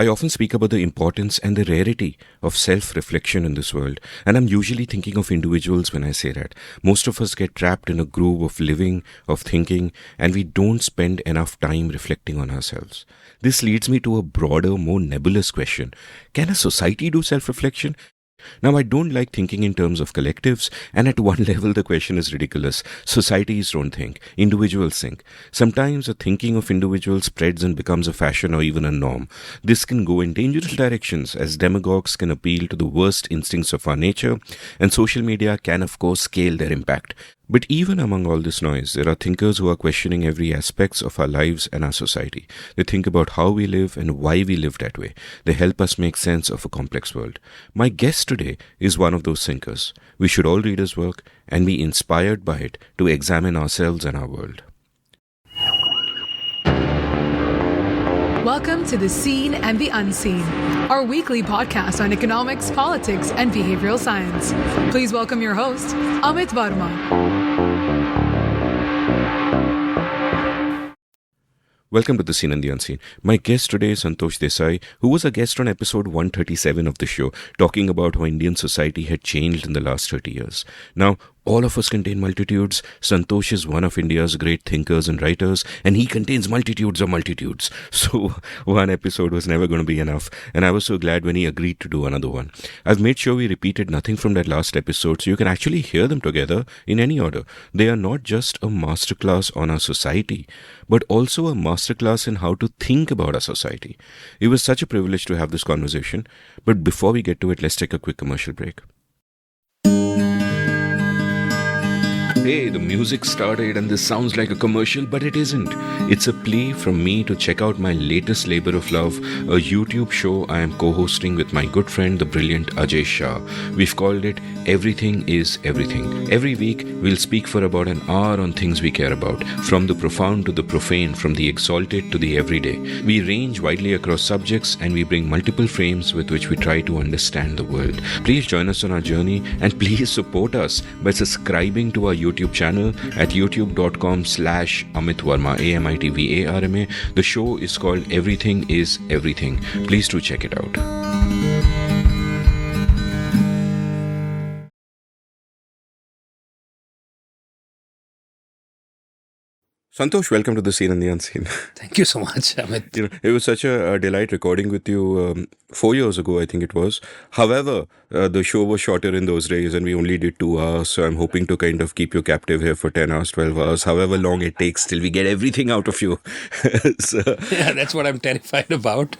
I often speak about the importance and the rarity of self-reflection in this world, and I'm usually thinking of individuals when I say that. Most of us get trapped in a groove of living, of thinking, and we don't spend enough time reflecting on ourselves. This leads me to a broader, more nebulous question. Can a society do self-reflection? Now, I don't like thinking in terms of collectives, and at one level the question is ridiculous. Societies don't think, individuals think. Sometimes the thinking of individuals spreads and becomes a fashion or even a norm. This can go in dangerous directions, as demagogues can appeal to the worst instincts of our nature, and social media can of course scale their impact. But even among all this noise, there are thinkers who are questioning every aspects of our lives and our society. They think about how we live and why we live that way. They help us make sense of a complex world. My guest today is one of those thinkers. We should all read his work and be inspired by it to examine ourselves and our world. Welcome to The Seen and the Unseen, our weekly podcast on economics, politics, and behavioral science. Please welcome your host, Amit Verma. Welcome to The Seen and the Unseen. My guest today is Santosh Desai, who was a guest on episode 137 of the show, talking about how Indian society had changed in the last 30 years. Now, all of us contain multitudes. Santosh is one of India's great thinkers and writers, and he contains multitudes of multitudes. So one episode was never going to be enough, and I was so glad when he agreed to do another one. I've made sure we repeated nothing from that last episode, so you can actually hear them together in any order. They are not just a masterclass on our society, but also a masterclass in how to think about our society. It was such a privilege to have this conversation, but before we get to it, let's take a quick commercial break. Hey, the music started and this sounds like a commercial, but it isn't. It's a plea from me to check out my latest labor of love, a YouTube show I am co-hosting with my good friend, the brilliant Ajay Shah. We've called it Everything is Everything. Every week, we'll speak for about an hour on things we care about, from the profound to the profane, from the exalted to the everyday. We range widely across subjects and we bring multiple frames with which we try to understand the world. Please join us on our journey and please support us by subscribing to our YouTube channel at youtube.com/Amit Verma, AMITVARMA. The show is called Everything is Everything. Please do check it out. Santosh, welcome to The Seen and the Unseen. Thank you so much, Amit. It was such a delight recording with you 4 years ago, I think it was. However, the show was shorter in those days and we only did 2 hours. So I'm hoping to kind of keep you captive here for 10 hours, 12 hours, however long it takes till we get everything out of you. Yeah, that's what I'm terrified about.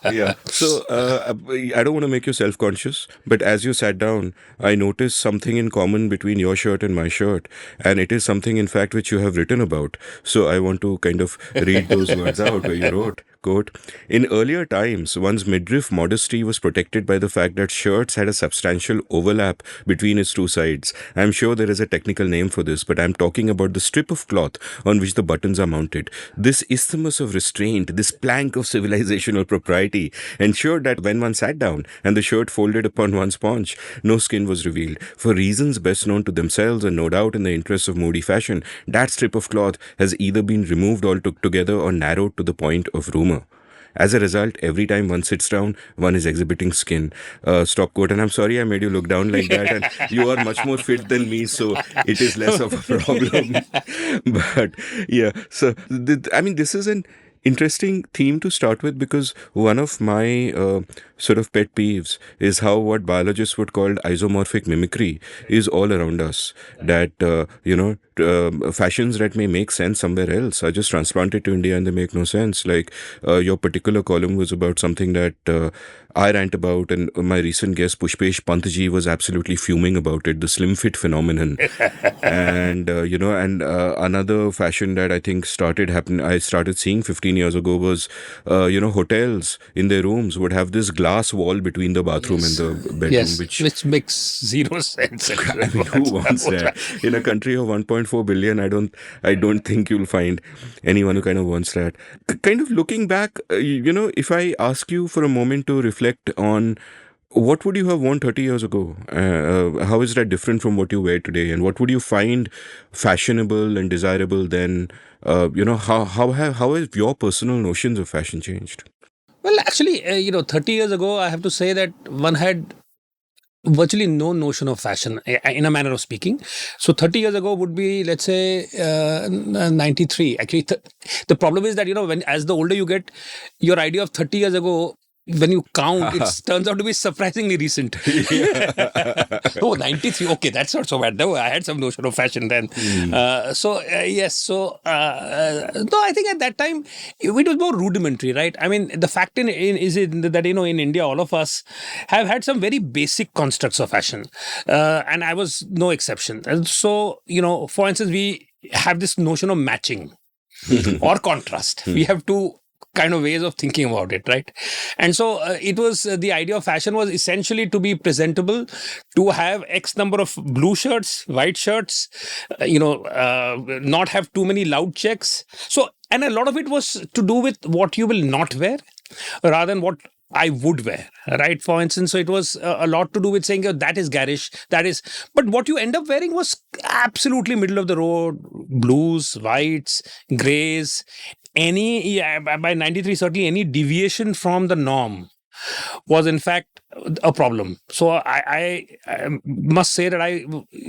Yeah. So I don't want to make you self-conscious, but as you sat down, I noticed something in common between your shirt and my shirt. And it is something, in fact, which you have written about. So I want to kind of read those words out where you wrote, quote, "In earlier times, one's midriff modesty was protected by the fact that shirts had a substantial overlap between its two sides. I'm sure there is a technical name for this, but I'm talking about the strip of cloth on which the buttons are mounted. This isthmus of restraint, this plank of civilizational propriety, ensured that when one sat down and the shirt folded upon one's paunch, no skin was revealed. For reasons best known to themselves and no doubt in the interests of moody fashion, that strip of cloth has either been removed altogether or narrowed to the point of rumor. As a result, every time one sits down, one is exhibiting skin." Stop quote. And I'm sorry I made you look down like that. And you are much more fit than me, so it is less of a problem. But yeah, so this is an interesting theme to start with, because one of my sort of pet peeves is how what biologists would call isomorphic mimicry is all around us. That, fashions that may make sense somewhere else are just transplanted to India and they make no sense. Like your particular column was about something that I rant about, and my recent guest Pushpesh Pantji was absolutely fuming about it, the slim fit phenomenon. And another fashion that I think I started seeing 15 years ago was hotels in their rooms would have this glass wall between the bathroom and the bedroom, which makes zero sense. I mean, who wants that? In a country of 1.4 billion, I don't think you'll find anyone who kind of wants that. Kind of looking back, if I ask you for a moment to reflect on what would you have worn 30 years ago, how is that different from what you wear today, and what would you find fashionable and desirable then? How have your personal notions of fashion changed? Well, actually, 30 years ago, I have to say that one had virtually no notion of fashion, in a manner of speaking. So 30 years ago would be, let's say, 93. Actually, the problem is that, when as the older you get, your idea of 30 years ago, when you count, it turns out to be surprisingly recent. Oh, 93. Okay, that's not so bad. No, I had some notion of fashion then. Yes. So, no, I think at that time, it was more rudimentary, right? I mean, the fact is that, in India, all of us have had some very basic constructs of fashion. And I was no exception. And so, for instance, we have this notion of matching or contrast. We have two kind of ways of thinking about it, right? And so it was the idea of fashion was essentially to be presentable, to have X number of blue shirts, white shirts, not have too many loud checks. So, and a lot of it was to do with what you will not wear rather than what I would wear, right? For instance, so it was a lot to do with saying, that is garish, but what you end up wearing was absolutely middle of the road, blues, whites, grays, by 93, certainly any deviation from the norm was in fact a problem. So I must say that I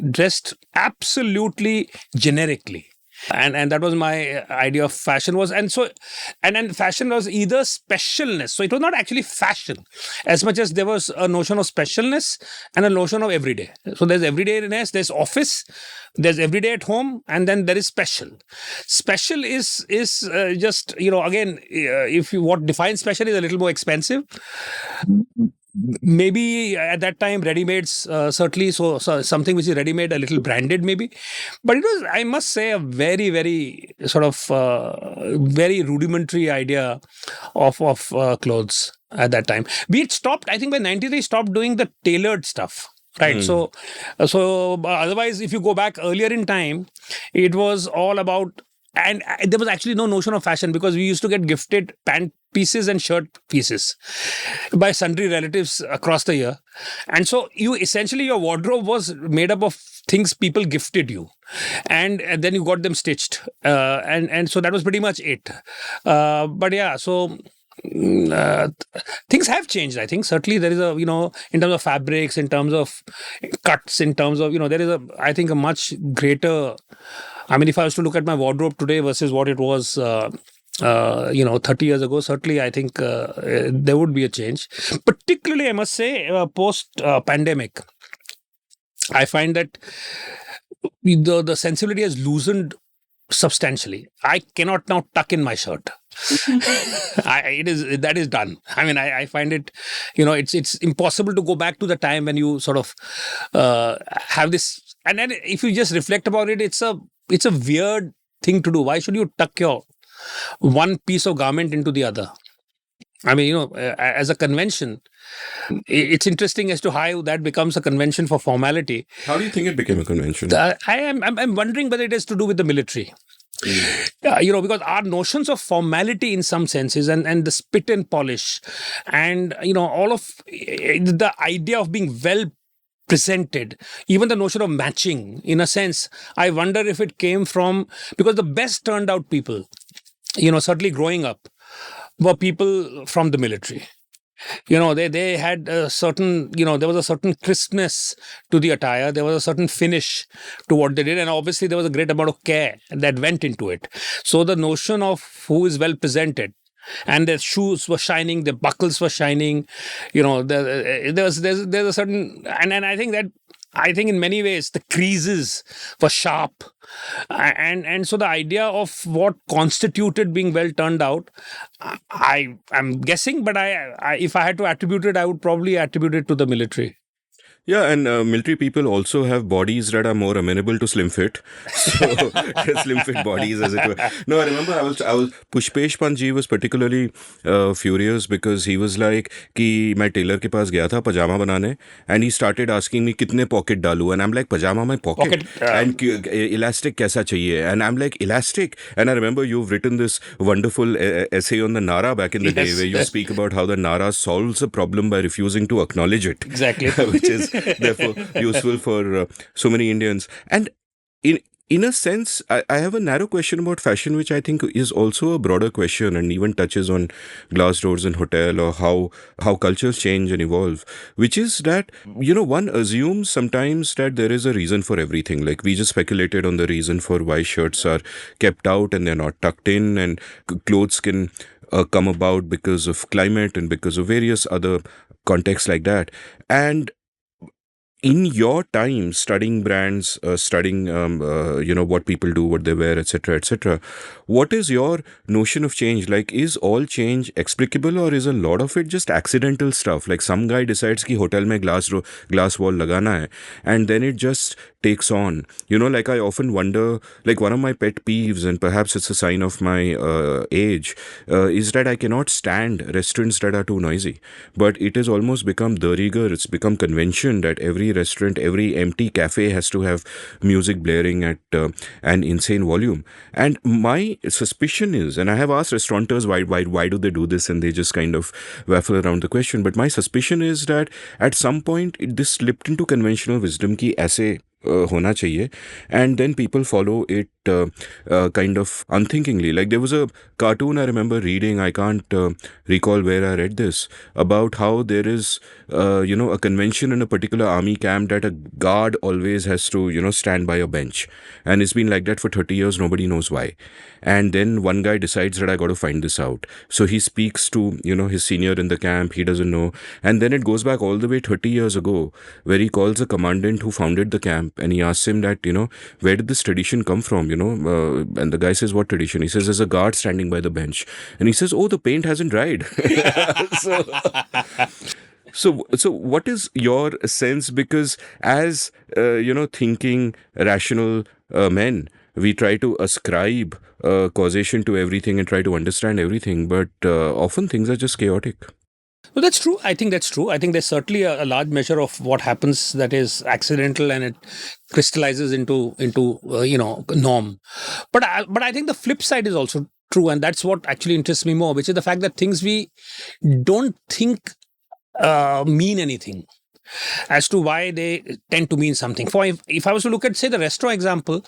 dressed absolutely generically. And that was my idea of fashion was, and then fashion was either specialness. So it was not actually fashion as much as there was a notion of specialness and a notion of everyday. So there's everydayness, there's office, there's everyday at home, and then there is special. Special is just, again, what defines special is a little more expensive. Maybe at that time, ready-mades, certainly, so something which is ready-made, a little branded maybe. But it was, I must say, a very, very sort of very rudimentary idea of clothes at that time. We stopped, I think by 93, stopped doing the tailored stuff. Right. So otherwise, if you go back earlier in time, it was all about, and there was actually no notion of fashion because we used to get gifted pant pieces and shirt pieces by sundry relatives across the year. And so your wardrobe was made up of things people gifted you. And then you got them stitched. And so that was pretty much it. But yeah, so things have changed, I think. Certainly there is in terms of fabrics, in terms of cuts, in terms of, there is I think a much greater, I mean, if I was to look at my wardrobe today versus what it was 30 years ago, certainly I think there would be a change. Particularly, I must say, post-pandemic, I find that the sensibility has loosened substantially. I cannot now tuck in my shirt. That is done. I mean, I find it, it's impossible to go back to the time when you sort of have this. And then if you just reflect about it, it's a weird thing to do. Why should you tuck your one piece of garment into the other? I mean, as a convention, it's interesting as to how that becomes a convention for formality. How do you think it became a convention? I'm wondering whether it has to do with the military. Because our notions of formality in some senses and the spit and polish and, all of the idea of being well presented, even the notion of matching, in a sense, I wonder if it came from, because the best turned out people, certainly growing up, were people from the military. They had a certain, there was a certain crispness to the attire. There was a certain finish to what they did. And obviously there was a great amount of care that went into it. So the notion of who is well presented, and their shoes were shining, their buckles were shining, there's a certain, and I think in many ways the creases were sharp, and so the idea of what constituted being well turned out, I'm guessing, but I if I had to attribute it, I would probably attribute it to the military. Yeah, and military people also have bodies that are more amenable to slim fit. So, slim fit bodies, as it were. No, I remember I was Pushpesh Panji was particularly furious because he was like, कि मैं Taylor के पास गया था पजामा बनाने, and he started asking me कितने pocket डालूं, and I'm like, pajama में pocket and elastic कैसा चाहिए, and I'm like, elastic, and I remember you've written this wonderful essay on the Nara back in the day where you speak about how the Nara solves a problem by refusing to acknowledge it. Exactly. Which is therefore useful for so many Indians. And in a sense, I have a narrow question about fashion, which I think is also a broader question and even touches on glass doors in hotel, or how cultures change and evolve. Which is that, one assumes sometimes that there is a reason for everything. Like we just speculated on the reason for why shirts are kept out and they're not tucked in, and clothes can come about because of climate and because of various other contexts like that. And in your time studying brands, studying what people do, what they wear, etc., etc., what is your notion of change? Like, is all change explicable, or is a lot of it just accidental stuff? Like some guy decides ki hotel mein glass wall lagana hai, and then it just takes on. Like I often wonder, like one of my pet peeves, and perhaps it's a sign of my age, is that I cannot stand restaurants that are too noisy. But it has almost become de rigueur, it's become convention that every restaurant, every empty cafe has to have music blaring at an insane volume. And my suspicion is, and I have asked restaurateurs why do they do this, and they just kind of waffle around the question. But my suspicion is that at some point this slipped into conventional wisdom ki aise होना चाहिए, and then people follow it kind of unthinkingly. Like there was a cartoon I remember reading, I can't recall where I read this, about how there is a convention in a particular army camp that a guard always has to stand by a bench, and it's been like that for 30 years, nobody knows why. And then one guy decides that I got to find this out, so he speaks to his senior in the camp, he doesn't know, and then it goes back all the way 30 years ago, where he calls a commandant who founded the camp, and he asks him that, where did this tradition come from, and the guy says, what tradition? He says, there's a guard standing by the bench. And he says, oh, the paint hasn't dried. so, so what is your sense? Because as, thinking, rational men, we try to ascribe causation to everything and try to understand everything, but often things are just chaotic. Well, that's true. I think that's true. I think there's certainly a large measure of what happens that is accidental, and it crystallizes into norm. But I think the flip side is also true, and that's what actually interests me more, which is the fact that things we don't think mean anything, as to why they tend to mean something. For if I was to look at, say, the restaurant example,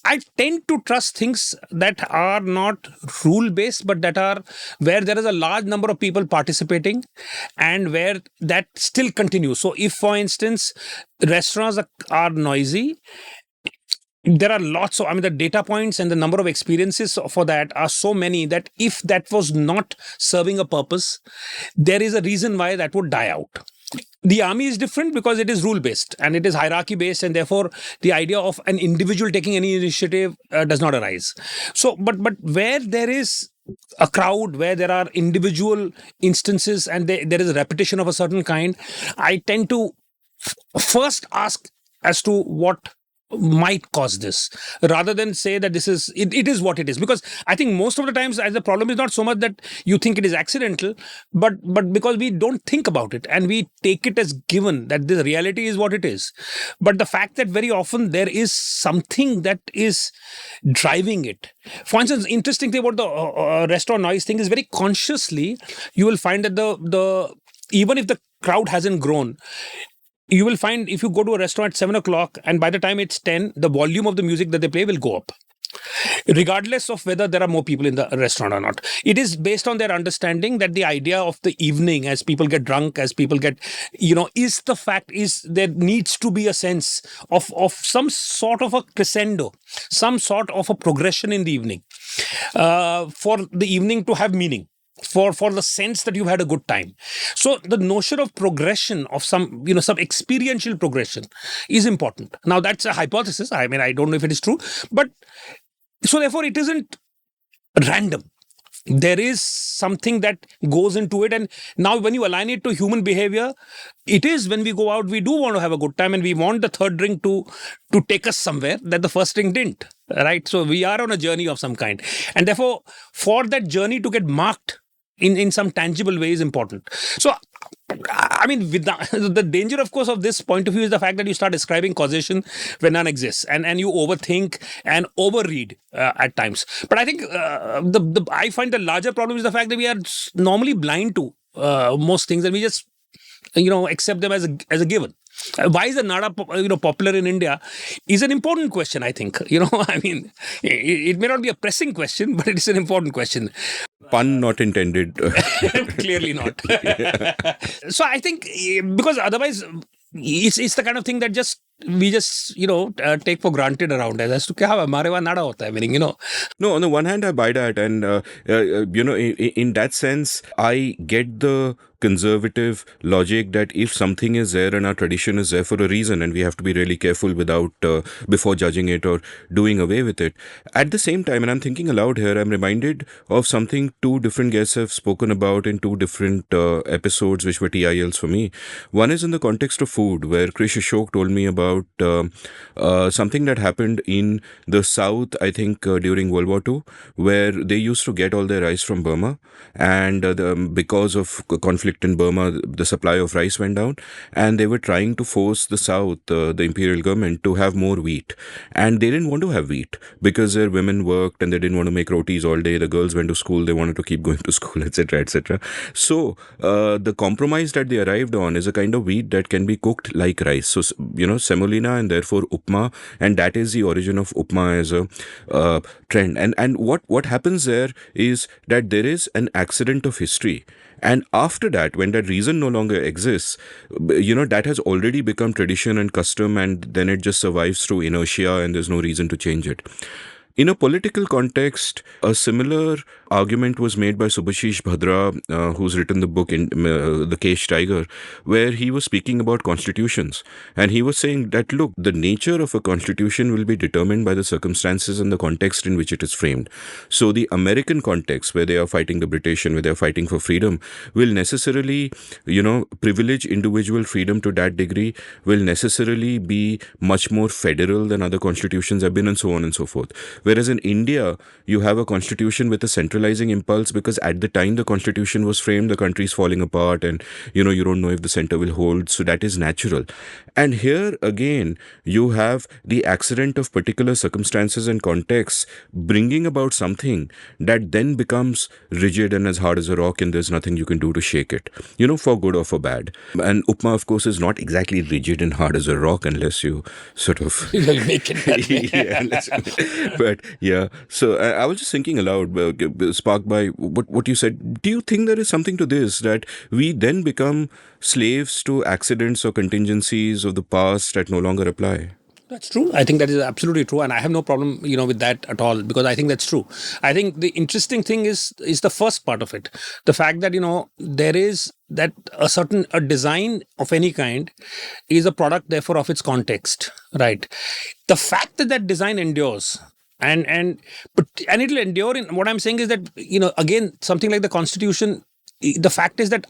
I tend to trust things that are not rule based, but that are where there is a large number of people participating, and where that still continues. So if, for instance, restaurants are noisy, there are lots of, the data points and the number of experiences for that are so many that if that was not serving a purpose, there is a reason why that would die out. The army is different because it is rule based and it is hierarchy based, and therefore the idea of an individual taking any initiative does not arise. So, but where there is a crowd, where there are individual instances and there is a repetition of a certain kind, I tend to first ask as to what might cause this, rather than say that this is it is what it is. Because I think most of the times the problem is not so much that you think it is accidental, but because we don't think about it and we take it as given that the reality is what it is. But the fact that very often there is something that is driving it. For instance, interesting thing about the restaurant noise thing is, very consciously you will find that the even if the crowd hasn't grown, you will find if you go to a restaurant at 7 o'clock and by the time it's 10, the volume of the music that they play will go up, regardless of whether there are more people in the restaurant or not. It is based on their understanding that the idea of the evening, as people get drunk, as people get, is the fact is there needs to be a sense of some sort of a crescendo, some sort of a progression in the evening, for the evening to have meaning, for the sense that you've had a good time. So the notion of progression, of some experiential progression, is important. Now that's a hypothesis. I don't know if it is true, but so therefore it isn't random. There is something that goes into it. And now when you align it to human behavior, it is when we go out, we do want to have a good time and we want the third drink to take us somewhere that the first drink didn't, right? So we are on a journey of some kind. And therefore, for that journey to get marked in some tangible way is important. So, with the danger, of course, of this point of view is the fact that you start ascribing causation where none exists, and you overthink and overread at times. But I think I find the larger problem is the fact that we are normally blind to most things, and we just accept them as a given. Why is the nada popular in India is an important question, I think. I mean, it may not be a pressing question, but it is an important question. Pun not intended. Clearly not. So I think because otherwise it's the kind of thing that we just take for granted around us as to kya hamare wahan nada hota hai, meaning No, on the one hand, I buy that. And, in that sense, I get the conservative logic that if something is there and our tradition is there for a reason, and we have to be really careful before judging it or doing away with it. At the same time, and I'm thinking aloud here, I'm reminded of something two different guests have spoken about in two different episodes, which were TILs for me. One is in the context of food, where Krish Ashok told me about something that happened in the South, I think during World War II, where they used to get all their rice from Burma, and because of conflict in Burma, the supply of rice went down, and they were trying to force the South, the imperial government, to have more wheat. And they didn't want to have wheat because their women worked and they didn't want to make rotis all day. The girls went to school, they wanted to keep going to school, etc., etc. So the compromise that they arrived on is a kind of wheat that can be cooked like rice. So, semolina and therefore upma, and that is the origin of upma as a trend. And what happens there is that there is an accident of history. And after that, when that reason no longer exists, that has already become tradition and custom, and then it just survives through inertia and there's no reason to change it. In a political context, a similar argument was made by Subhashish Bhadra, who's written the book in The Caged Tiger, where he was speaking about constitutions. And he was saying that, look, the nature of a constitution will be determined by the circumstances and the context in which it is framed. So the American context, where they are fighting the British and where they are fighting for freedom, will necessarily, privilege individual freedom to that degree, will necessarily be much more federal than other constitutions have been, and so on and so forth. Whereas in India, you have a constitution with a centralizing impulse, because at the time the constitution was framed, the country is falling apart and, you don't know if the center will hold. So that is natural. And here again, you have the accident of particular circumstances and contexts bringing about something that then becomes rigid and as hard as a rock, and there's nothing you can do to shake it, for good or for bad. And upma, of course, is not exactly rigid and hard as a rock unless you sort of make it that way. Yeah, but yeah. So I was just thinking aloud, sparked by what you said. Do you think there is something to this, that we then become slaves to accidents or contingencies of the past that no longer apply? That's true. I think that is absolutely true, and I have no problem, with that at all, because I think that's true. I think the interesting thing is the first part of it, the fact that there is that a design of any kind is a product, therefore, of its context, right? The fact that design endures. And it will endure. In what I'm saying is that again, something like the Constitution, the fact is that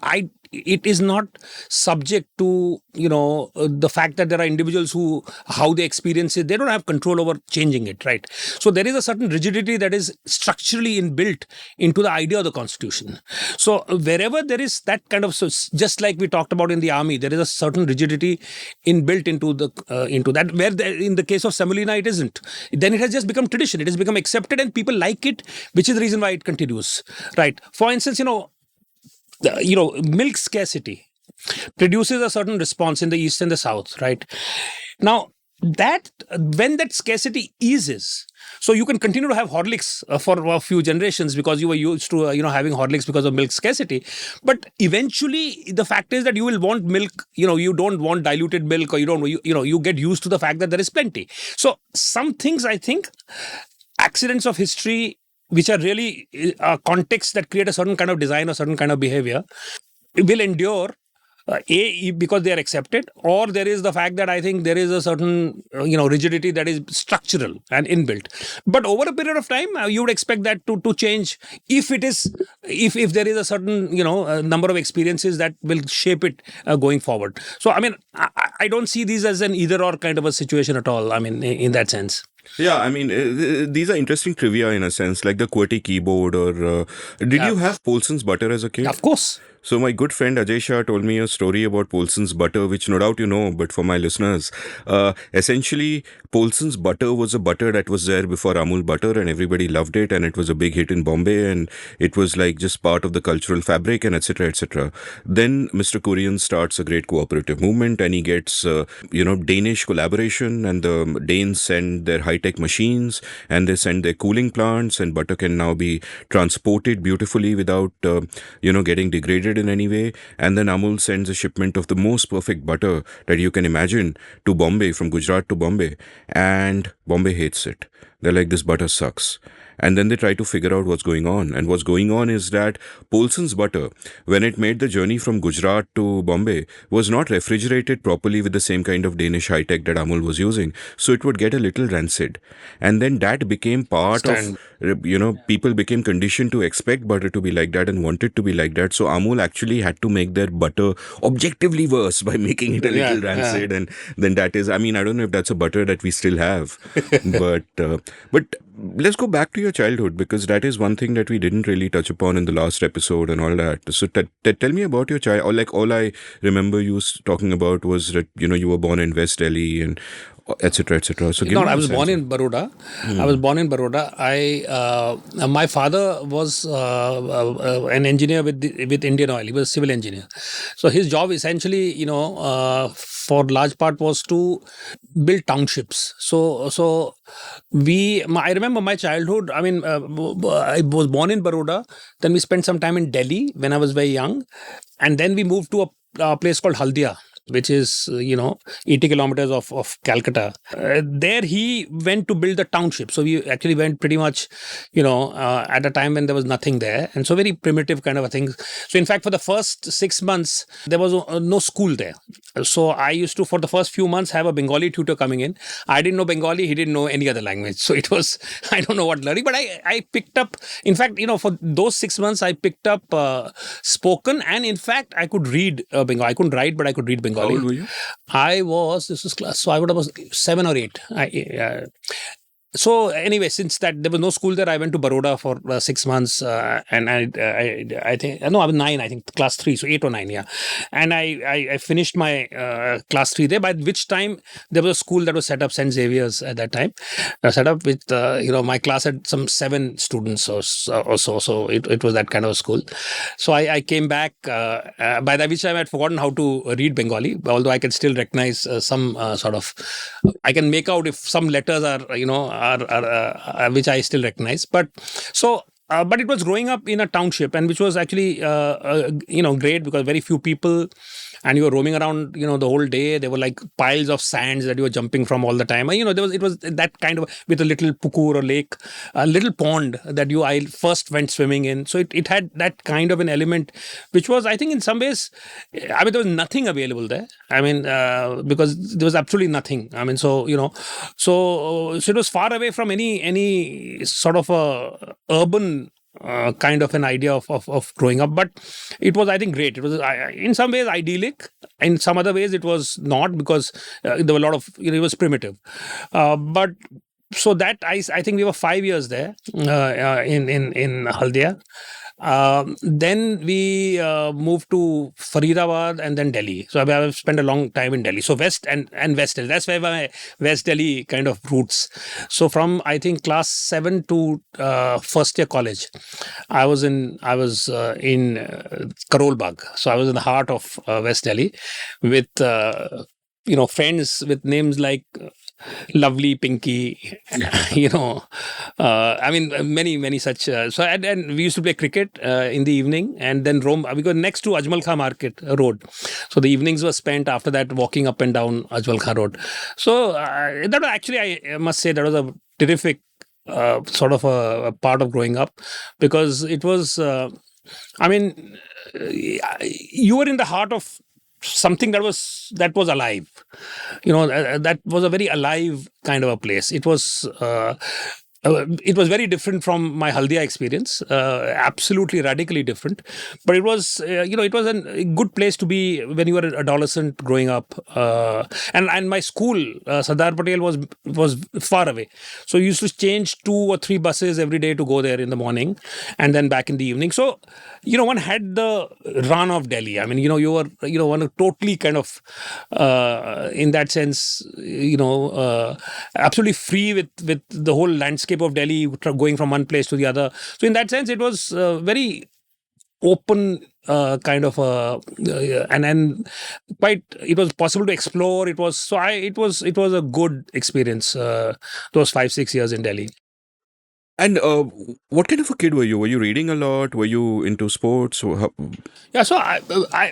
it is not subject to the fact that there are individuals how they experience it, they don't have control over changing it, right? So there is a certain rigidity that is structurally inbuilt into the idea of the Constitution. So wherever there is that kind of, so just like we talked about in the army, there is a certain rigidity inbuilt into that, where in the case of semolina it isn't. Then it has just become tradition, it has become accepted, and people like it, which is the reason why it continues, right? For instance, milk scarcity produces a certain response in the East and the South, right? Now, that when that scarcity eases, so you can continue to have Horlicks for a few generations because you were used to having Horlicks because of milk scarcity. But eventually, the fact is that you will want milk. You don't want diluted milk, or you get used to the fact that there is plenty. So some things, I think, accidents of history, which are really contexts that create a certain kind of design or certain kind of behavior, will endure, because they are accepted, or there is the fact that I think there is a certain rigidity that is structural and inbuilt. But over a period of time, you would expect that to change if there is a certain number of experiences that will shape it going forward. So I mean, I don't see these as an either or kind of a situation at all. I mean, in that sense. Yeah, I mean, these are interesting trivia in a sense, like the QWERTY keyboard, or did you have Polson's butter as a kid? Of course. So my good friend Ajay Shah told me a story about Polson's butter, which no doubt you know, but for my listeners, essentially Polson's butter was a butter that was there before Amul butter, and everybody loved it, and it was a big hit in Bombay, and it was like just part of the cultural fabric, and etc. etc. Then Mr. Korean starts a great cooperative movement, and he gets Danish collaboration, and the Danes send their high tech machines, and they send their cooling plants, and butter can now be transported beautifully without getting degraded in any way. And then Amul sends a shipment of the most perfect butter that you can imagine to Bombay, from Gujarat to Bombay, and Bombay hates it. They're like, this butter sucks. And then they try to figure out what's going on. And what's going on is that Polson's butter, when it made the journey from Gujarat to Bombay, was not refrigerated properly with the same kind of Danish high tech that Amul was using. So it would get a little rancid. And then that became part of, people became conditioned to expect butter to be like that and want it to be like that. So Amul actually had to make their butter objectively worse by making it a little rancid. And then that is, I don't know if that's a butter that we still have. But let's go back to your childhood, because that is one thing that we didn't really touch upon in the last episode and all that. So tell me about your child. Or like, all I remember you talking about was that you were born in West Delhi and etc. etc. So I was born in Baroda. My father was an engineer with Indian Oil. He was a civil engineer. So his job essentially, for large part was to build townships. So I remember my childhood. I was born in Baroda. Then we spent some time in Delhi when I was very young, and then we moved to a place called Haldia, which is 80 kilometers of Calcutta. There he went to build the township. So we actually went pretty much at a time when there was nothing there, and so very primitive kind of a thing. So in fact, for the first 6 months there was no school there. So I used to, for the first few months, have a Bengali tutor coming in. I didn't know Bengali, he didn't know any other language, so it was, I don't know what learning, but I picked up, in fact, for those 6 months I picked up spoken, and in fact I could read Bengali. I couldn't write, but I could read Bengali. How old were you? This was class, so I would have was 7 or 8. So anyway, since that there was no school there, I went to Baroda for 6 months, and I think no, I was 9, I think class 3, so 8 or 9, yeah. And I finished my class 3 there. By which time there was a school that was set up, St. Xavier's at that time, set up with my class had some 7 students or so. So it was that kind of a school. So I came back. By that which time I had forgotten how to read Bengali, although I can still recognize some sort of. I can make out if some letters are which I still recognize. But it was growing up in a township, and which was actually great, because very few people, and you were roaming around the whole day. There were like piles of sands that you were jumping from all the time. It was that kind of, with a little pukur or lake, a little pond that I first went swimming in. So it had that kind of an element, which was, I think, in some ways, there was nothing available there. Because there was absolutely nothing. So it was far away from any sort of a urban kind of an idea of growing up. But it was, I think, great. It was in some ways idyllic. In some other ways it was not, because there were a lot of, it was primitive. But so that I think we were 5 years there in Haldia. Then we moved to Faridabad and then Delhi. So I've spent a long time in Delhi. So West and West Delhi. That's where my West Delhi kind of roots. So from, I think, class 7 to first year college, I was in Karol Bagh. So I was in the heart of West Delhi with friends with names like Lovely, Pinky, many such. And we used to play cricket in the evening, and then roam. We go next to Ajmal Khan Market Road. So the evenings were spent after that walking up and down Ajmal Khan Road. So that was actually, I must say, that was a terrific sort of a part of growing up, because it was, you were in the heart of something that was alive. That was a very alive kind of a place. It was it was very different from my Haldia experience, absolutely radically different. But it was, it was a good place to be when you were an adolescent growing up. And my school, Sardar Patel, was far away. So you used to change 2 or 3 buses every day to go there in the morning and then back in the evening. So, one had the run of Delhi. I mean, you were, one totally kind of, in that sense, absolutely free with the whole landscape of Delhi, going from one place to the other. So in that sense, it was very open kind of and quite, it was possible to explore. It was it was a good experience, those 5-6 years in Delhi. And what kind of a kid were you? Were you reading a lot? Were you into sports? Yeah, so I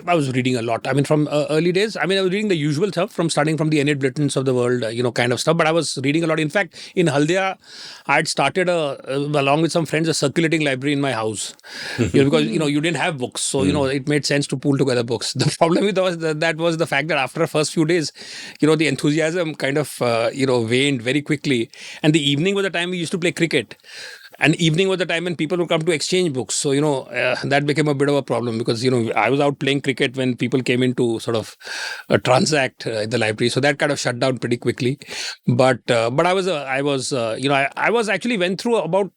was reading a lot. I mean, from early days, I mean, I was reading the usual stuff from starting from the Enid Blytons of the world, kind of stuff. But I was reading a lot. In fact, in Haldia, I had started along with some friends, a circulating library in my house. Because you didn't have books, so it made sense to pool together books. The problem with that was the fact that after the first few days, the enthusiasm kind of waned very quickly, and the evening was the time we used to play cricket. And evening was the time when people would come to exchange books. So, that became a bit of a problem because, I was out playing cricket when people came in to sort of transact in the library. So that kind of shut down pretty quickly. But I was actually went through about,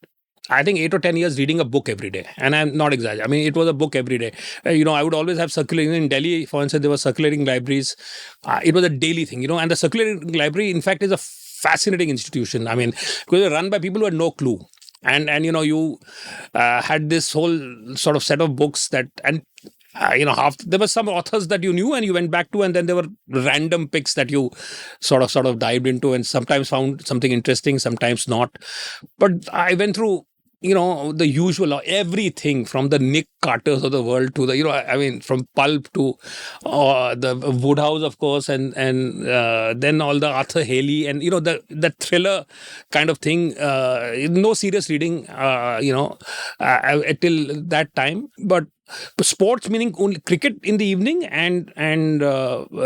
I think, 8 or 10 years reading a book every day. And I'm not exaggerating. I mean, it was a book every day. I would always have circulating in Delhi, for instance, there were circulating libraries. It was a daily thing, and the circulating library, in fact, is a fascinating institution. I mean, because they're run by people who had no clue. And you had this whole sort of set of books that, and there were some authors that you knew and you went back to, and then there were random picks that you sort of dived into, and sometimes found something interesting, sometimes not. But I went through the usual, everything from the Nick Carters of the world to the, from pulp to the Woodhouse, of course, and then all the Arthur Haley and, the thriller kind of thing. No serious reading, till that time. But sports, meaning only cricket in the evening and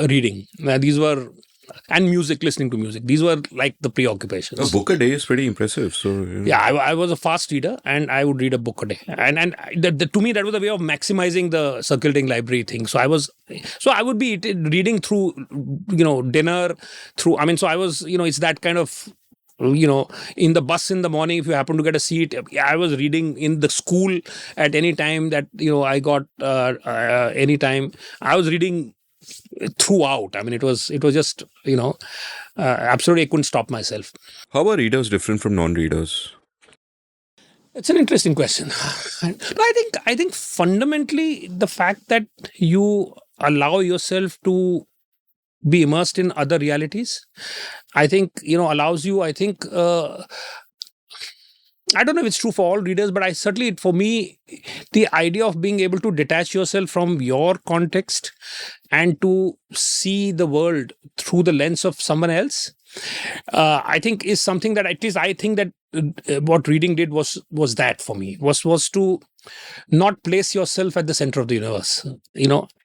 reading. These were... And music, listening to music. These were like the preoccupations. A book a day is pretty impressive. So I was a fast reader, and I would read a book a day. And to me, that was a way of maximizing the circulating library thing. So I would be reading through, dinner, through. I mean, so I was, it's that kind of. In the bus in the morning, if you happen to get a seat, I was reading in the school at any time that I got any time. I was reading throughout. I mean, it was just absolutely, I couldn't stop myself. How are readers different from non-readers? It's an interesting question. I think fundamentally the fact that you allow yourself to be immersed in other realities, I think allows you. I think. I don't know if it's true for all readers, but for me, the idea of being able to detach yourself from your context and to see the world through the lens of someone else, I think is something that, at least I think that what reading did was that for me, was to not place yourself at the center of the universe,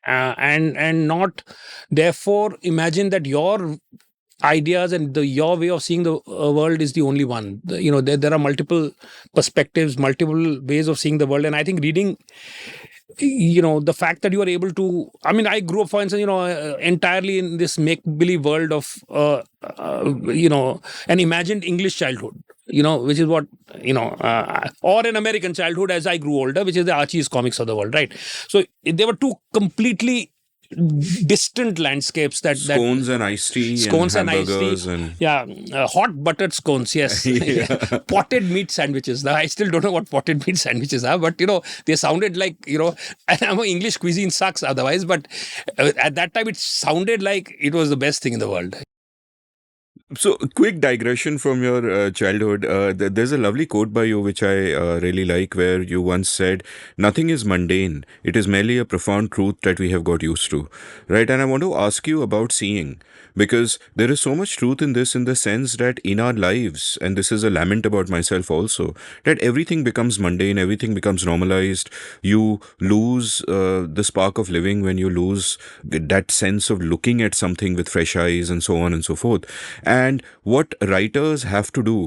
and not therefore imagine that your ideas and your way of seeing the world is the only one. There are multiple perspectives, multiple ways of seeing the world, and I think reading, the fact that you are able to. I mean, I grew up, for instance, entirely in this make-believe world of, an imagined English childhood. Which is what, or an American childhood as I grew older, which is the Archie's comics of the world, right? So there were two completely distant landscapes that scones and iced tea, scones and iced hamburgers, tea, hot buttered scones, yes. Potted meat sandwiches. Now I still don't know what potted meat sandwiches are, but they sounded like, and I'm English cuisine sucks otherwise, but at that time it sounded like it was the best thing in the world. So, a quick digression from your childhood. There's a lovely quote by you which I really like, where you once said, "Nothing is mundane. It is merely a profound truth that we have got used to." Right? And I want to ask you about seeing, because there is so much truth in this, in the sense that in our lives, and this is a lament about myself also, that everything becomes mundane, everything becomes normalized. You lose the spark of living when you lose that sense of looking at something with fresh eyes and so on and so forth. And what writers have to do,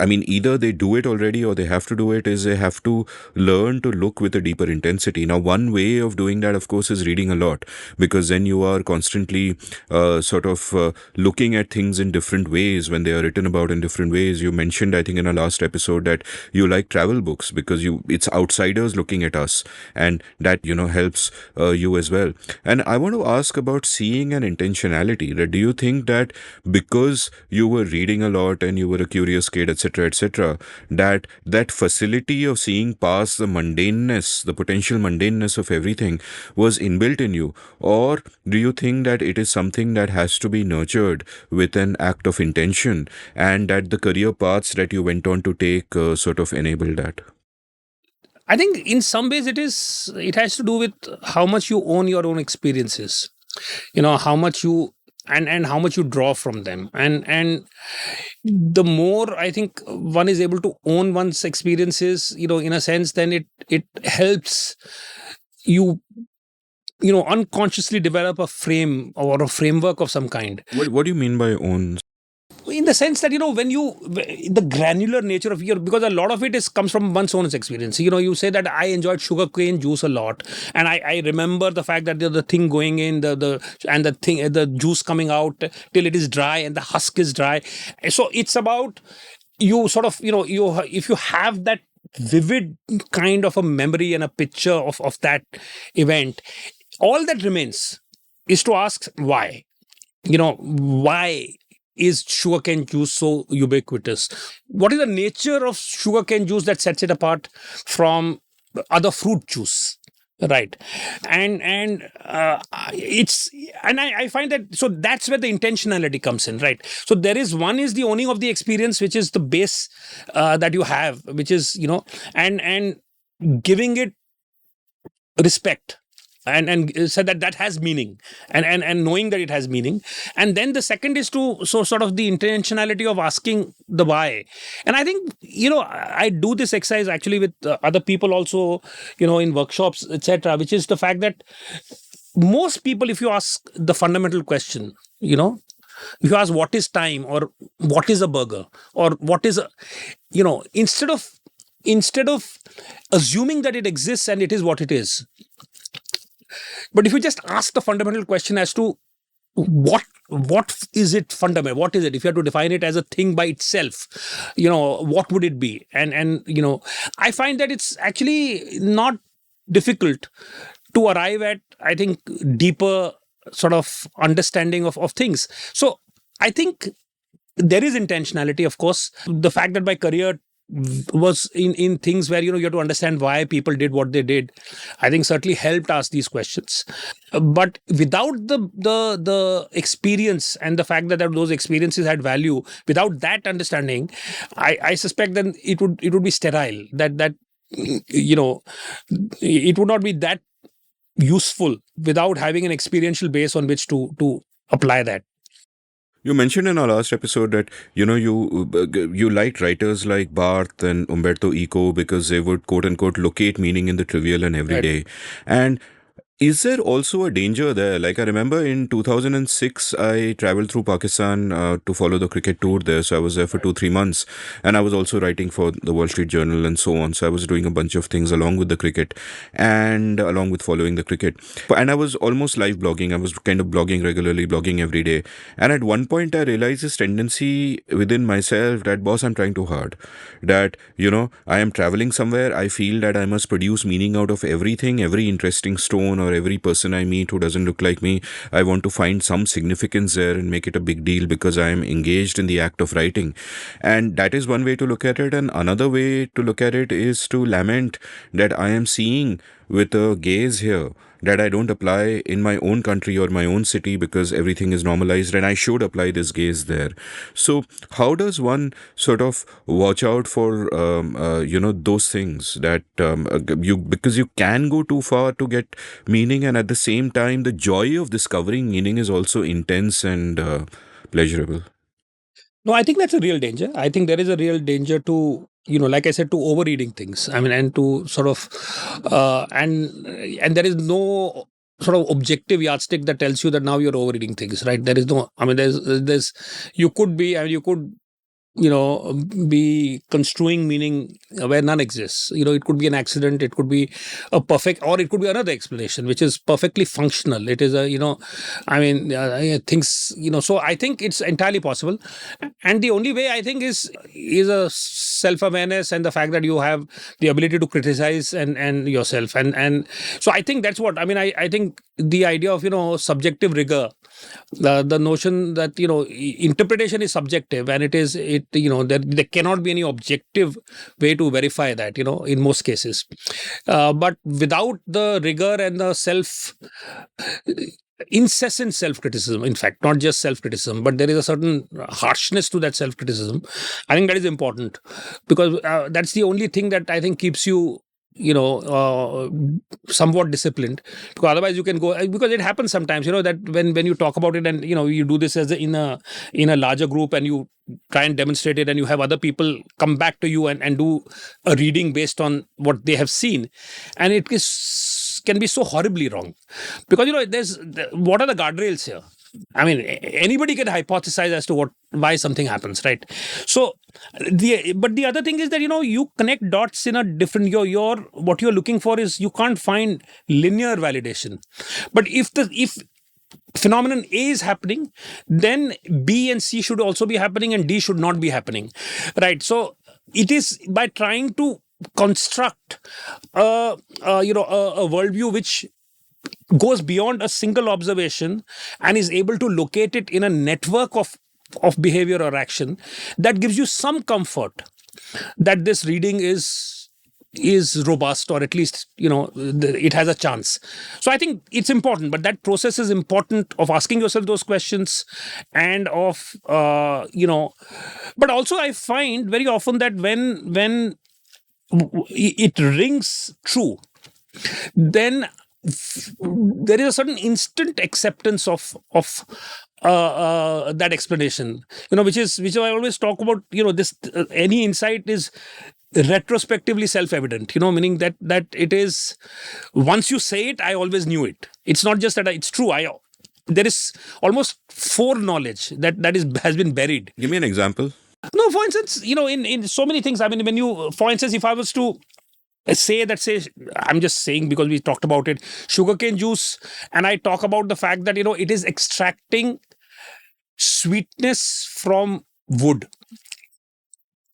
I mean, either they do it already or they have to do it, is they have to learn to look with a deeper intensity. Now, one way of doing that, of course, is reading a lot, because then you are constantly looking at things in different ways when they are written about in different ways. You mentioned, I think, in our last episode that you like travel books because it's outsiders looking at us, and that helps you as well. And I want to ask about seeing and intentionality. That do you think that because you were reading a lot and you were a curious kid, etc., that facility of seeing past the mundaneness, the potential mundaneness of everything, was inbuilt in you, or do you think that it is something that has to be nurtured with an act of intention, and that the career paths that you went on to take sort of enable that? I think in some ways it has to do with how much you own your own experiences, how much you and how much you draw from them, and the more I think one is able to own one's experiences, in a sense, then it helps you unconsciously develop a frame or a framework of some kind. What do you mean by own? In the sense that when you the granular nature of your, because a lot of it comes from one's own experience. You say that I enjoyed sugarcane juice a lot, and I remember the fact that the thing going in the juice coming out till it is dry and the husk is dry. So it's about you sort of you if you have that vivid kind of a memory and a picture of that event, all that remains is to ask why. Why is sugarcane juice so ubiquitous? What is the nature of sugarcane juice that sets it apart from other fruit juice? Right. I find that, so that's where the intentionality comes in, right? So there is one is the owning of the experience, which is the base that you have, which is, and giving it respect, and so that has meaning, and knowing that it has meaning. And then the second is to sort of the intentionality of asking the why. And I think I do this exercise actually with other people also, in workshops, etc., which is the fact that most people, if you ask the fundamental question, if you ask what is time, or what is a burger, or what is a, instead of assuming that it exists and it is what it is, but if you just ask the fundamental question as to what is it fundamental, what is it, if you have to define it as a thing by itself, what would it be? And I find that it's actually not difficult to arrive at, I think, deeper sort of understanding of things. So I think there is intentionality, of course. The fact that my career was in things where you have to understand why people did what they did, I think certainly helped ask these questions. But without the experience and the fact that those experiences had value, without that understanding, I suspect then it would be sterile. That it would not be that useful without having an experiential base on which to apply that. You mentioned in our last episode that you liked writers like Barth and Umberto Eco because they would quote unquote locate meaning in the trivial and everyday. Right. And is there also a danger there? Like I remember in 2006, I traveled through Pakistan to follow the cricket tour there. So I was there for 2-3 months, and I was also writing for the Wall Street Journal and so on. So I was doing a bunch of things along with the cricket and along with following the cricket. And I was almost live blogging. I was kind of blogging regularly, blogging every day. And at one point, I realized this tendency within myself that, boss, I'm trying too hard. That, I am traveling somewhere. I feel that I must produce meaning out of everything, every interesting stone or every person I meet who doesn't look like me. I want to find some significance there and make it a big deal because I am engaged in the act of writing. And that is one way to look at it. And another way to look at it is to lament that I am seeing with a gaze here that I don't apply in my own country or my own city because everything is normalized, and I should apply this gaze there. So how does one sort of watch out for those things that because you can go too far to get meaning, and at the same time the joy of discovering meaning is also intense and pleasurable? No, I think that's a real danger. I think there is a real danger to, like I said, to overreading things. I mean, and to sort of, and there is no sort of objective yardstick that tells you that now you're overreading things, right? There is no, I mean, there's, you could be, I mean, you could, be construing meaning where none exists. It could be an accident, it could be a perfect, or it could be another explanation, which is perfectly functional. It is things, so I think it's entirely possible. And the only way I think is a self-awareness and the fact that you have the ability to criticize and yourself. And so I think that's what, I think the idea of, subjective rigor, the notion that, interpretation is subjective, and there cannot be any objective way to verify that, in most cases. But without the rigor and the incessant self-criticism, in fact, not just self-criticism, but there is a certain harshness to that self-criticism. I think that is important, because that's the only thing that I think keeps you somewhat disciplined, because otherwise you can go, because it happens sometimes, that when you talk about it and, you do this in a larger group and you try and demonstrate it, and you have other people come back to you and do a reading based on what they have seen, and can be so horribly wrong, because what are the guardrails here? I mean, anybody can hypothesize as to why something happens, right? So but the other thing is that you connect dots in a different, what you're looking for is, you can't find linear validation. But if phenomenon A is happening, then B and C should also be happening, and D should not be happening, right? So it is by trying to construct a worldview which goes beyond a single observation and is able to locate it in a network of behavior or action, that gives you some comfort that this reading is robust, or at least it has a chance. So I think it's important, but that process is important, of asking yourself those questions, and of but also I find very often that when it rings true, then there is a certain instant acceptance of that explanation, which I always talk about. This any insight is retrospectively self-evident. Meaning that it is, once you say it, I always knew it. It's not just that it's true. There is almost foreknowledge that has been buried. Give me an example. No, for instance, in so many things. I mean, for instance, if I was to say, I'm just saying because we talked about it, sugarcane juice, and I talk about the fact that it is extracting sweetness from wood,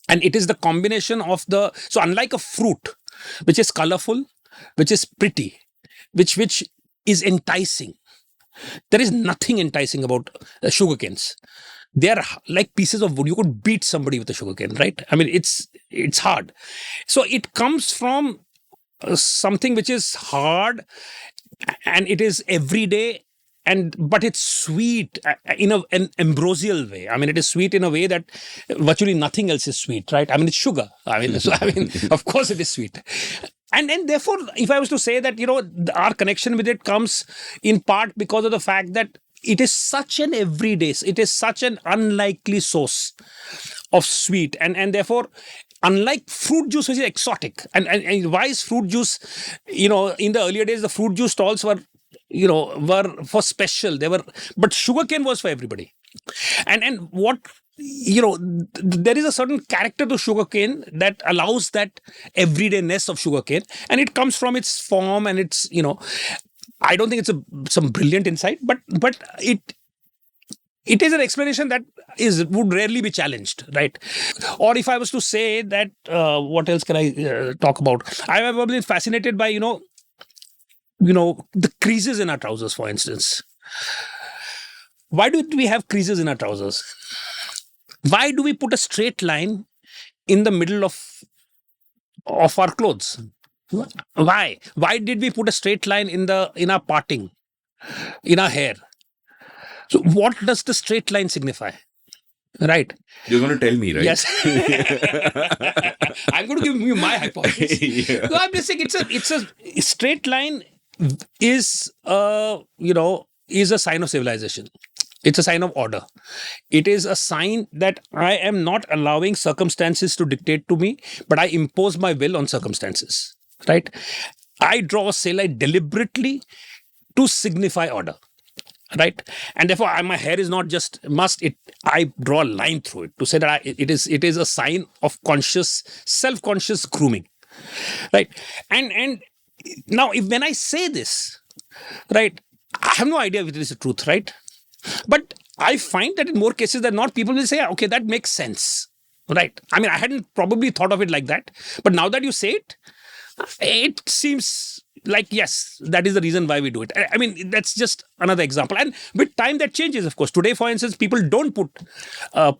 and it is the combination of so unlike a fruit which is colorful, which is pretty, which is enticing, there is nothing enticing about sugarcanes. They are like pieces of wood. You could beat somebody with a sugarcane, right? I mean, it's hard. So it comes from something which is hard, and it is everyday, but it's sweet in an ambrosial way. I mean, it is sweet in a way that virtually nothing else is sweet, right? I mean, it's sugar. I mean, of course it is sweet. And therefore, if I was to say that, our connection with it comes in part because of the fact that it is such an everyday, it is such an unlikely source of sweet. And therefore, unlike fruit juice, which is exotic. And why is fruit juice, in the earlier days, the fruit juice stalls were for special. But sugarcane was for everybody. And what, there is a certain character to sugarcane that allows that everydayness of sugarcane. And it comes from its form, and it's, I don't think it's some brilliant insight, but it is an explanation that would rarely be challenged, right? Or if I was to say that, what else can I talk about? I have been fascinated by, the creases in our trousers, for instance. Why do we have creases in our trousers? Why do we put a straight line in the middle of our clothes? Why? Why did we put a straight line in our parting, in our hair? So what does the straight line signify? Right. You're going to tell me, right? Yes. I'm going to give you my hypothesis. Yeah. So I'm just saying it's a straight line is a sign of civilization. It's a sign of order. It is a sign that I am not allowing circumstances to dictate to me, but I impose my will on circumstances. Right? I draw a saline deliberately to signify order, right? And therefore my hair is not just must it, I draw a line through it to say that it is a sign of conscious, self-conscious grooming, right? And now if when I say this, right, I have no idea if it is the truth, right? But I find that in more cases than not, people will say, okay, that makes sense, right? I mean, I hadn't probably thought of it like that, but now that you say it, it seems like, yes, that is the reason why we do it. I mean, that's just another example. And with time that changes, of course. Today, for instance, people don't put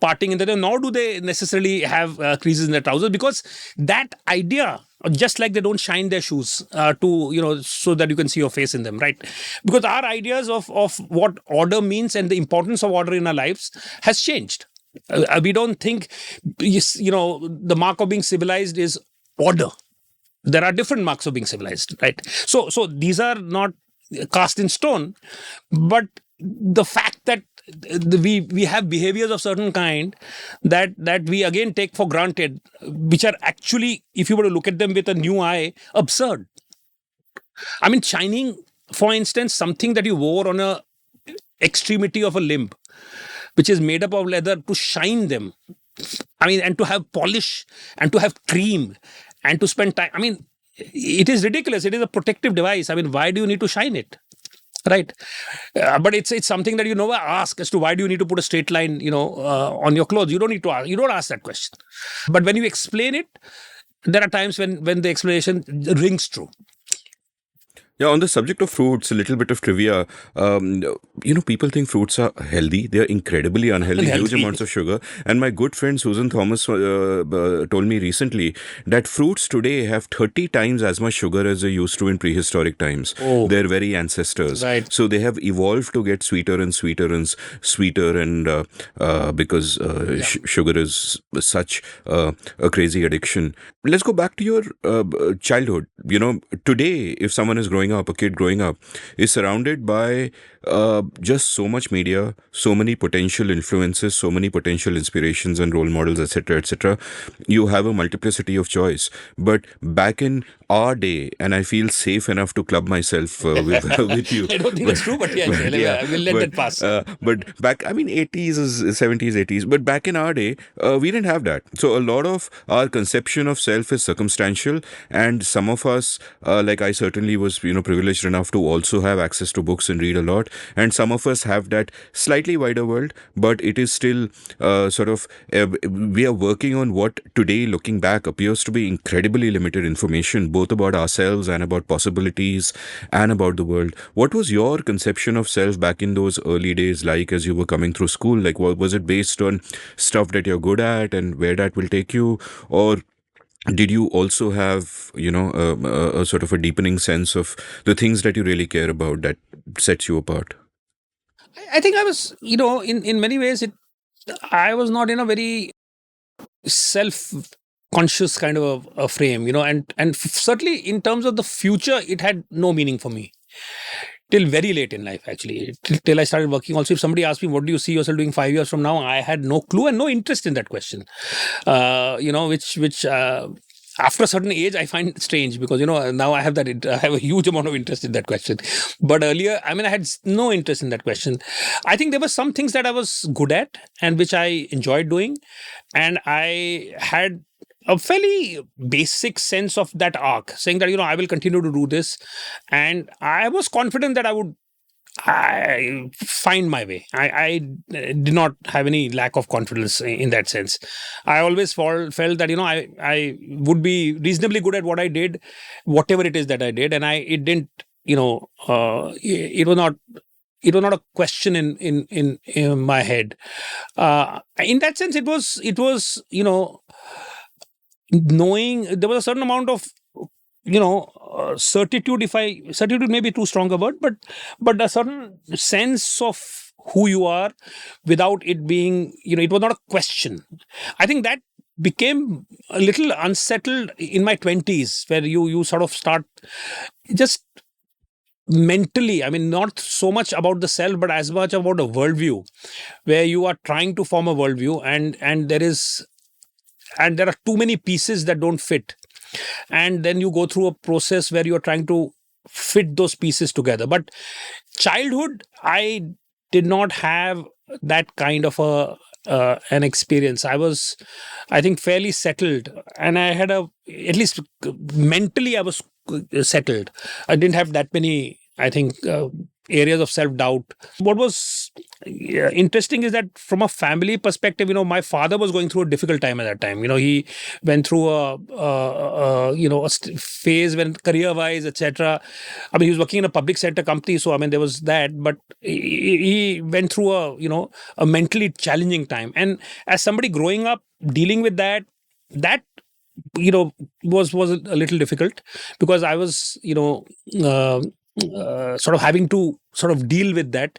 parting in there, nor do they necessarily have creases in their trousers, because that idea, just like they don't shine their shoes so that you can see your face in them, right? Because our ideas of what order means and the importance of order in our lives has changed. We don't think, the mark of being civilized is order. There are different marks of being civilized, right? So these are not cast in stone, but the fact that we have behaviors of certain kind that we again take for granted, which are actually, if you were to look at them with a new eye, absurd. I mean, shining, for instance, something that you wore on a extremity of a limb, which is made up of leather, to shine them. I mean, and to have polish and to have cream and to spend time. I mean, it is ridiculous. It is a protective device. I mean, why do you need to shine it? Right. But it's something that you never ask as to why do you need to put a straight line, on your clothes. You don't need to ask. You don't ask that question. But when you explain it, there are times when the explanation rings true. Yeah, on the subject of fruits, a little bit of trivia. People think fruits are healthy. They are incredibly unhealthy, huge amounts of sugar. And my good friend Susan Thomas told me recently that fruits today have 30 times as much sugar as they used to in prehistoric times. Oh. Their very ancestors. Right. So they have evolved to get sweeter and sweeter and sweeter, and because sugar is such a crazy addiction. Let's go back to your childhood. Today, if someone is growing up, a kid growing up, is surrounded by just so much media, so many potential influences, so many potential inspirations and role models, etc., etc. You have a multiplicity of choice. But back in our day, and I feel safe enough to club myself with you. I don't think that's true, but we'll let that pass. But back, 80s, 70s, 80s. But back in our day, we didn't have that. So a lot of our conception of self is circumstantial, and some of us, like I certainly was, privileged enough to also have access to books and read a lot. And some of us have that slightly wider world, but it is still we are working on what today, looking back, appears to be incredibly limited information, both about ourselves and about possibilities and about the world. What was your conception of self back in those early days like as you were coming through school? Like, was it based on stuff that you're good at and where that will take you? Or did you also have, a sort of a deepening sense of the things that you really care about that sets you apart? I think I was, in many ways, I was not in a very self-conscious kind of a frame, and certainly in terms of the future, it had no meaning for me till very late in life, actually, till I started working. Also, if somebody asked me, what do you see yourself doing 5 years from now? I had no clue and no interest in that question, which after a certain age, I find strange because, now I have I have a huge amount of interest in that question. But earlier, I had no interest in that question. I think there were some things that I was good at and which I enjoyed doing. And I had a fairly basic sense of that arc, saying that, I will continue to do this. And I was confident that I find my way. I did not have any lack of confidence in that sense. I always felt that, I would be reasonably good at what I did, whatever it is that I did. And it didn't, it was not a question in my head. In that sense, it was, knowing there was a certain amount of, certitude, certitude may be too strong a word, but a certain sense of who you are without it being, it was not a question. I think that became a little unsettled in my 20s, where you sort of start just mentally, not so much about the self, but as much about a worldview, where you are trying to form a worldview and there are too many pieces that don't fit. And then you go through a process where you're trying to fit those pieces together. But childhood, I did not have that kind of an experience. I was, I think, fairly settled, and I had at least mentally, I was settled. I didn't have that many, I think, areas of self-doubt. What was interesting is that from a family perspective, my father was going through a difficult time at that time. He went through a phase when career-wise, etc. I mean, he was working in a public sector company, so I mean, there was that. But he went through a mentally challenging time, and as somebody growing up dealing with that was a little difficult, because I was sort of having to sort of deal with that.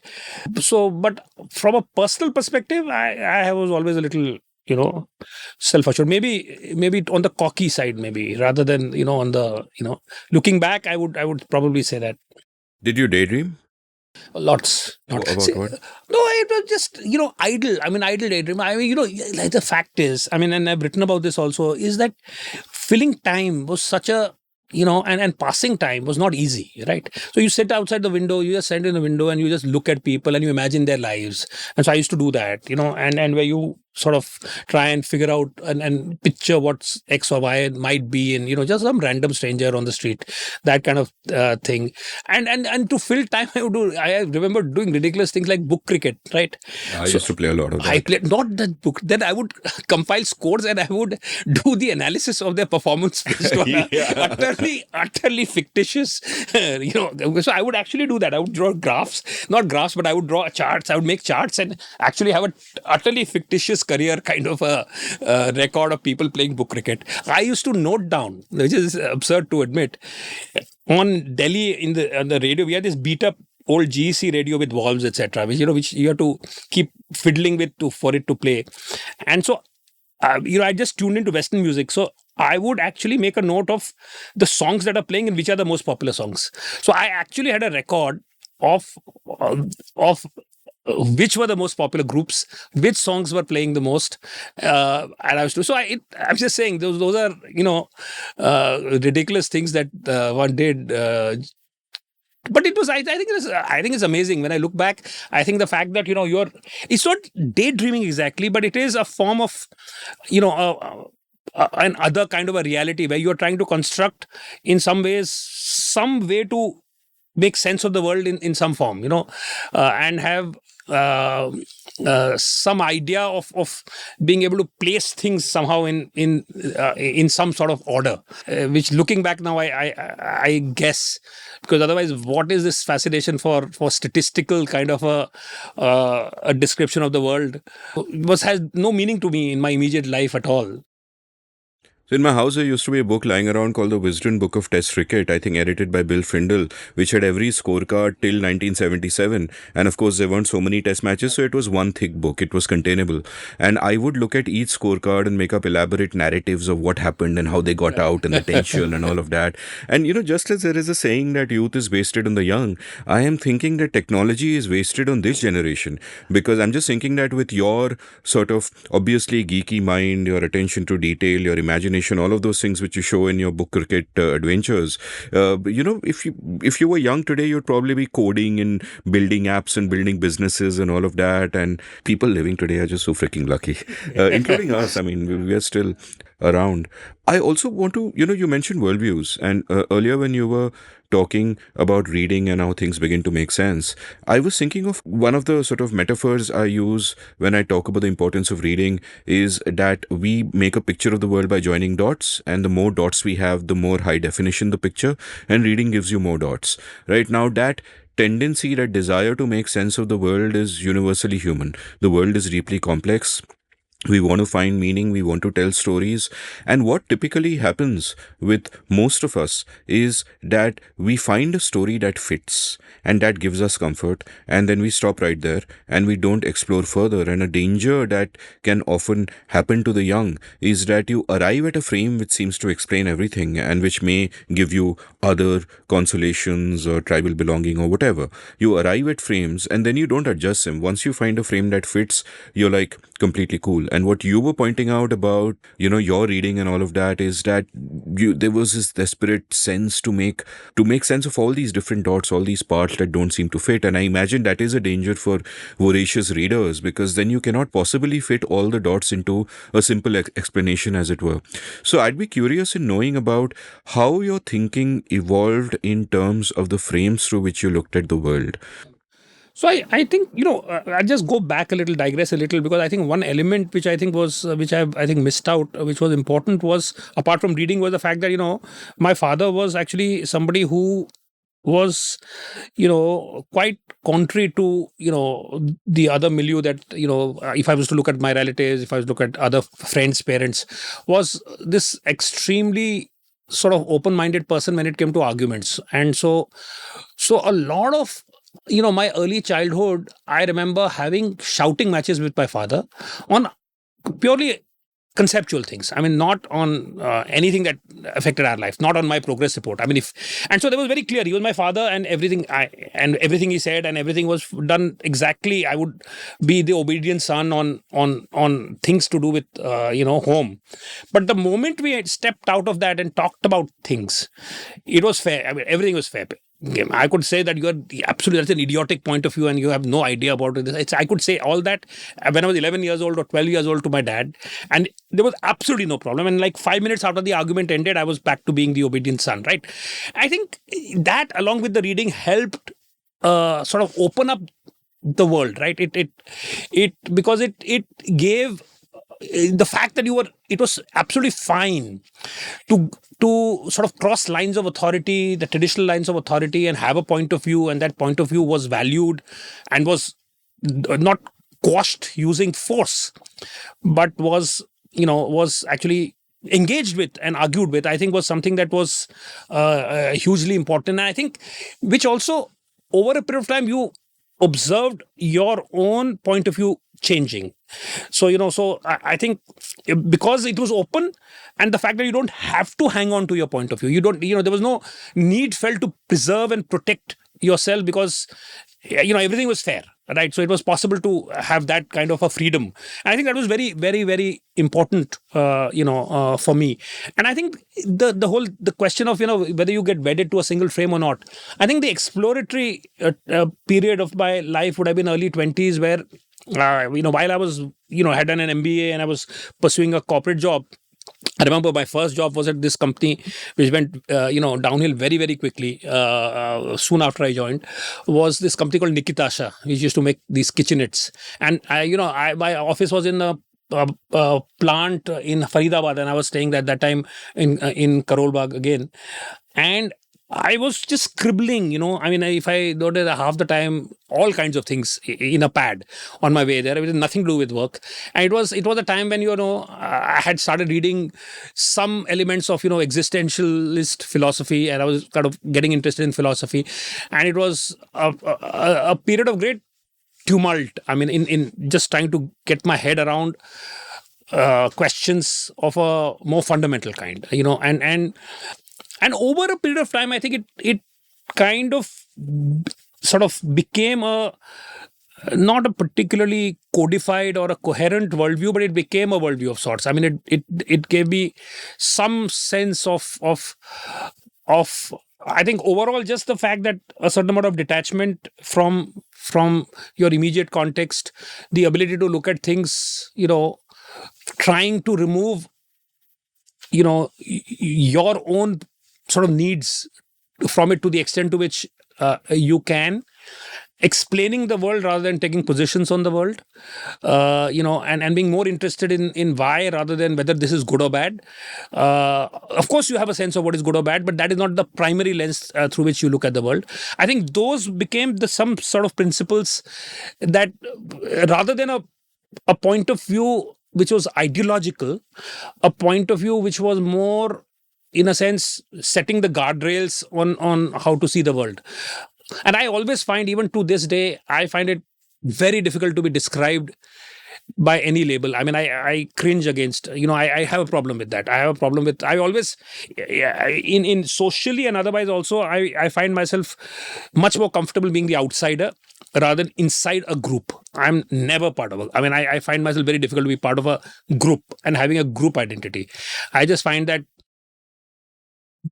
So, but from a personal perspective, I was always a little self-assured, maybe on the cocky side, maybe, rather than on the looking back, I would probably say that. Did you daydream? Lots. About See, what? no, it was just idle. I mean, idle daydream. I mean, like, the fact is, I mean, and I've written about this also, is that filling time was such a and passing time was not easy, right? So you sit outside the window, you just stand in the window and you just look at people and you imagine their lives. And so I used to do that, and where you sort of try and figure out and picture what X or Y might be in, just some random stranger on the street, that kind of thing. And to fill time, I remember doing ridiculous things like book cricket, right? I used to play a lot of that. I played, not that book, then I would compile scores and I would do the analysis of their performance based on utterly fictitious, so I would actually do that. I would draw graphs, not graphs, but I would draw charts. I would make charts and actually have a utterly fictitious career kind of a record of people playing book cricket. I used to note down, which is absurd to admit, on Delhi on the radio, we had this beat up old GEC radio with valves, etc., which you have to keep fiddling with for it to play. And so, I just tuned into Western music. So I would actually make a note of the songs that are playing and which are the most popular songs. So I actually had a record of which were the most popular groups, which songs were playing the most, and I was so I'm just saying those are ridiculous things that one did. But it was, I think it's amazing when I look back. I think the fact that it's not daydreaming exactly, but it is a form of an other kind of a reality where you're trying to construct in some ways some way to make sense of the world in some form, and have some idea of being able to place things somehow in some sort of order, which looking back now I guess, because otherwise what is this fascination for statistical kind of a description of the world has no meaning to me in my immediate life at all. So in my house, there used to be a book lying around called The Wisden Book of Test Cricket, I think edited by Bill Frindle, which had every scorecard till 1977. And of course, there weren't so many test matches, so it was one thick book. It was containable. And I would look at each scorecard and make up elaborate narratives of what happened and how they got out and the tension and all of that. And, just as there is a saying that youth is wasted on the young, I am thinking that technology is wasted on this generation. Because I'm just thinking that with your sort of obviously geeky mind, your attention to detail, your imagination, all of those things which you show in your book cricket adventures, if you were young today, you'd probably be coding and building apps and building businesses and all of that. And people living today are just so freaking lucky, including us. I mean, we are still around. I also want to, you mentioned worldviews, and earlier when you were talking about reading and how things begin to make sense, I was thinking of one of the sort of metaphors I use when I talk about the importance of reading is that we make a picture of the world by joining dots, and the more dots we have, the more high definition the picture, and reading gives you more dots. Right now, that tendency, that desire to make sense of the world is universally human. The world is deeply complex. We want to find meaning, we want to tell stories. And what typically happens with most of us is that we find a story that fits and that gives us comfort, and then we stop right there and we don't explore further. And a danger that can often happen to the young is that you arrive at a frame which seems to explain everything and which may give you other consolations or tribal belonging or whatever. You arrive at frames and then you don't adjust them. Once you find a frame that fits, you're like completely cool. And what you were pointing out about, your reading and all of that is that there was this desperate sense to make sense of all these different dots, all these parts that don't seem to fit. And I imagine that is a danger for voracious readers, because then you cannot possibly fit all the dots into a simple explanation, as it were. So I'd be curious in knowing about how your thinking evolved in terms of the frames through which you looked at the world. So I think, I'll just go back a little, digress a little, because I think one element which I think was, which I think missed out, which was important, was, apart from reading, was the fact that, my father was actually somebody who was, quite contrary to, the other milieu that, if I was to look at my relatives, if I was to look at other friends' parents, was this extremely sort of open-minded person when it came to arguments. And so a lot of, my early childhood, I remember having shouting matches with my father on purely conceptual things. I mean, not on anything that affected our life, not on my progress report. I mean, and so that was very clear. He was my father, and everything he said and everything was done exactly. I would be the obedient son on things to do with home. But the moment we had stepped out of that and talked about things, it was fair. I mean, everything was fair. I could say that you are absolutely, that's an idiotic point of view and you have no idea about it. I could say all that when I was 11 years old or 12 years old to my dad, and there was absolutely no problem. And like 5 minutes after the argument ended, I was back to being the obedient son, right? I think that, along with the reading, helped sort of open up the world, right? Because it gave the fact that it was absolutely fine to sort of cross lines of authority, the traditional lines of authority, and have a point of view, and that point of view was valued and was not quashed using force, but was actually engaged with and argued with, I think was something that was hugely important. And I think, which also, over a period of time, you observed your own point of view changing. So, I think because it was open, and the fact that you don't have to hang on to your point of view, there was no need felt to preserve and protect yourself, because, everything was fair, right? So it was possible to have that kind of a freedom. And I think that was very, very, very important, for me. And I think the question of, whether you get wedded to a single frame or not, I think the exploratory period of my life would have been early 20s, where, while I was, had done an MBA and I was pursuing a corporate job. I remember my first job was at this company, which went, downhill very, very quickly. Soon after I joined, was this company called Nikitasha, which used to make these kitchenettes. And my office was in a plant in Faridabad, and I was staying at that time in Karol Bagh again. And I was just scribbling, if I noted half the time, all kinds of things in a pad on my way there. It had nothing to do with work. And it was a time when, I had started reading some elements of, existentialist philosophy, and I was kind of getting interested in philosophy. And it was a period of great tumult. I mean, in just trying to get my head around questions of a more fundamental kind, and over a period of time, I think it kind of sort of became not a particularly codified or a coherent worldview, but it became a worldview of sorts. I mean, it gave me some sense of I think overall just the fact that a certain amount of detachment from your immediate context, the ability to look at things, trying to remove, your own sort of needs from it to the extent to which you can, explaining the world rather than taking positions on the world, and being more interested in why rather than whether this is good or bad. Of course, you have a sense of what is good or bad, but that is not the primary lens through which you look at the world. I think those became some sort of principles that, rather than a point of view which was ideological, a point of view which was more, in a sense, setting the guardrails on how to see the world. And I always find, even to this day, I find it very difficult to be described by any label. I mean, I cringe against, I have a problem with that. I always, in socially and otherwise also, I find myself much more comfortable being the outsider rather than inside a group. I'm never part of I mean, I find myself very difficult to be part of a group and having a group identity. I just find that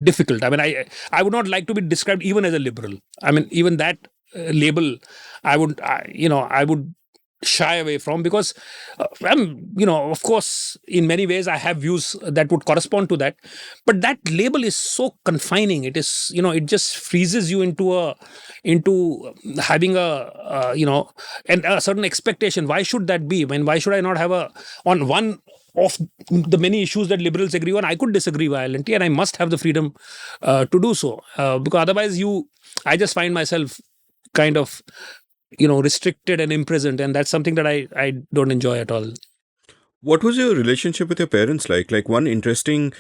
difficult. I mean, I would not like to be described even as a liberal. I mean, even that label, I would shy away from, because of course, in many ways, I have views that would correspond to that. But that label is so confining. It is, it just freezes you into having and a certain expectation. Why should that be? Why should I not have on one of the many issues that liberals agree on, I could disagree violently, and I must have the freedom to do so. Because otherwise, I just find myself kind of, restricted and imprisoned, and that's something that I don't enjoy at all. What was your relationship with your parents like? Like, one interesting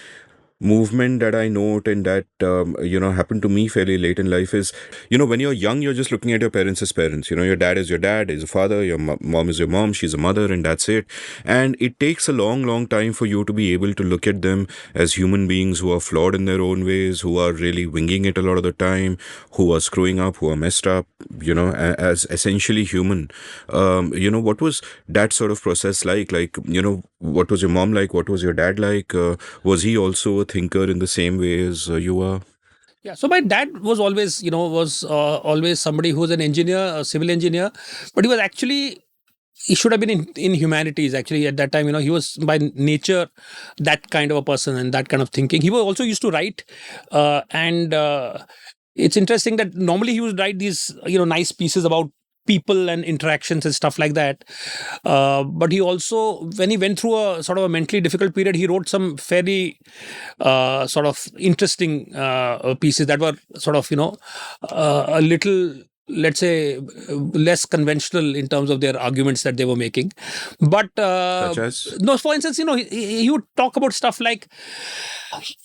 movement that I note and that happened to me fairly late in life is, when you're young, you're just looking at your parents as parents. Your dad is your dad, is a father, your mom is your mom, she's a mother, and that's it. And it takes a long, long time for you to be able to look at them as human beings who are flawed in their own ways, who are really winging it a lot of the time, who are screwing up, who are messed up, as essentially human. What was that sort of process like? Like, what was your mom like? What was your dad like? Was he also a thinker in the same way as you are? Yeah, so my dad was always, always somebody who was an engineer, a civil engineer, but he should have been in humanities actually at that time. He was by nature that kind of a person and that kind of thinking. He was also used to write, and it's interesting that normally he would write these, nice pieces about people and interactions and stuff like that. But he also, when he went through a sort of a mentally difficult period, he wrote some fairly sort of interesting pieces that were sort of, a little, let's say, less conventional in terms of their arguments that they were making. But Such as? no, for instance, he would talk about stuff like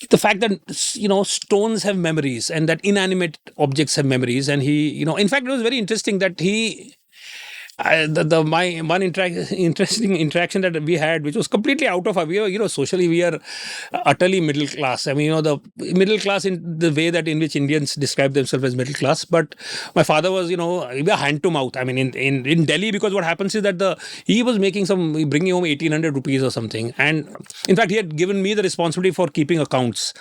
the fact that stones have memories and that inanimate objects have memories. And he, in fact, it was very interesting that he my one interesting interaction that we had, which was completely out of our, socially we are utterly middle class. I mean, the middle class in the way that in which Indians describe themselves as middle class. But my father was, we were hand to mouth. I mean, in Delhi, because what happens is that he was bringing home 1800 rupees or something. And in fact, he had given me the responsibility for keeping accounts.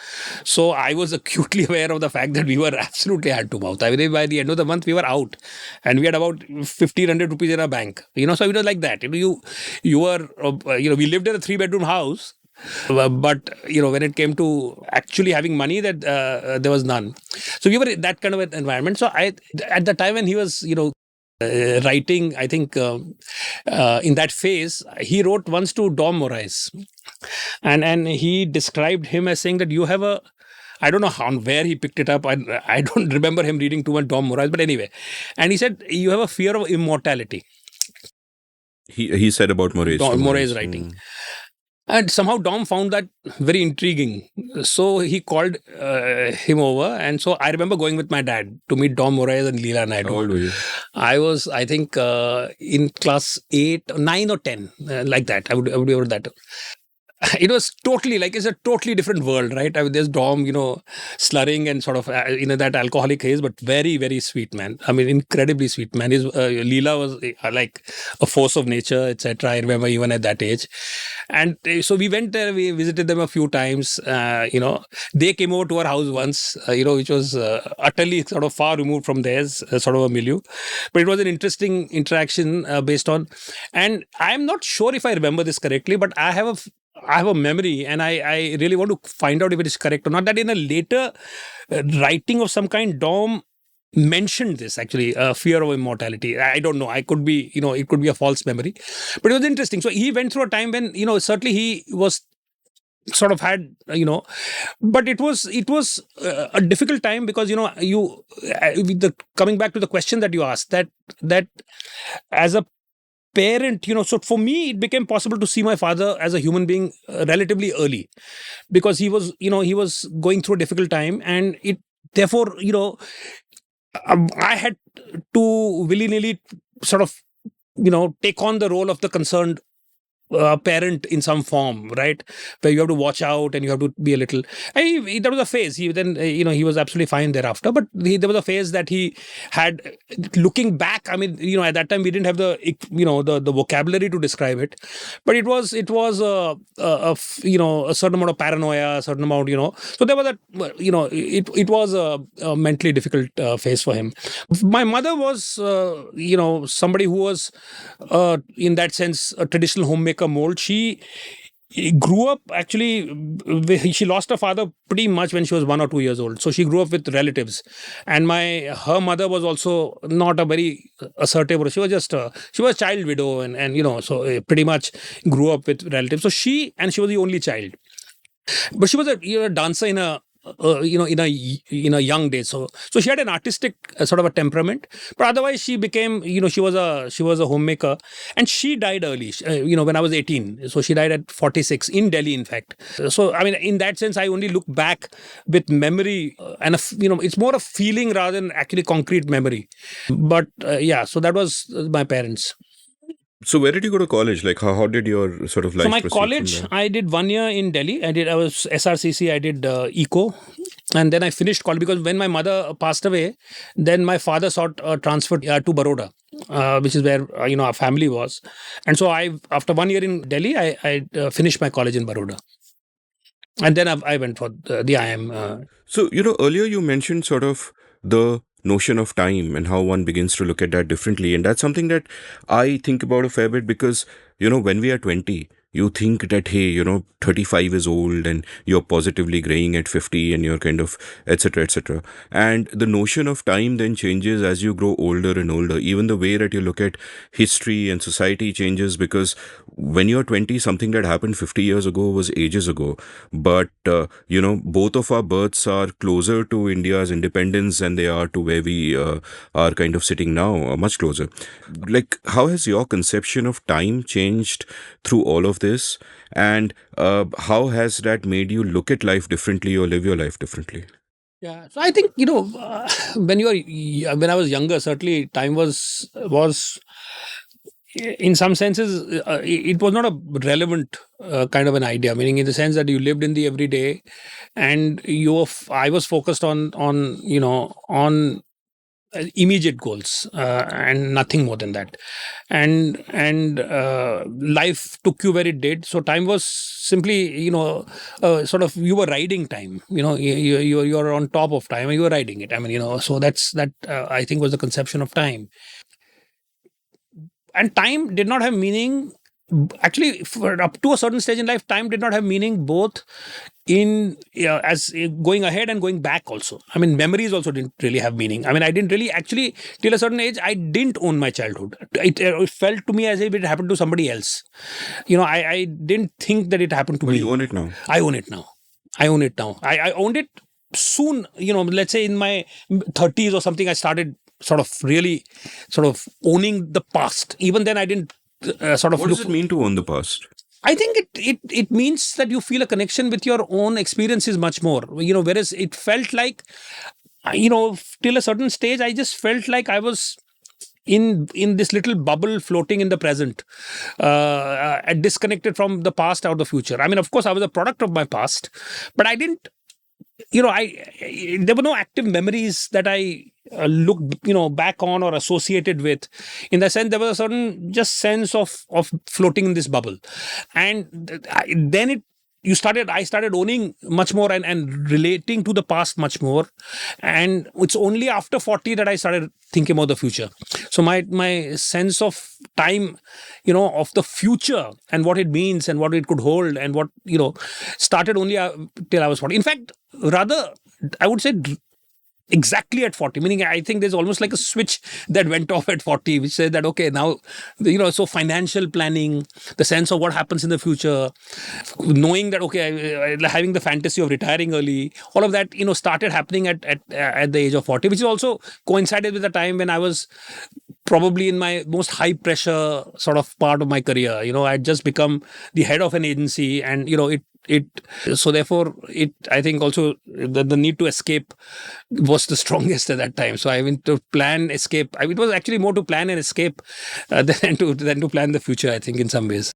So I was acutely aware of the fact that we were absolutely hand to mouth. I mean, by the end of the month, we were out and we had about 1500 rupees in a bank, so it was like that. You were, we lived in a 3-bedroom house, but when it came to actually having money, that there was none. So we were in that kind of an environment. So at the time when he was, writing, I think in that phase, he wrote once to Dom Morais, and he described him as saying that you have I don't know where he picked it up. I don't remember him reading too much Dom Morais, but anyway. And he said, you have a fear of immortality. He said about Morais. Morais writing. And somehow Dom found that very intriguing. So he called him over. And so I remember going with my dad to meet Dom Morais and Leela Naidu. How old were you? I was, I think, in class 8, 9 or 10, like that. I would be over that. It was totally it's a totally different world, right? I mean, there's Dom, slurring and sort of, that alcoholic haze, but very, very sweet man. I mean, incredibly sweet man. His Leela was like a force of nature, etc. I remember even at that age. And so we went there, we visited them a few times. They came over to our house once, which was utterly sort of far removed from theirs, sort of a milieu. But it was an interesting interaction based on, and I'm not sure if I remember this correctly, but I have a memory, and I really want to find out if it is correct or not, that in a later writing of some kind, Dom mentioned this actually, fear of immortality. I don't know. I could be, it could be a false memory, but it was interesting. So he went through a time when, certainly he was sort of had, but it was a difficult time because, coming back to the question that you asked, that as a parent, so for me, it became possible to see my father as a human being relatively early, because he was going through a difficult time, and therefore, I had to willy-nilly sort of, take on the role of the concerned parent in some form, right? Where you have to watch out and you have to be a little. That was a phase. He then, he was absolutely fine thereafter. But there was a phase that he had. Looking back, I mean, at that time we didn't have the vocabulary to describe it, but it was a certain amount of paranoia, a certain amount, So there was that, it was a mentally difficult phase for him. My mother was, somebody who was, in that sense, a traditional homemaker mold. She grew up actually, she lost her father pretty much when she was 1 or 2 years old. So she grew up with relatives. And her mother was also not a very assertive, she was just, she was a child widow and so pretty much grew up with relatives. So she was the only child. But she was a dancer in a in a young day, so she had an artistic sort of a temperament, but otherwise she became, she was a homemaker, and she died early, when I was 18. So she died at 46 in Delhi, in fact. So I mean, in that sense, I only look back with memory, and it's more a feeling rather than actually concrete memory. But yeah, so that was my parents. So where did you go to college? Like how did your sort of life So my proceed from college, there? I did 1 year in Delhi. I was SRCC. I did eco, and then I finished college because when my mother passed away, then my father sought a transfer to Baroda, which is where our family was, and so after 1 year in Delhi, I finished my college in Baroda, and then I went for the IIM. So, earlier you mentioned sort of the notion of time and how one begins to look at that differently. And that's something that I think about a fair bit because, when we are 20, you think that, hey, 35 is old and you're positively graying at 50 and you're kind of, etc., etc. And the notion of time then changes as you grow older and older. Even the way that you look at history and society changes because when you're 20, something that happened 50 years ago was ages ago. But, both of our births are closer to India's independence than they are to where we are kind of sitting now, much closer. Like, how has your conception of time changed through all of this? And how has that made you look at life differently or live your life differently? Yeah, so I think when I was younger, certainly time was in some senses it was not a relevant kind of an idea. Meaning in the sense that you lived in the everyday, and I was focused on immediate goals and nothing more than that, and life took you where it did. So time was simply sort of, you were riding time, you're on top of time and you were riding it. I mean, so that I think was the conception of time. And time did not have meaning, actually, for up to a certain stage in life. Time did not have meaning both in as going ahead and going back also. I mean, memories also didn't really have meaning. I mean, I didn't really, actually, till a certain age, I didn't own my childhood. It felt to me as if it happened to somebody else. I didn't think that it happened to But me. you own it now. I own it now. I owned it soon. Let's say in my 30s or something, I started sort of owning the past. Even then, I didn't sort of What does look. it mean to own the past? I think it means that you feel a connection with your own experiences much more. Whereas it felt like, till a certain stage, I just felt like I was in this little bubble floating in the present, disconnected from the past or the future. I mean, of course, I was a product of my past, but I didn't. There were no active memories that I look, back on or associated with. In the sense, there was a certain just sense of floating in this bubble, and then I started owning much more and relating to the past much more. And it's only after 40 that I started thinking about the future. So my sense of time, of the future and what it means and what it could hold and what, started only till I was 40. In fact, rather, I would say exactly at 40, meaning I think there's almost like a switch that went off at 40, which said that, okay, now, so financial planning, the sense of what happens in the future, knowing that, okay, having the fantasy of retiring early, all of that, started happening at the age of 40, which is also coincided with the time when I was probably in my most high pressure sort of part of my career. I had just become the head of an agency, and, so therefore I think also the need to escape was the strongest at that time. So I mean, to plan escape, it was actually more to plan and escape than to plan the future, I think, in some ways.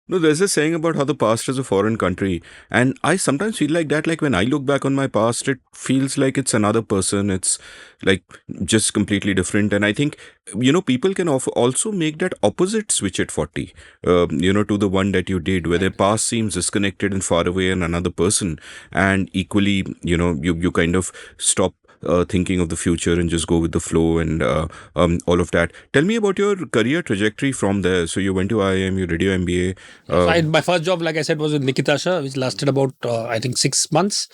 No, there's this saying about how the past is a foreign country. And I sometimes feel like that. Like when I look back on my past, it feels like it's another person. It's like just completely different. And I think, people can also make that opposite switch at 40, to the one that you did, where their past seems disconnected and far away and another person. And equally, you kind of stop thinking of the future and just go with the flow and all of that. Tell me about your career trajectory from there. So you went to IIM, you did your MBA. So my first job, like I said, was with Nikitasha, which lasted about, I think, 6 months,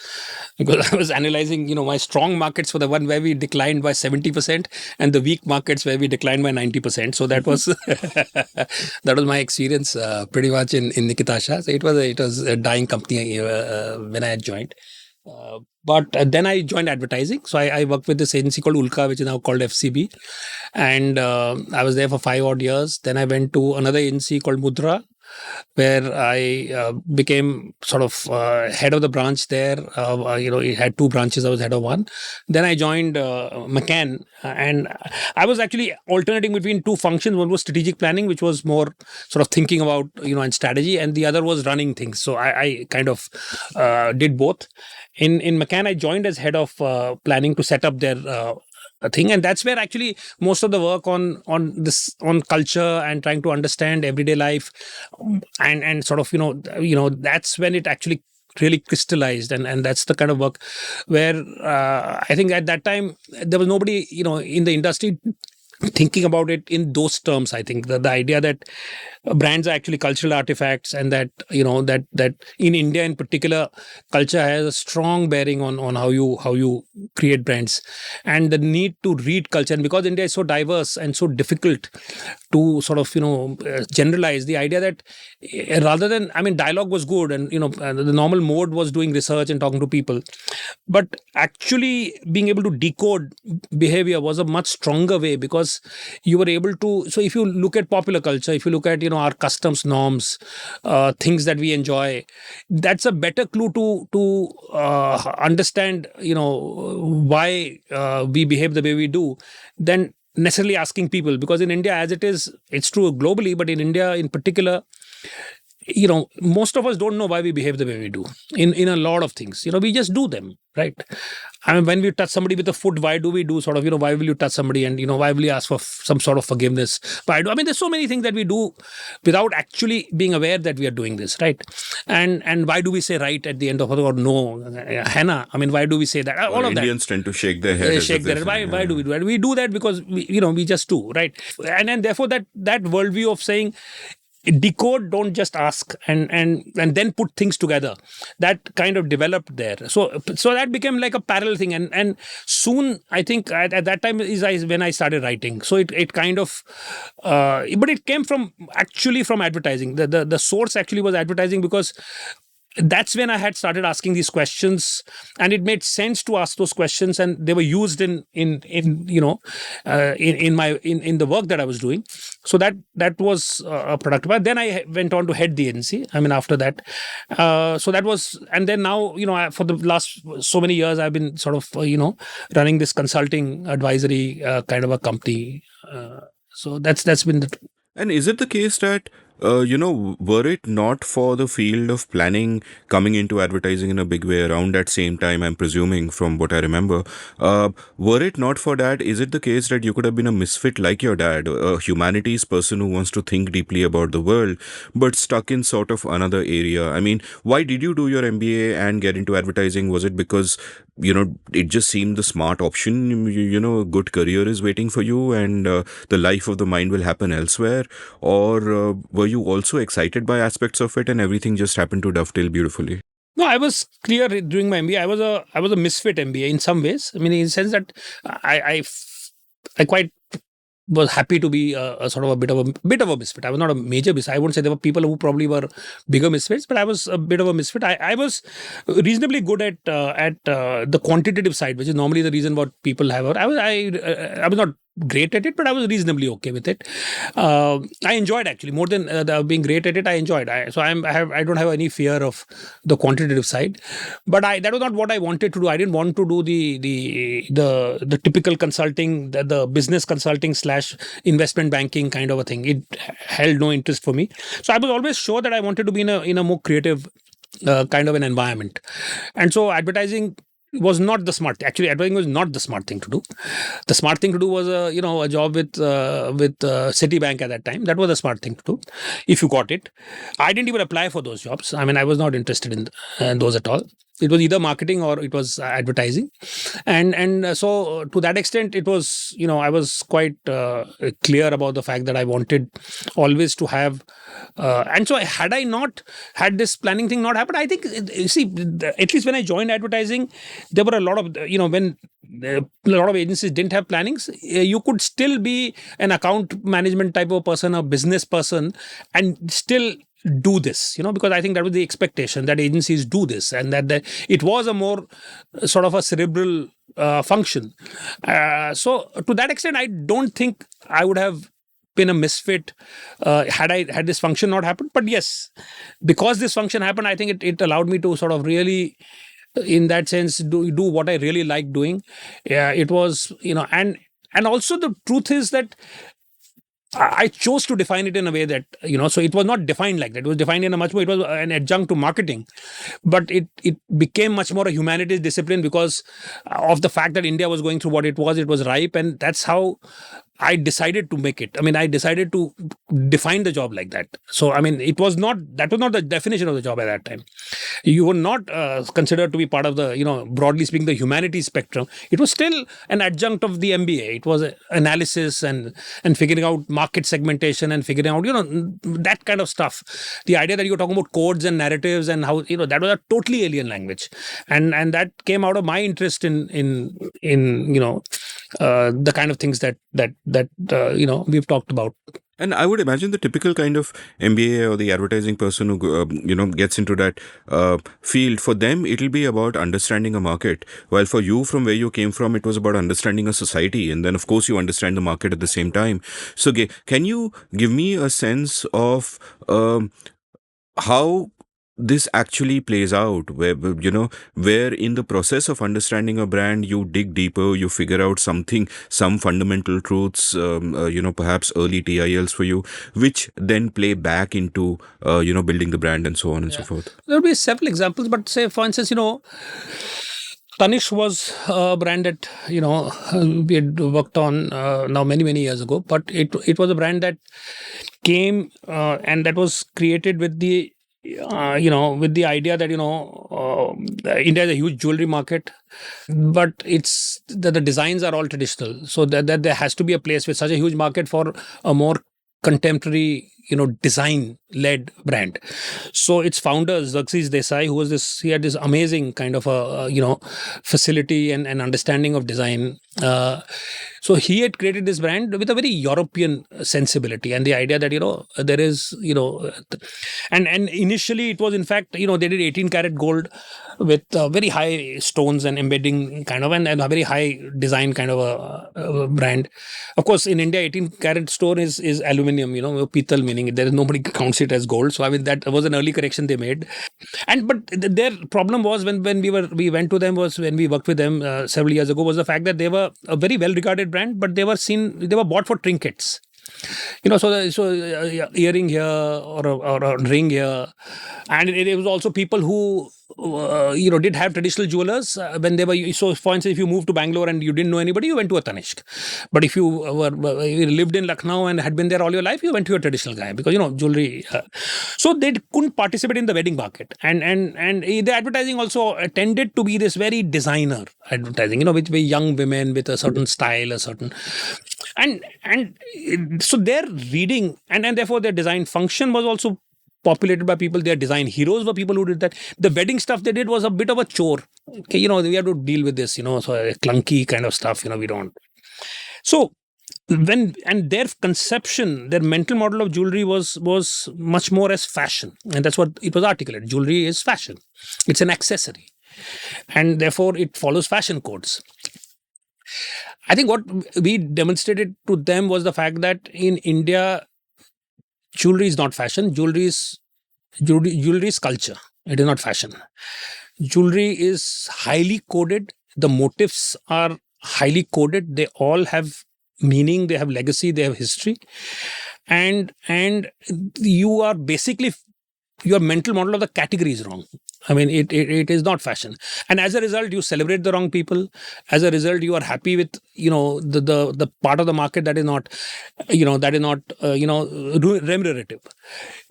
because I was analyzing, my strong markets for the one where we declined by 70% and the weak markets where we declined by 90%. So that was that was my experience pretty much in Nikitasha. So it was a dying company when I had joined. But then I joined advertising. So I worked with this agency called Ulka, which is now called FCB. And I was there for 5 odd years. Then I went to another agency called Mudra, where I became sort of head of the branch there. It had 2 branches. I was head of one. Then I joined McCann, and I was actually alternating between 2 functions. One was strategic planning, which was more sort of thinking about, and strategy, and the other was running things. So I kind of did both. In McCann, I joined as head of planning to set up their thing, and that's where actually most of the work on culture and trying to understand everyday life, and sort of that's when it actually really crystallized, and that's the kind of work where I think at that time there was nobody in the industry thinking about it in those terms. I think the idea that brands are actually cultural artifacts, and that that in India in particular, culture has a strong bearing on how you create brands, and the need to read culture. And because India is so diverse and so difficult to sort of generalize, the idea that rather than, I mean, dialogue was good, and the normal mode was doing research and talking to people, but actually being able to decode behavior was a much stronger way, because you were able to. So if you look at popular culture, if you look at our customs, norms, things that we enjoy, that's a better clue to understand why we behave the way we do than necessarily asking people. Because in India, as it is, it's true globally, but in India in particular, most of us don't know why we behave the way we do in a lot of things. We just do them, right? I mean, when we touch somebody with a foot, why do we do sort of, why will you touch somebody, and why will you ask for some sort of forgiveness? I mean, there's so many things that we do without actually being aware that we are doing this, right? And why do we say right at the end of it, or no, Hannah? I mean, why do we say that? All of Indians that. tend to shake their head. Shake their head. Why do we do that? We do that because we just do, right? And therefore that worldview of saying, decode, don't just ask, and then put things together, that kind of developed there. So that became like a parallel thing, and soon I think at that time is when I started writing. So it kind of but it came from advertising. The source actually was advertising, because that's when I had started asking these questions, and it made sense to ask those questions, and they were used in the work that I was doing. So that was productive. But then I went on to head the agency. I mean, after that, so that was, and then now for the last so many years I've been sort of running this consulting advisory kind of a company. So that's been the. And is it the case that, were it not for the field of planning coming into advertising in a big way around that same time, I'm presuming from what I remember, were it not for that, is it the case that you could have been a misfit like your dad, a humanities person who wants to think deeply about the world, but stuck in sort of another area? I mean, why did you do your MBA and get into advertising? Was it because it just seemed the smart option? A good career is waiting for you, and the life of the mind will happen elsewhere? Or were you also excited by aspects of it, and everything just happened to dovetail beautifully? No, I was clear during my MBA. I was a misfit MBA in some ways. I mean, in the sense that I quite was happy to be a sort of a bit of a misfit. I was not a major misfit. I wouldn't say there were people who probably were bigger misfits, but I was a bit of a misfit. I was reasonably good at the quantitative side, which is normally the reason what people have. I was not great at it, but I was reasonably okay with it. I enjoyed, actually, more than being great at it. I enjoyed. I don't have any fear of the quantitative side, but that was not what I wanted to do. I didn't want to do the typical consulting, the business consulting / investment banking kind of a thing. It held no interest for me. So I was always sure that I wanted to be in a more creative kind of an environment, and so advertising was not the smart. Actually, advertising was not the smart thing to do. The smart thing to do was a job with Citibank at that time. That was the smart thing to do if you got it. I didn't even apply for those jobs. I mean, I was not interested in those at all. It was either marketing or it was advertising, and so to that extent, it was, I was quite clear about the fact that I wanted always to have. And so had I not had this planning thing not happened, I think, at least when I joined advertising, there were a lot of, when a lot of agencies didn't have plannings, you could still be an account management type of person, a business person, and still do this, because I think that was the expectation, that agencies do this, and that it was a more sort of a cerebral function. So to that extent, I don't think I would have been a misfit had this function not happened. But yes, because this function happened, I think it allowed me to sort of really, in that sense, do what I really like doing. Yeah, it was, and also the truth is that I chose to define it in a way that, so it was not defined like that. It was defined in a much more, it was an adjunct to marketing, but it became much more a humanities discipline because of the fact that India was going through what it was ripe, and that's how I decided to make it. I mean, I decided to define the job like that. So, I mean, that was not the definition of the job at that time. You were not considered to be part of the, broadly speaking, the humanities spectrum. It was still an adjunct of the MBA. It was analysis and figuring out market segmentation and figuring out, that kind of stuff. The idea that you're talking about codes and narratives and how, that was a totally alien language. And that came out of my interest in the kind of things that we've talked about. And I would imagine the typical kind of MBA or the advertising person who gets into that field, for them it'll be about understanding a market, while for you, from where you came from, it was about understanding a society, and then of course you understand the market at the same time. So can you give me a sense of how this actually plays out, where in the process of understanding a brand, you dig deeper, you figure out some fundamental truths, perhaps early TILs for you, which then play back into building the brand and so on and so forth. There will be several examples, but say, for instance, Tanishq was a brand that we had worked on now many years ago, but it was a brand that came and that was created with the with the idea that India is a huge jewelry market, but it's that the designs are all traditional, so that there has to be a place with such a huge market for a more contemporary design-led brand. So its founder, Santoshs Desai, he had this amazing kind of a facility and understanding of design. So he had created this brand with a very European sensibility, and the idea that there is and initially it was, in fact, they did 18-karat gold with very high stones and embedding kind of, and a very high design kind of a brand. Of course, in India, 18-karat stone is aluminium, pital, meaning there is nobody counts it as gold. So I mean, that was an early correction they made. But their problem was when we went to them, was when we worked with them several years ago, was the fact that they were a very well regarded brand, but they were bought for trinkets. Earring here or a ring here, and it was also people who did have traditional jewelers when they were. So, for instance, if you moved to Bangalore and you didn't know anybody, you went to a Tanishq. But if you lived in Lucknow and had been there all your life, you went to a traditional guy because jewelry. So they couldn't participate in the wedding market, and the advertising also tended to be this very designer advertising, with very young women with a certain style, a certain. And so their reading and therefore their design function was also populated by people. Their design heroes were people who did that. The wedding stuff they did was a bit of a chore. Okay, we have to deal with this, so clunky kind of stuff, we don't. So their conception, their mental model of jewelry was much more as fashion, and that's what it was articulated. Jewelry is fashion. It's an accessory, and therefore it follows fashion codes. I think what we demonstrated to them was the fact that in India, jewelry is not fashion. Jewelry is culture. It is not fashion. Jewelry is highly coded. The motifs are highly coded. They all have meaning. They have legacy. They have history. And you are basically, your mental model of the category is wrong. I mean, it is not fashion, and as a result, you celebrate the wrong people. As a result, you are happy with the part of the market that is not remunerative.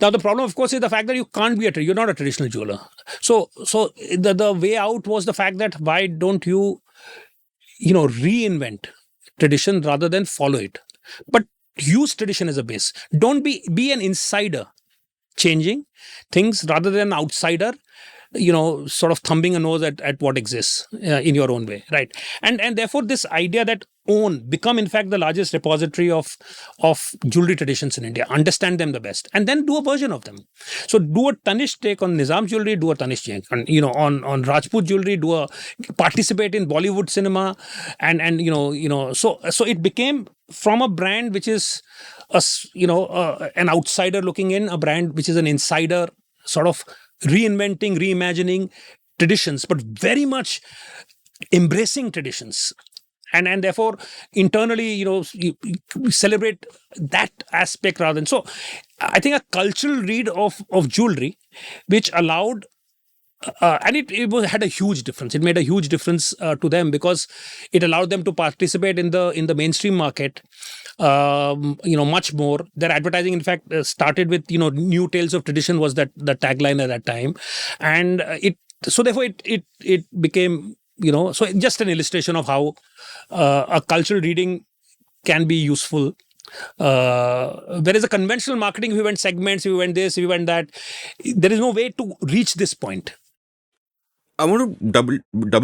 Now, the problem, of course, is the fact that you can't be you're not a traditional jeweler. So the way out was the fact that why don't you reinvent tradition rather than follow it, but use tradition as a base. Don't be an insider changing things rather than an outsider sort of thumbing a nose at what exists in your own way, right? And therefore this idea that become in fact the largest repository of jewelry traditions in India, understand them the best, and then do a version of them. So do a Tanishq take on Nizam jewelry, do a Tanishq take on Rajput jewelry, participate in Bollywood cinema, and so it became from a brand which is an outsider looking in, a brand which is an insider, sort of reinventing, reimagining traditions, but very much embracing traditions. And therefore, internally, you celebrate that aspect rather than. So, I think a cultural read of jewelry, which allowed, and had a huge difference. It made a huge difference to them because it allowed them to participate in the mainstream market. Much more. Their advertising, in fact, started with new tales of tradition was the tagline at that time, and therefore it became so just an illustration of how a cultural reading can be useful. Whereas a conventional marketing, we went segments, we went this, we went that. There is no way to reach this point. I want to double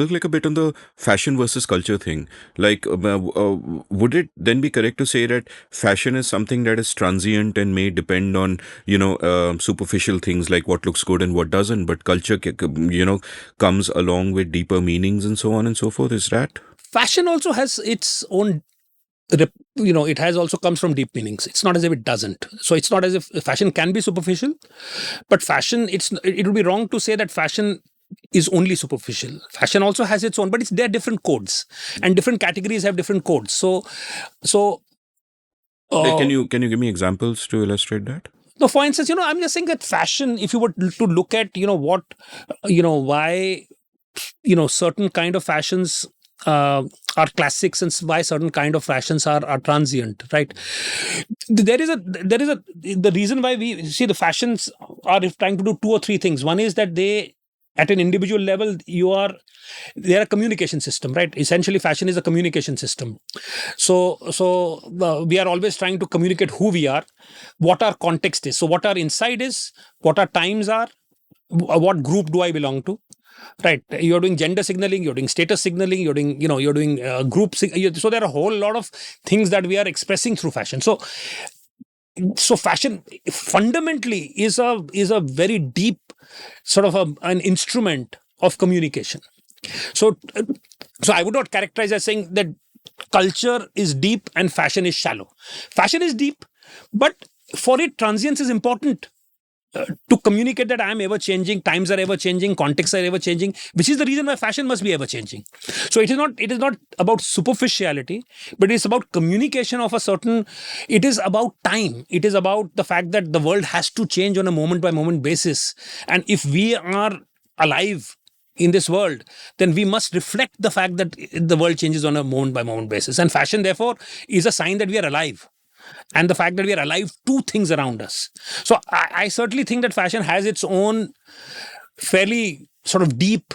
click a bit on the fashion versus culture thing. Like, would it then be correct to say that fashion is something that is transient and may depend on superficial things like what looks good and what doesn't, but culture comes along with deeper meanings and so on and so forth? Is that fashion also has its own? It has also comes from deep meanings. It's not as if it doesn't. So it's not as if fashion can be superficial, but fashion, it would be wrong to say that fashion is only superficial. Fashion also has its own, but there are different codes, and different categories have different codes. So can you give me examples to illustrate that? No, for instance, I'm just saying that fashion, if you were to look at, what, why, certain kind of fashions are classics and why certain kind of fashions are transient, right? The reason why we see the fashions are trying to do two or three things. One is that they, at an individual level, they're a communication system, right? Essentially, fashion is a communication system. So we are always trying to communicate who we are, what our context is. So what our inside is, what our times are, what group do I belong to, right? You're doing gender signaling, you're doing status signaling, you're doing group. So there are a whole lot of things that we are expressing through fashion. So fashion fundamentally is a very deep sort of an instrument of communication. So I would not characterize as saying that culture is deep and fashion is shallow. Fashion is deep, but for it, transience is important. To communicate that I am ever changing, times are ever changing, contexts are ever changing, which is the reason why fashion must be ever changing. So it is not about superficiality, but it's about communication of a certain. It is about time. It is about the fact that the world has to change on a moment by moment basis, and if we are alive in this world, then we must reflect the fact that the world changes on a moment by moment basis, and fashion therefore is a sign that we are alive. And the fact that we are alive to things around us. So I certainly think that fashion has its own fairly sort of deep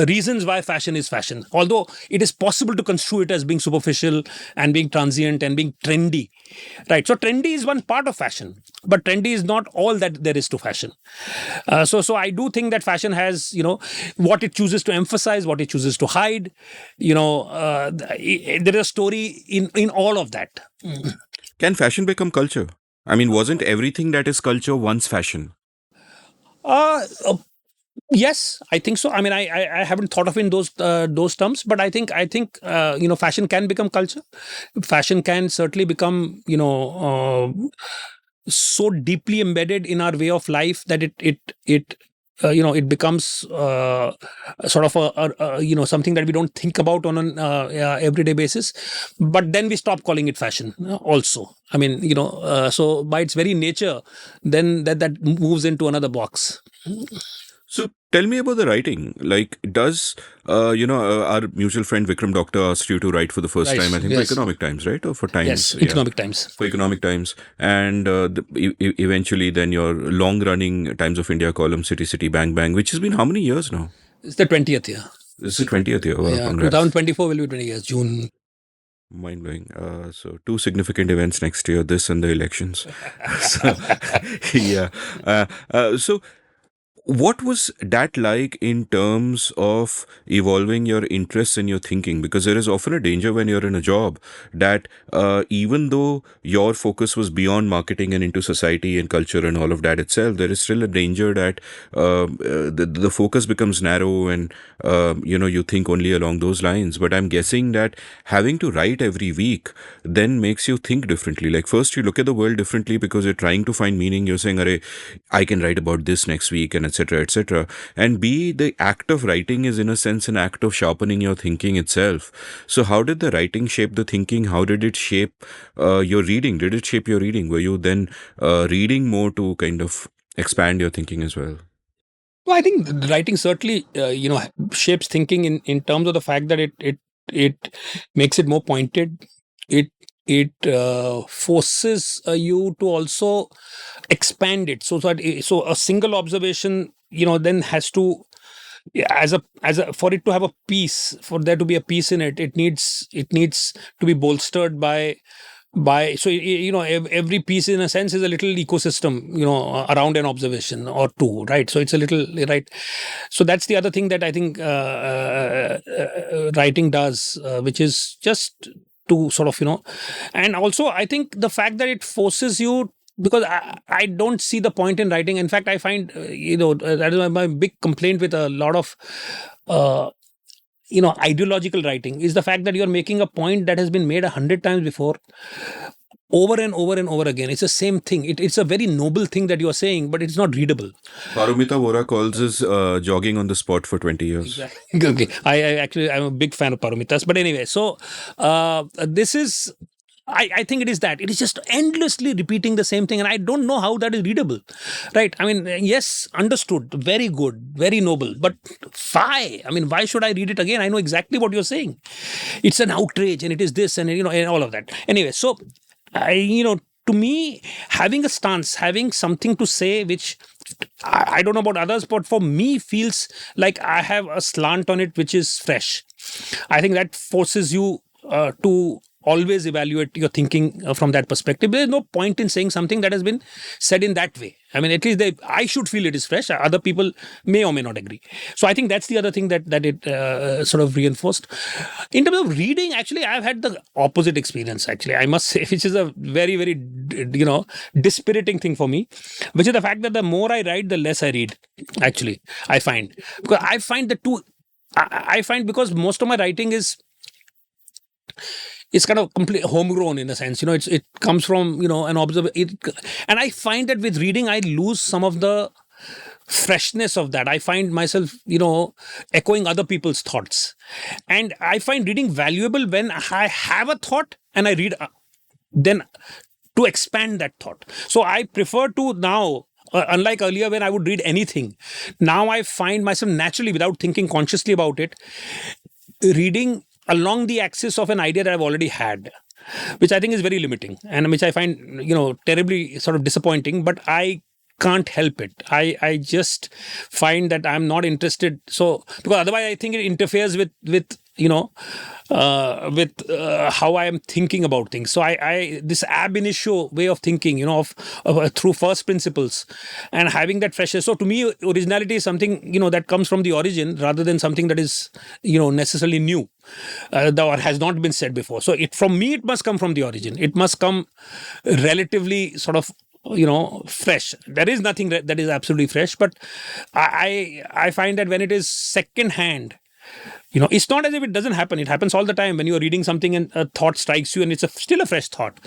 reasons why fashion is fashion. Although it is possible to construe it as being superficial and being transient and being trendy, right? So trendy is one part of fashion, but trendy is not all that there is to fashion. So I do think that fashion has, what it chooses to emphasize, what it chooses to hide. There is a story in all of that. Can fashion become culture? I mean, wasn't everything that is culture once fashion? Yes, I think so. I mean, I haven't thought of in those terms, but fashion can become culture. Fashion can certainly become so deeply embedded in our way of life that it becomes sort of something that we don't think about on an everyday basis. But then we stop calling it fashion. Also, I mean, so by its very nature, then that moves into another box. So tell me about the writing. Like, does our mutual friend Vikram Doctor asked you to write for the first Right. time? I think for Yes. Economic Times, right, or for Yes. Times? Yeah, Economic Times. for Economic Times, and eventually then your long-running Times of India column, City City Bang Bang, which has been how many years now? It's the 20th year. This is 20th year. Wow, Yeah. congrats. 2024 will be 20 years. June. Mind blowing. So two significant events next year: this and the elections. So, yeah. So what was that like in terms of evolving your interests and your thinking? Because there is often a danger when you're in a job that even though your focus was beyond marketing and into society and culture and all of that itself, there is still a danger that the focus becomes narrow and you think only along those lines. But I'm guessing that having to write every week then makes you think differently. Like first you look at the world differently because you're trying to find meaning. You're saying, "Arey, I can write about this next week," and etc. etc. And B, the act of writing is in a sense an act of sharpening your thinking itself. So how did the writing shape the thinking? How did it shape your reading? Did it shape your reading? Were you then reading more to kind of expand your thinking as well? Well, I think writing certainly, shapes thinking in terms of the fact that it makes it more pointed. It forces you to also expand it, so a single observation, then has to, as a for it to have a piece, for there to be a piece in it, it needs to be bolstered by so every piece in a sense is a little ecosystem, around an observation or two, right? So it's a little, right. So that's the other thing that I think writing does, which is just to sort of, and also I think the fact that it forces you, because I don't see the point in writing. In fact, I find that is my big complaint with a lot of uh, ideological writing, is the fact that you're making a point that has been made 100 times before, over and over and over again. It's the same thing. It's a very noble thing that you're saying, but it's not readable. Paromita Vora calls us jogging on the spot for 20 years. Okay. I'm a big fan of Paromitas. But anyway, so this is, I think it is that. It is just endlessly repeating the same thing. And I don't know how that is readable. Right. I mean, yes, understood. Very good. Very noble. But why? I mean, why should I read it again? I know exactly what you're saying. It's an outrage and it is this and, and all of that. Anyway, so, to me, having a stance, having something to say, which I don't know about others, but for me feels like I have a slant on it, which is fresh. I think that forces you to always evaluate your thinking from that perspective. There's no point in saying something that has been said in that way. I mean, at least I should feel it is fresh. Other people may or may not agree. So I think that's the other thing that it sort of reinforced. In terms of reading, actually, I've had the opposite experience, actually, I must say, which is a very, very, dispiriting thing for me, which is the fact that the more I write, the less I read, actually, I find. Because I find the two, I find, because most of my writing is, it's kind of complete homegrown in a sense. It comes from an and I find that with reading I lose some of the freshness of that. I find myself echoing other people's thoughts, and I find reading valuable when I have a thought and I read then to expand that thought. So I prefer to now, unlike earlier when I would read anything, now I find myself naturally, without thinking consciously about it, reading along the axis of an idea that I've already had, which I think is very limiting and which I find, terribly sort of disappointing, but I can't help it. I just find that I'm not interested. So, because otherwise I think it interferes with how I am thinking about things. So I this ab initio way of thinking, of through first principles and having that freshness. So to me, originality is something, that comes from the origin rather than something that is, necessarily new, or has not been said before. So from me, it must come from the origin. It must come relatively sort of fresh. There is nothing that is absolutely fresh, but I find that when it is second hand, it's not as if it doesn't happen. It happens all the time when you are reading something and a thought strikes you and it's still a fresh thought.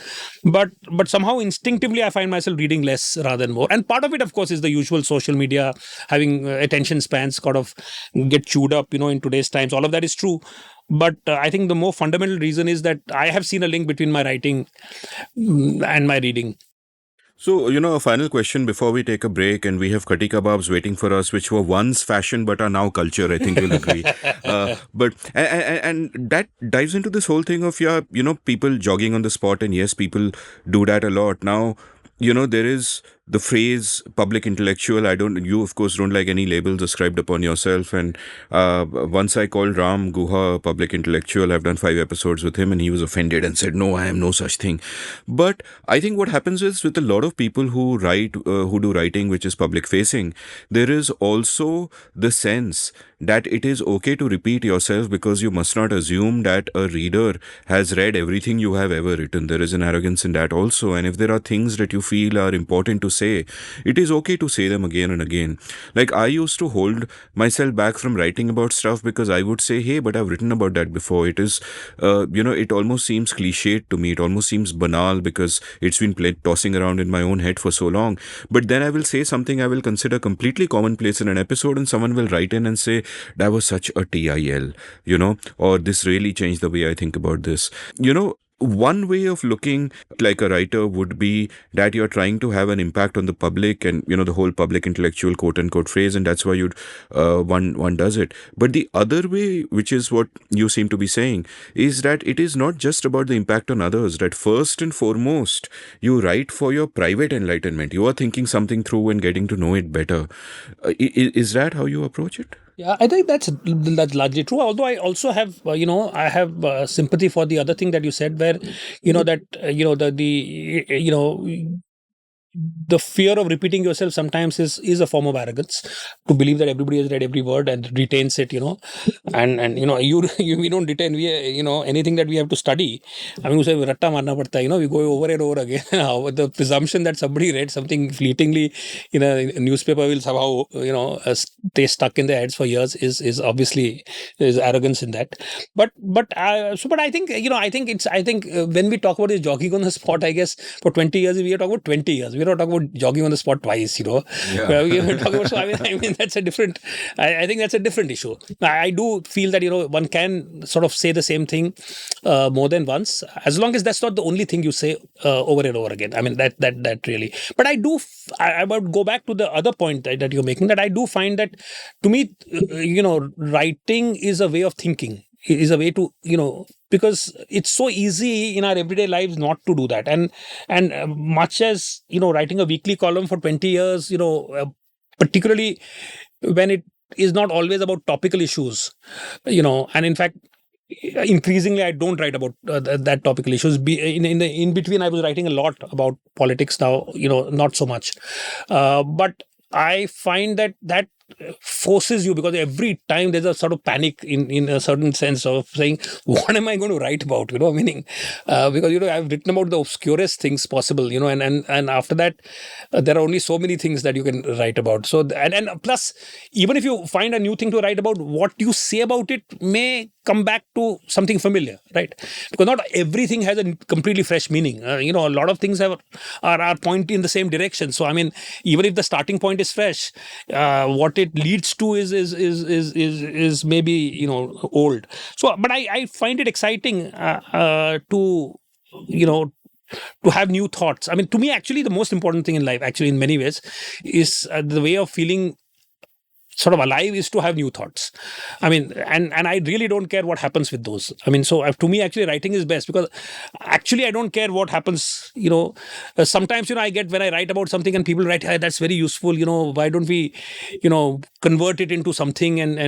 But somehow instinctively I find myself reading less rather than more. And part of it, of course, is the usual social media, having attention spans kind of get chewed up, in today's times. All of that is true. But I think the more fundamental reason is that I have seen a link between my writing and my reading. So, a final question before we take a break, and we have kati kebabs waiting for us, which were once fashion but are now culture. I think you'll agree. And that dives into this whole thing of people jogging on the spot, and yes, people do that a lot now. There is the phrase public intellectual. You of course don't like any labels ascribed upon yourself. And once I called Ram Guha a public intellectual. I've done 5 episodes with him, and he was offended and said, no, I am no such thing. But I think what happens is with a lot of people who write, who do writing, which is public facing, there is also the sense that it is okay to repeat yourself because you must not assume that a reader has read everything you have ever written. There is an arrogance in that also. And if there are things that you feel are important to say, it is okay to say them again and again. Like I used to hold myself back from writing about stuff because I would say, hey, but I've written about that before. It is, it almost seems cliched to me. It almost seems banal because it's been tossing around in my own head for so long. But then I will say something I will consider completely commonplace in an episode, and someone will write in and say, that was such a TIL, or this really changed the way I think about this. One way of looking like a writer would be that you're trying to have an impact on the public, and the whole public intellectual quote unquote phrase, and that's why one does it. But the other way, which is what you seem to be saying, is that it is not just about the impact on others. That first and foremost, you write for your private enlightenment. You are thinking something through and getting to know it better. Is that how you approach it? Yeah, I think that's largely true. Although I also have, I have sympathy for the other thing that you said, where, that, the fear of repeating yourself sometimes is a form of arrogance, to believe that everybody has read every word and retains it, and we don't retain, anything that we have to study. I mean, ratta marna padta, we go over and over again. The presumption that somebody read something fleetingly in a newspaper will somehow, stay stuck in their heads for years is obviously, there's arrogance in that. But I think, when we talk about this jogging on the spot, I guess for 20 years, we are talking about 20 years. We're not talking about jogging on the spot twice, Yeah. We are talking about, so I mean, that's a different, I think that's a different issue. I do feel that, one can sort of say the same thing more than once, as long as that's not the only thing you say over and over again. I mean, that really. But I would go back to the other point that you're making, that I do find that, to me, writing is a way of thinking, is a way to, because it's so easy in our everyday lives not to do that. And much as, writing a weekly column for 20 years, particularly when it is not always about topical issues, and in fact, increasingly I don't write about that topical issues. In between, I was writing a lot about politics. Now, not so much. But I find that forces you, because every time there's a sort of panic in a certain sense of saying, what am I going to write about? Meaning, because, I've written about the obscurest things possible, and after that, there are only so many things that you can write about. So, and plus, even if you find a new thing to write about, what you say about it may come back to something familiar, right? Because not everything has a completely fresh meaning. A lot of things are pointing in the same direction. So, I mean, even if the starting point is fresh, what it leads to is maybe old. So, but I find it exciting to have new thoughts. I mean, to me, actually, the most important thing in life, actually, in many ways, is the way of feeling sort of alive, is to have new thoughts. I mean, and I really don't care what happens with those. I mean, so to me, actually, writing is best, because actually I don't care what happens. Sometimes, I get, when I write about something and people write, hey, that's very useful, why don't we, convert it into something, and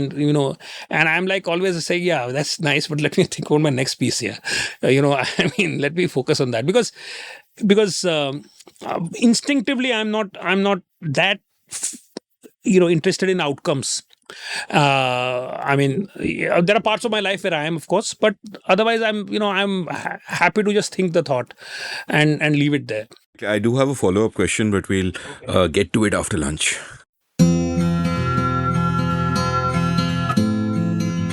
I'm like always saying, yeah, that's nice, but let me think about my next piece here. I mean, let me focus on that, because instinctively I'm not that interested in outcomes. I mean, there are parts of my life where I am, of course, but otherwise I'm happy to just think the thought and leave it there. I do have a follow up question, but we'll get to it after lunch.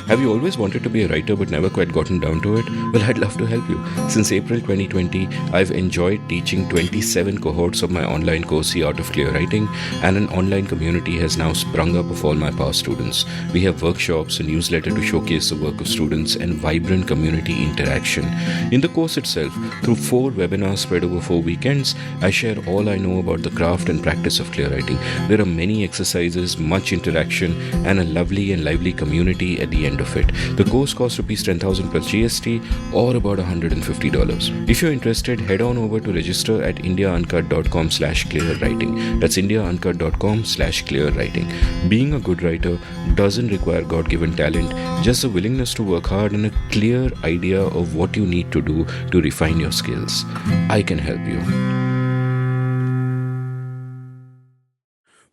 Have you always wanted to be a writer but never quite gotten down to it? Well, I'd love to help you. Since April 2020, I've enjoyed teaching 27 cohorts of my online course, The Art of Clear Writing, and an online community has now sprung up of all my past students. We have workshops, a newsletter to showcase the work of students, and vibrant community interaction. In the course itself, through 4 webinars spread over 4 weekends, I share all I know about the craft and practice of clear writing. There are many exercises, much interaction, and a lovely and lively community at the end of it. The course costs rupees 10,000 plus GST, or about $150. If you're interested, head on over to register at indiauncut.com/clearwriting. That's indiauncut.com/clearwriting. Being a good writer doesn't require God-given talent, just a willingness to work hard and a clear idea of what you need to do to refine your skills. I can help you.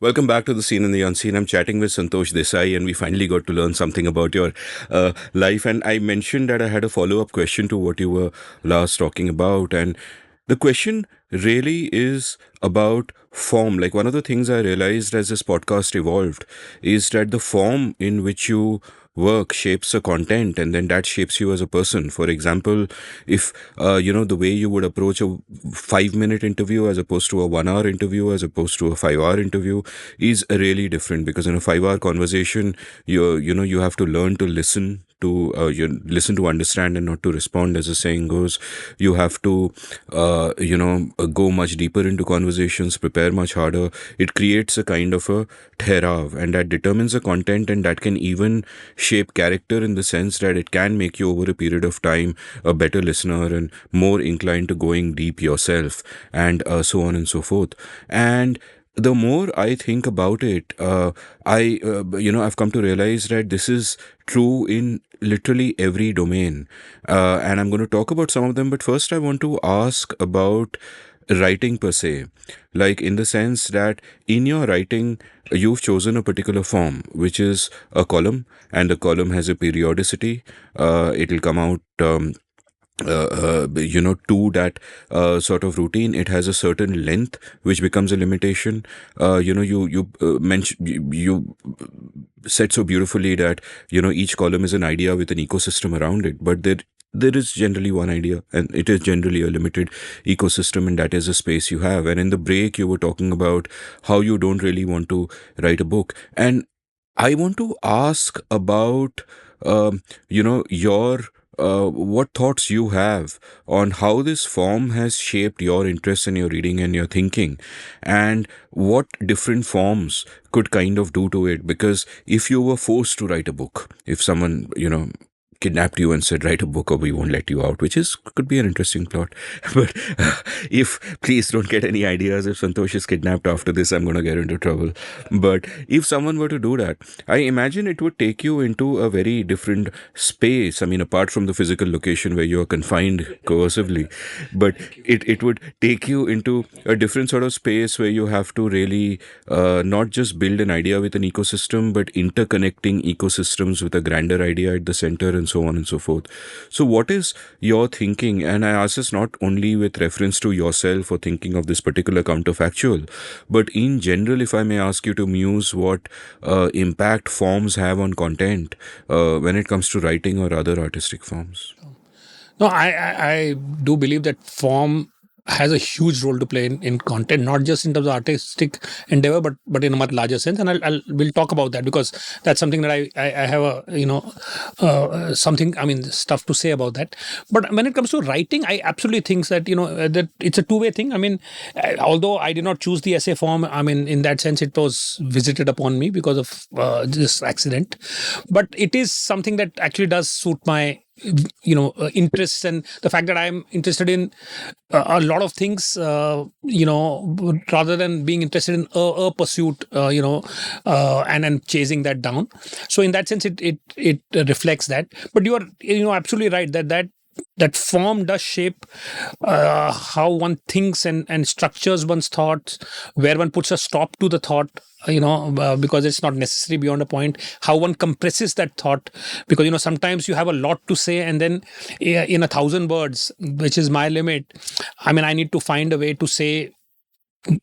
Welcome back to The Scene and the Unseen. I'm chatting with Santosh Desai, and we finally got to learn something about your life. And I mentioned that I had a follow-up question to what you were last talking about. And the question really is about form. Like, one of the things I realized as this podcast evolved is that the form in which you work shapes the content, and then that shapes you as a person. For example, if the way you would approach a 5-minute interview as opposed to a 1-hour interview as opposed to a 5-hour interview is really different, because in a 5-hour conversation you have to learn to listen to listen to understand and not to respond, as the saying goes. You have to go much deeper into conversations, prepare much harder. It creates a kind of a therav, and that determines the content, and that can even shape character, in the sense that it can make you over a period of time a better listener and more inclined to going deep yourself, and so on and so forth. And the more I think about it, I've come to realize that this is true in literally every domain, and I'm going to talk about some of them. But first, I want to ask about writing per se, like, in the sense that in your writing, you've chosen a particular form, which is a column, and the column has a periodicity. It'll come out. To that sort of routine. It has a certain length, which becomes a limitation. You said so beautifully that each column is an idea with an ecosystem around it, but there is generally one idea, and it is generally a limited ecosystem, and that is the space you have. And in the break, you were talking about how you don't really want to write a book, and I want to ask about your what thoughts you have on how this form has shaped your interest in your reading and your thinking, and what different forms could kind of do to it. Because if you were forced to write a book, if someone kidnapped you and said, write a book or we won't let you out, which could be an interesting plot. But if, please don't get any ideas, if Santosh is kidnapped after this, I'm going to get into trouble. But if someone were to do that, I imagine it would take you into a very different space. I mean, apart from the physical location where you are confined coercively, but it would take you into a different sort of space where you have to really not just build an idea with an ecosystem, but interconnecting ecosystems with a grander idea at the center, and so on and so forth. So what is your thinking? And I ask this not only with reference to yourself or thinking of this particular counterfactual, but in general, if I may ask you to muse what impact forms have on content when it comes to writing or other artistic forms. No, I do believe that form has a huge role to play in content, not just in terms of artistic endeavor, but in a much larger sense. And we'll talk about that, because that's something that I have stuff to say about that. But when it comes to writing, I absolutely think that that it's a two-way thing. I mean, although I did not choose the essay form, I mean, in that sense, it was visited upon me because of this accident. But it is something that actually does suit my interests, and the fact that I'm interested in a lot of things, rather than being interested in a pursuit, and chasing that down. So in that sense, it reflects that. But you are absolutely right that that form does shape how one thinks and structures one's thoughts, where one puts a stop to the thought, because it's not necessary beyond a point, how one compresses that thought, because sometimes you have a lot to say, and then in 1,000 words, which is my limit, I mean, I need to find a way to say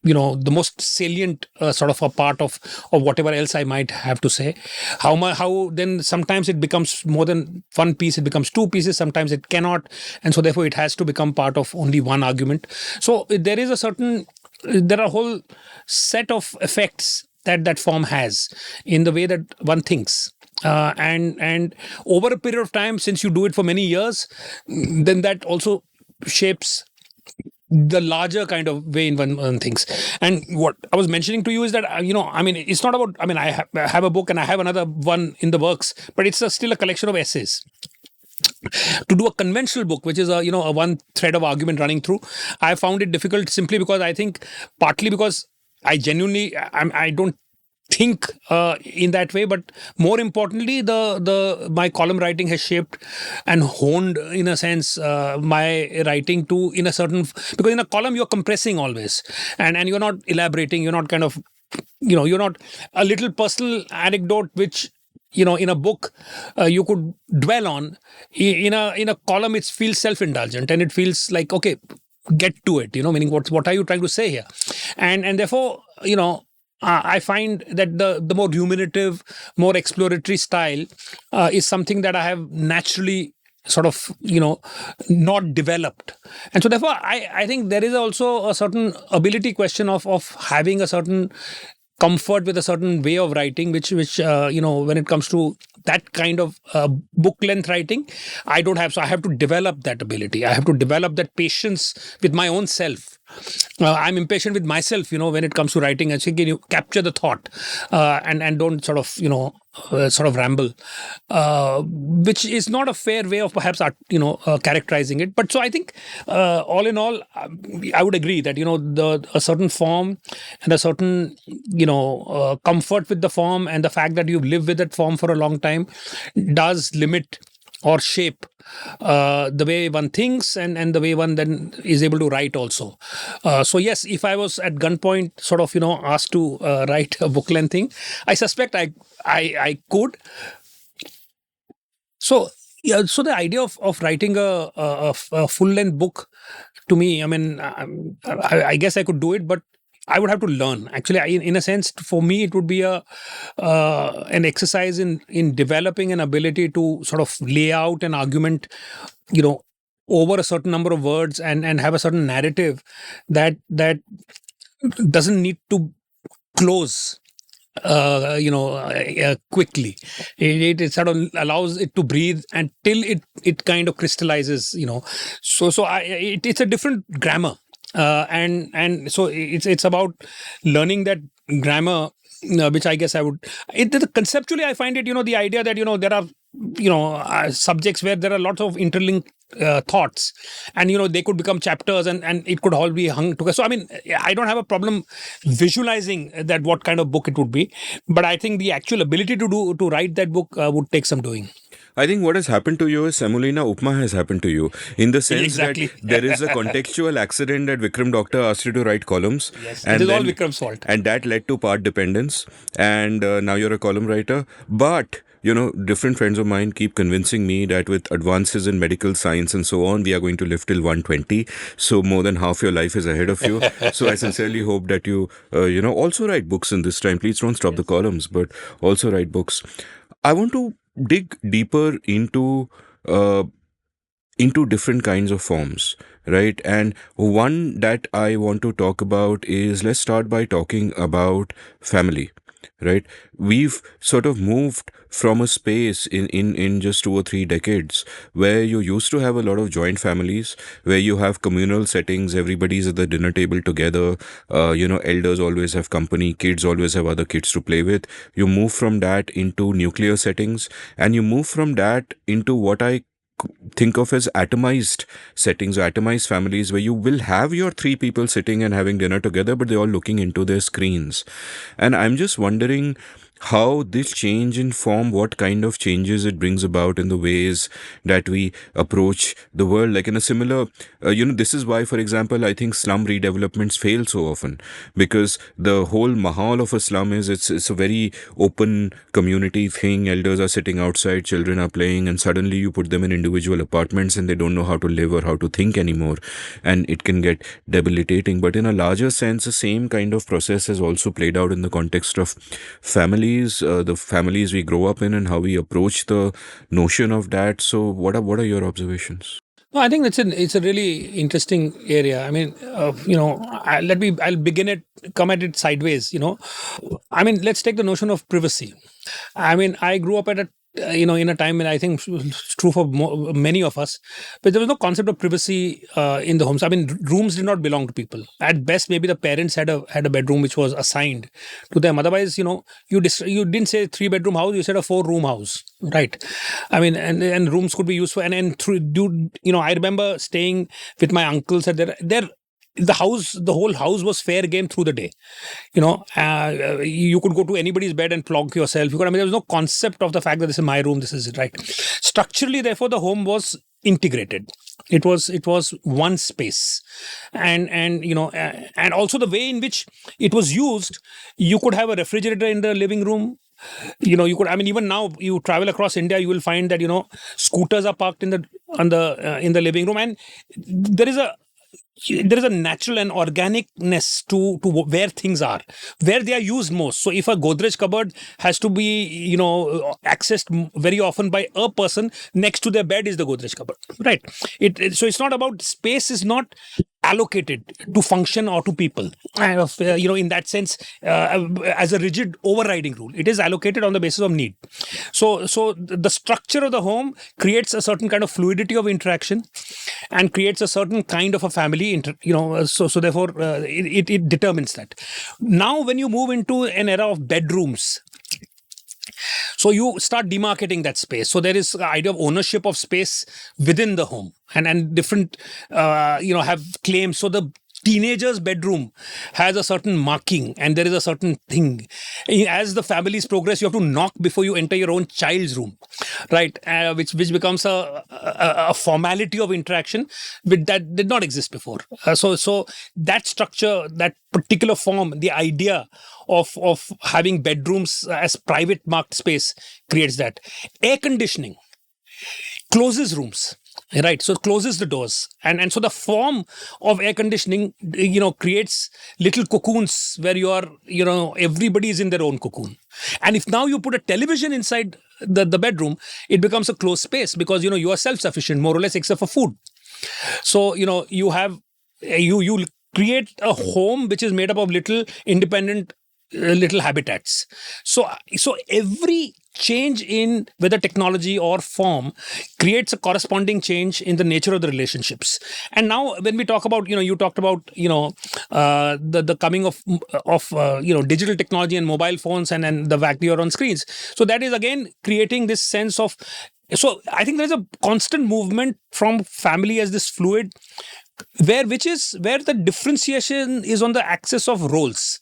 the most salient sort of a part of whatever else I might have to say. How then sometimes it becomes more than one piece, it becomes two pieces, sometimes it cannot, and so therefore it has to become part of only one argument. So there are a whole set of effects that form has in the way that one thinks. And over a period of time, since you do it for many years, then that also shapes the larger kind of way in one thinks. And what I was mentioning to you is that, I mean, it's not about, I mean, I have a book and I have another one in the works, but it's still a collection of essays. To do a conventional book, which is a one thread of argument running through, I found it difficult simply because I think partly because I genuinely, I don't think in that way, but more importantly, my column writing has shaped and honed, in a sense, my writing to in a certain, because in a column you're compressing always, and you're not elaborating, you're not kind of, you're not a little personal anecdote which in a book you could dwell on. In a column it feels self-indulgent, and it feels like, okay, get to it, meaning what are you trying to say here, and therefore I find that the more ruminative, more exploratory style is something that I have naturally sort of not developed. And so therefore I think there is also a certain ability question of having a certain comfort with a certain way of writing, which when it comes to that kind of book length writing, I don't have. So I have to develop that ability. I have to develop that patience with my own self. I'm impatient with myself, when it comes to writing. I think, can you capture the thought and don't sort of ramble, which is not a fair way of perhaps characterizing it. But so I think all in all, I would agree that a certain form and a certain comfort with the form, and the fact that you've lived with that form for a long time does limit or shape the way one thinks and the way one then is able to write also. So yes, if I was at gunpoint sort of asked to write a book length thing, I suspect I could. So yeah, so the idea of writing a full length book, to me, I mean, I guess I could do it, but I would have to learn. Actually, in a sense, for me, it would be an exercise in developing an ability to sort of lay out an argument, over a certain number of words and have a certain narrative that doesn't need to close quickly. It sort of allows it to breathe until it kind of crystallizes, so it's a different grammar. And so it's about learning that grammar, which I guess I would. Conceptually, I find it, the idea that there are subjects where there are lots of interlinked thoughts, and they could become chapters, and it could all be hung together. So I mean, I don't have a problem visualizing that what kind of book it would be, but I think the actual ability to write that book would take some doing. I think what has happened to you is Semolina Upma has happened to you, in the sense Exactly. that there is a contextual accident that Vikram Doctor asked you to write columns. Yes, and it is all then- Vikram's fault. And that led to part dependence. And now you're a column writer. But different friends of mine keep convincing me that with advances in medical science and so on, we are going to live till 120. So more than half your life is ahead of you. So I sincerely hope that you, also write books in this time. Please don't stop the columns, but also write books. I want to dig deeper into different kinds of forms, right? And one that I want to talk about is, let's start by talking about family, right? We've sort of moved from a space in just 2 or 3 decades where you used to have a lot of joint families, where you have communal settings, everybody's at the dinner table together, elders always have company, kids always have other kids to play with. You move from that into nuclear settings, and you move from that into what I think of as atomized settings or atomized families, where you will have your 3 people sitting and having dinner together, but they're all looking into their screens. And I'm just wondering, how this change in form, what kind of changes it brings about in the ways that we approach the world. Like in a similar, this is why, for example, I think slum redevelopments fail so often, because the whole mahal of a slum is it's a very open community thing. Elders are sitting outside, children are playing, and suddenly you put them in individual apartments and they don't know how to live or how to think anymore, and it can get debilitating. But in a larger sense, the same kind of process has also played out in the context of families, the families we grow up in, and how we approach the notion of that. So, what are your observations? No, I think it's a really interesting area. I mean, I'll begin it, come at it sideways. I mean, let's take the notion of privacy. I mean, I grew up at in a time when I think it's true for many of us, but there was no concept of privacy in the homes. I mean, rooms did not belong to people. At best, maybe the parents had a bedroom which was assigned to them. Otherwise, you didn't say 3-bedroom house, you said a 4-room house, right? I mean, and rooms could be used for and through. I remember staying with my uncles at their the whole house was fair game through the day. You could go to anybody's bed and plonk yourself. I mean, there was no concept of the fact that this is my room, this is it, right? Structurally, therefore, the home was integrated. It was one space, and also the way in which it was used. You could have a refrigerator in the living room. You could. I mean, even now, you travel across India, you will find that scooters are parked in the living room, and there is a natural and organicness to where things are, where they are used most. So if a Godrej cupboard has to be accessed very often by a person, next to their bed is the Godrej cupboard, right? So it's not about space is not allocated to function or to people, in that sense, as a rigid overriding rule. It is allocated on the basis of need. So the structure of the home creates a certain kind of fluidity of interaction and creates a certain kind of a family, so therefore it determines that. Now when you move into an era of bedrooms, so you start demarcating that space. So there is the idea of ownership of space within the home, and different have claims. So the teenager's bedroom has a certain marking, and there is a certain thing. As the families progress, you have to knock before you enter your own child's room, right? Which becomes a formality of interaction that did not exist before. So that structure, that particular form, the idea of having bedrooms as private marked space creates that. Air conditioning closes rooms, right? So it closes the doors, and so the form of air conditioning creates little cocoons where everybody is in their own cocoon. And if now you put a television inside the bedroom, it becomes a closed space, because you are self-sufficient more or less, except for food. So you have you create a home which is made up of little independent little habitats. So every change in whether technology or form creates a corresponding change in the nature of the relationships. And now when we talk about, you talked about, the coming of digital technology and mobile phones and the fact you're on screens. So that is again creating this sense of, so I think there's a constant movement from family as this fluid, where the differentiation is on the axis of roles.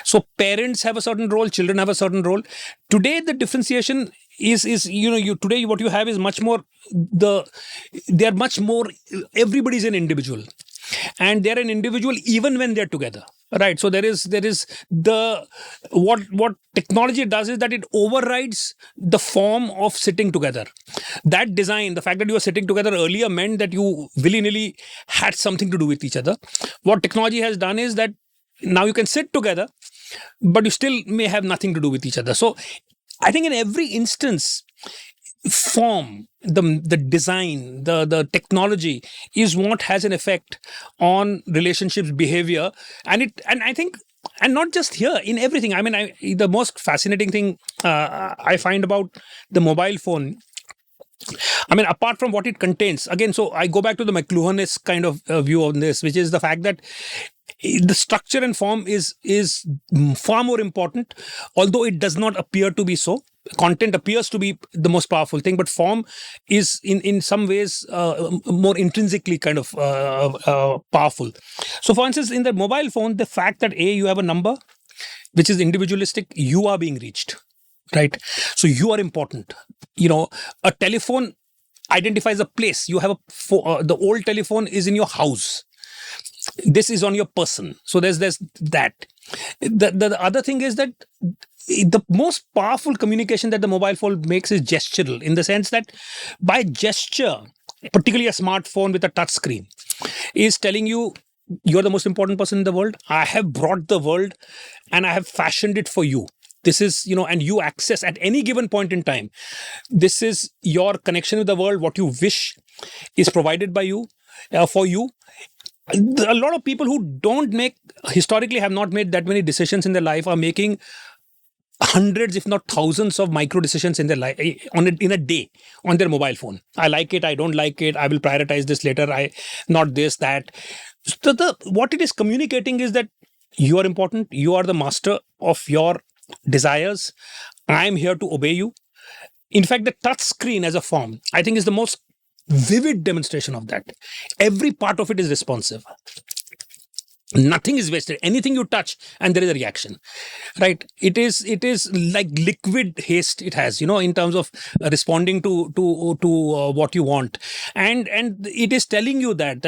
So parents have a certain role, children have a certain role. Today, the differentiation is today what you have is much more they are much more, everybody's an individual, and they're an individual even when they're together, right? So there is the what technology does is that it overrides the form of sitting together. That design, the fact that you were sitting together earlier meant that you willy-nilly had something to do with each other. What technology has done is that now you can sit together, but you still may have nothing to do with each other. So I think in every instance, form, the design, the technology is what has an effect on relationships behavior. And I think, and not just here, in everything. I mean, the most fascinating thing I find about the mobile phone, I mean, apart from what it contains, again, so I go back to the McLuhanist kind of view on this, which is the fact that the structure and form is far more important, although it does not appear to be so. Content appears to be the most powerful thing, but form is in some ways more intrinsically kind of powerful. So for instance, in the mobile phone, the fact that you have a number, which is individualistic, you are being reached, right? So you are important. A telephone identifies a place. You have the old telephone is in your house. This is on your person. So there's that. The other thing is that the most powerful communication that the mobile phone makes is gestural, in the sense that by gesture, particularly a smartphone with a touch screen, is telling you you're the most important person in the world. I have brought the world and I have fashioned it for you. This is, and you access at any given point in time. This is your connection with the world. What you wish is provided by you, for you. A lot of people who historically have not made that many decisions in their life are making hundreds, if not thousands, of micro decisions in their life in a day on their mobile phone. I like it. I don't like it. I will prioritize this later. Not this, that. So what it is communicating is that you are important. You are the master of your desires. I am here to obey you. In fact, the touch screen as a form, I think, is the most vivid demonstration of that. Every part of it is responsive. Nothing is wasted. Anything you touch and there is a reaction, right? It is like liquid haste it has, in terms of responding to what you want. And it is telling you that,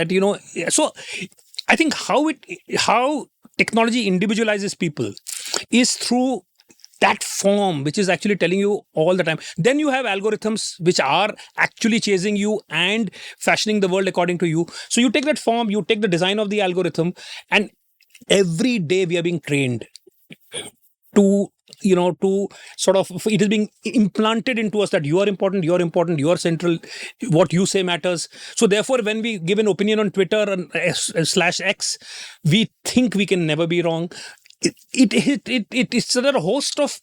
so I think how technology individualizes people is through that form, which is actually telling you all the time. Then you have algorithms which are actually chasing you and fashioning the world according to you. So you take that form, you take the design of the algorithm, and every day we are being trained to sort of, it is being implanted into us that you are important, you are central, what you say matters. So therefore, when we give an opinion on Twitter and /X, we think we can never be wrong. It's a host of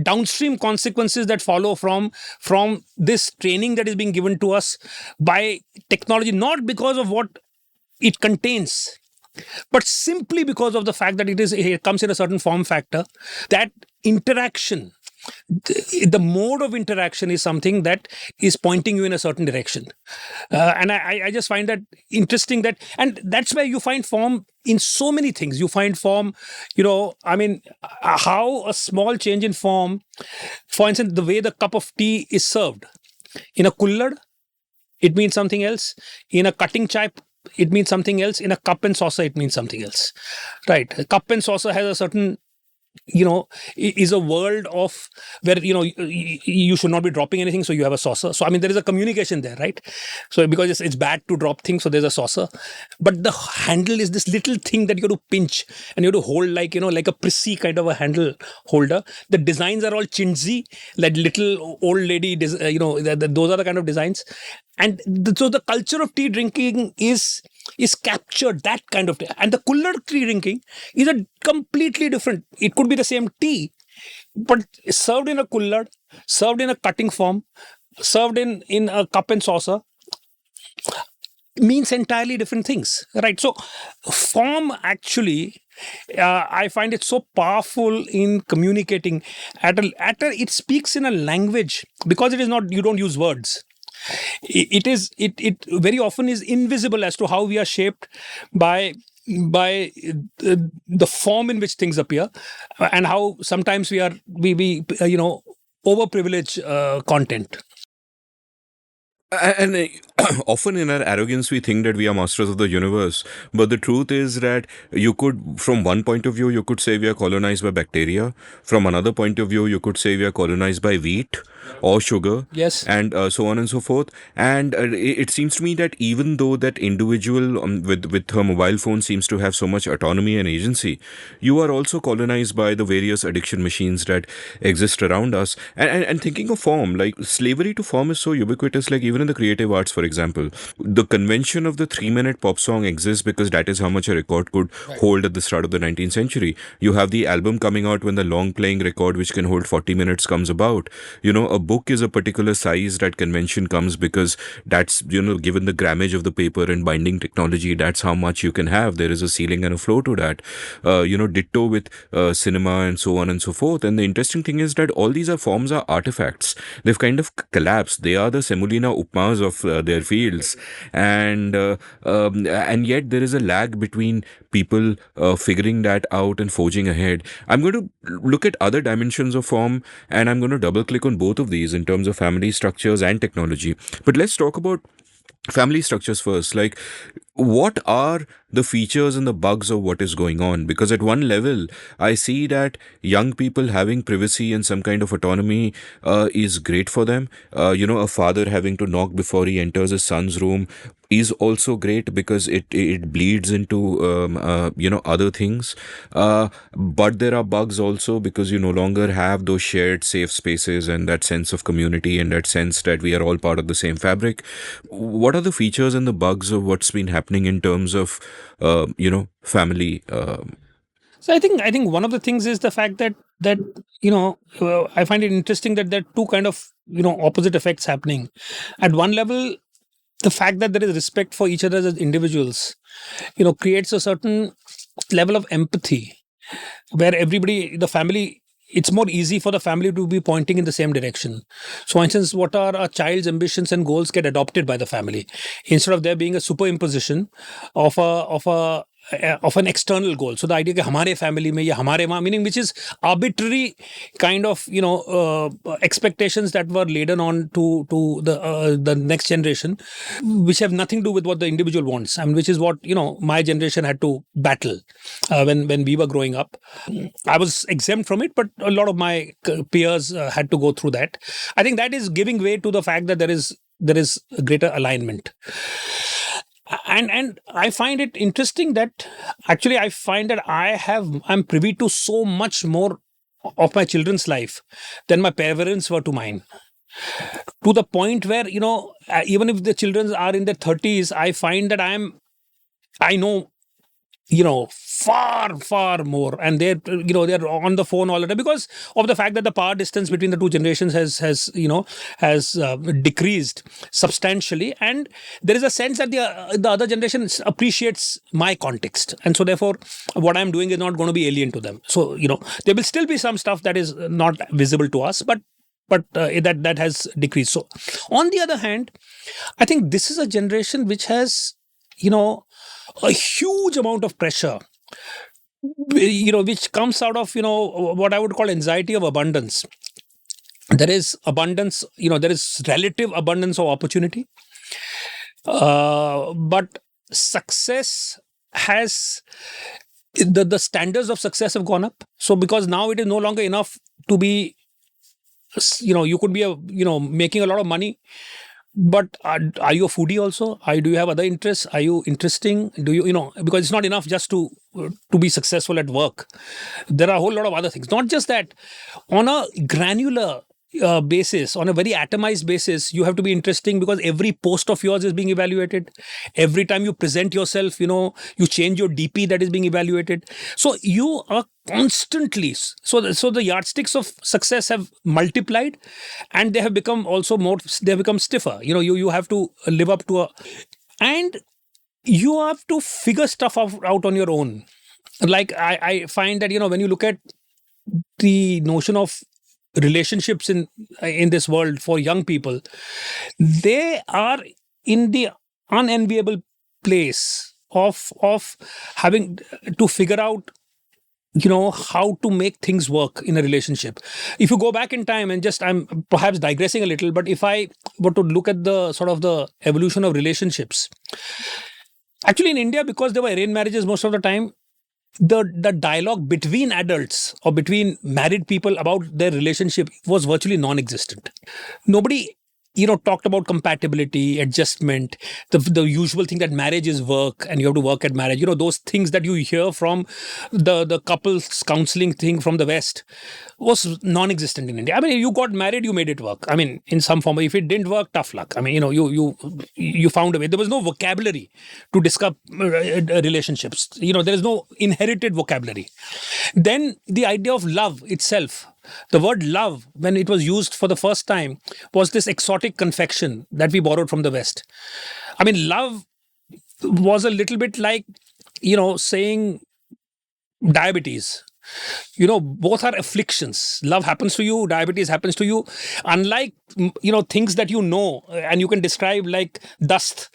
downstream consequences that follow from this training that is being given to us by technology, not because of what it contains, but simply because of the fact that it comes in a certain form factor. That interaction, the mode of interaction, is something that is pointing you in a certain direction. And I just find that interesting, and that's where you find form in so many things. You find form, how a small change in form, for instance, the way the cup of tea is served. In a kullad, it means something else. In a cutting chai, it means something else. In a cup and saucer, it means something else. Right? A cup and saucer has a certain, is a world of where, you should not be dropping anything. So you have a saucer. So, there is a communication there, right? So because it's bad to drop things. So there's a saucer. But the handle is this little thing that you have to pinch and you have to hold like a prissy kind of a handle holder. The designs are all chintzy, like little old lady, those are the kind of designs. And so the culture of tea drinking is captured, that kind of tea. And the kullad tea drinking is a completely different. It could be the same tea, but served in a kullad, served in a cutting form, served in a cup and saucer, means entirely different things, right? So form actually, I find it so powerful in communicating. It speaks in a language, because it is not, you don't use words. It very often is invisible as to how we are shaped by the form in which things appear, and how sometimes we overprivilege content. And often in our arrogance, we think that we are masters of the universe. But the truth is that you could, from one point of view, you could say we are colonized by bacteria. From another point of view, you could say we are colonized by wheat or sugar. Yes. And so on and so forth. And it seems to me that even though that individual with her mobile phone seems to have so much autonomy and agency, you are also colonized by the various addiction machines that exist around us. And thinking of form, like slavery to form is so ubiquitous, like even in the creative arts, for example, the convention of the 3-minute pop song exists because that is how much a record could hold at the start of the 19th century. You have the album coming out when the long playing record, which can hold 40 minutes, comes about. A book is a particular size that convention comes because that's, given the grammage of the paper and binding technology, that's how much you can have. There is a ceiling and a floor to that. Ditto with cinema and so on and so forth. And the interesting thing is that all these forms are artifacts. They've kind of collapsed. They are the semolina upmas of their fields, and yet there is a lag between people figuring that out and forging ahead. I'm going to look at other dimensions of form, and I'm going to double click on both of these in terms of family structures and technology. But let's talk about family structures first. Like, what are the features and the bugs of what is going on? Because at one level, I see that young people having privacy and some kind of autonomy is great for them. A father having to knock before he enters his son's room is also great because it bleeds into other things. But there are bugs also because you no longer have those shared safe spaces and that sense of community and that sense that we are all part of the same fabric. What are the features and the bugs of what's been happening in terms of family? So I think one of the things is the fact that I find it interesting that there are two kind of opposite effects happening. At one level, the fact that there is respect for each other as individuals, creates a certain level of empathy where the family, it's more easy for the family to be pointing in the same direction. So, for instance, what are a child's ambitions and goals get adopted by the family instead of there being a superimposition of an external goal. So the idea that हमारे family में या हमारे वहाँ, meaning which is arbitrary kind of expectations that were laden on to the next generation, which have nothing to do with what the individual wants, and which is what my generation had to battle when we were growing up. I was exempt from it, but a lot of my peers had to go through that. I think that is giving way to the fact that there is greater alignment. And I find it interesting that actually I find that I'm privy to so much more of my children's life than my parents were to mine. To the point where, even if the children are in their 30s, I find that I know, far more, and they're on the phone all the time because of the fact that the power distance between the two generations has decreased substantially, and there is a sense that the other generation appreciates my context, and so therefore what I'm doing is not going to be alien to them. So there will still be some stuff that is not visible to us, but that has decreased. So on the other hand, I think this is a generation which has a huge amount of pressure, which comes out of what I would call anxiety of abundance. There is abundance, there is relative abundance of opportunity, but success has the standards of success have gone up. So because now it is no longer enough to be, you could be making a lot of money, but are you a foodie also? Do you have other interests? Are you interesting? Do you because it's not enough just to be successful at work. There are a whole lot of other things. Not just that, on a granular basis, on a very atomized basis, you have to be interesting because every post of yours is being evaluated. Every time you present yourself, you change your DP, that is being evaluated. So you are constantly, so the yardsticks of success have multiplied, and they have become stiffer. You have to live up to and you have to figure stuff out on your own. Like I find that when you look at the notion of relationships in this world for young people, they are in the unenviable place of having to figure out how to make things work in a relationship. If you go back in time, and I'm perhaps digressing a little, but if I were to look at the sort of the evolution of relationships, actually in India, because there were arranged marriages most of the time, the dialogue between adults or between married people about their relationship was virtually non-existent. Nobody talked about compatibility, adjustment, the usual thing that marriage is work and you have to work at marriage. Those things that you hear from the couples counseling thing from the West was non-existent in India. I mean, you got married, you made it work. I mean, in some form. If it didn't work, tough luck. I mean, you found a way. There was no vocabulary to discuss relationships. There is no inherited vocabulary. Then the idea of love itself. The word love, when it was used for the first time, was this exotic confection that we borrowed from the West. I mean, love was a little bit like, saying diabetes. Both are afflictions. Love happens to you, diabetes happens to you. Unlike, things that and you can describe like dust,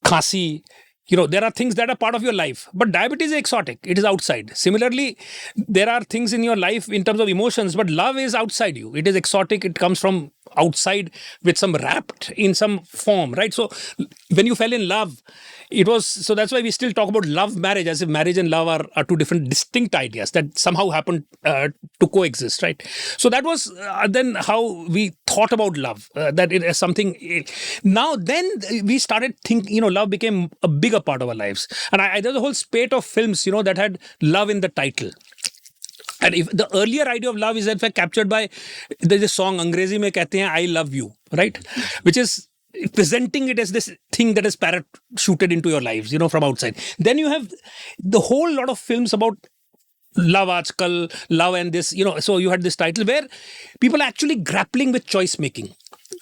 khasi, there are things that are part of your life, but diabetes is exotic. It is outside. Similarly, there are things in your life in terms of emotions, but love is outside you. It is exotic. It comes from outside with some wrapped in some form, right? So when you fell in love, so that's why we still talk about love marriage as if marriage and love are two different distinct ideas that somehow happen to coexist, right? So that was then how we thought about love, that it is something. Now then we started thinking, love became a bigger part of our lives. And there's a whole spate of films, that had love in the title. And if the earlier idea of love is in fact captured by, there's a song Angrezi mein kehte hain I love you, right? Which is presenting it as this thing that is parachuted into your lives, from outside. Then you have the whole lot of films about love aajkal, love and this, so you had this title where people are actually grappling with choice making.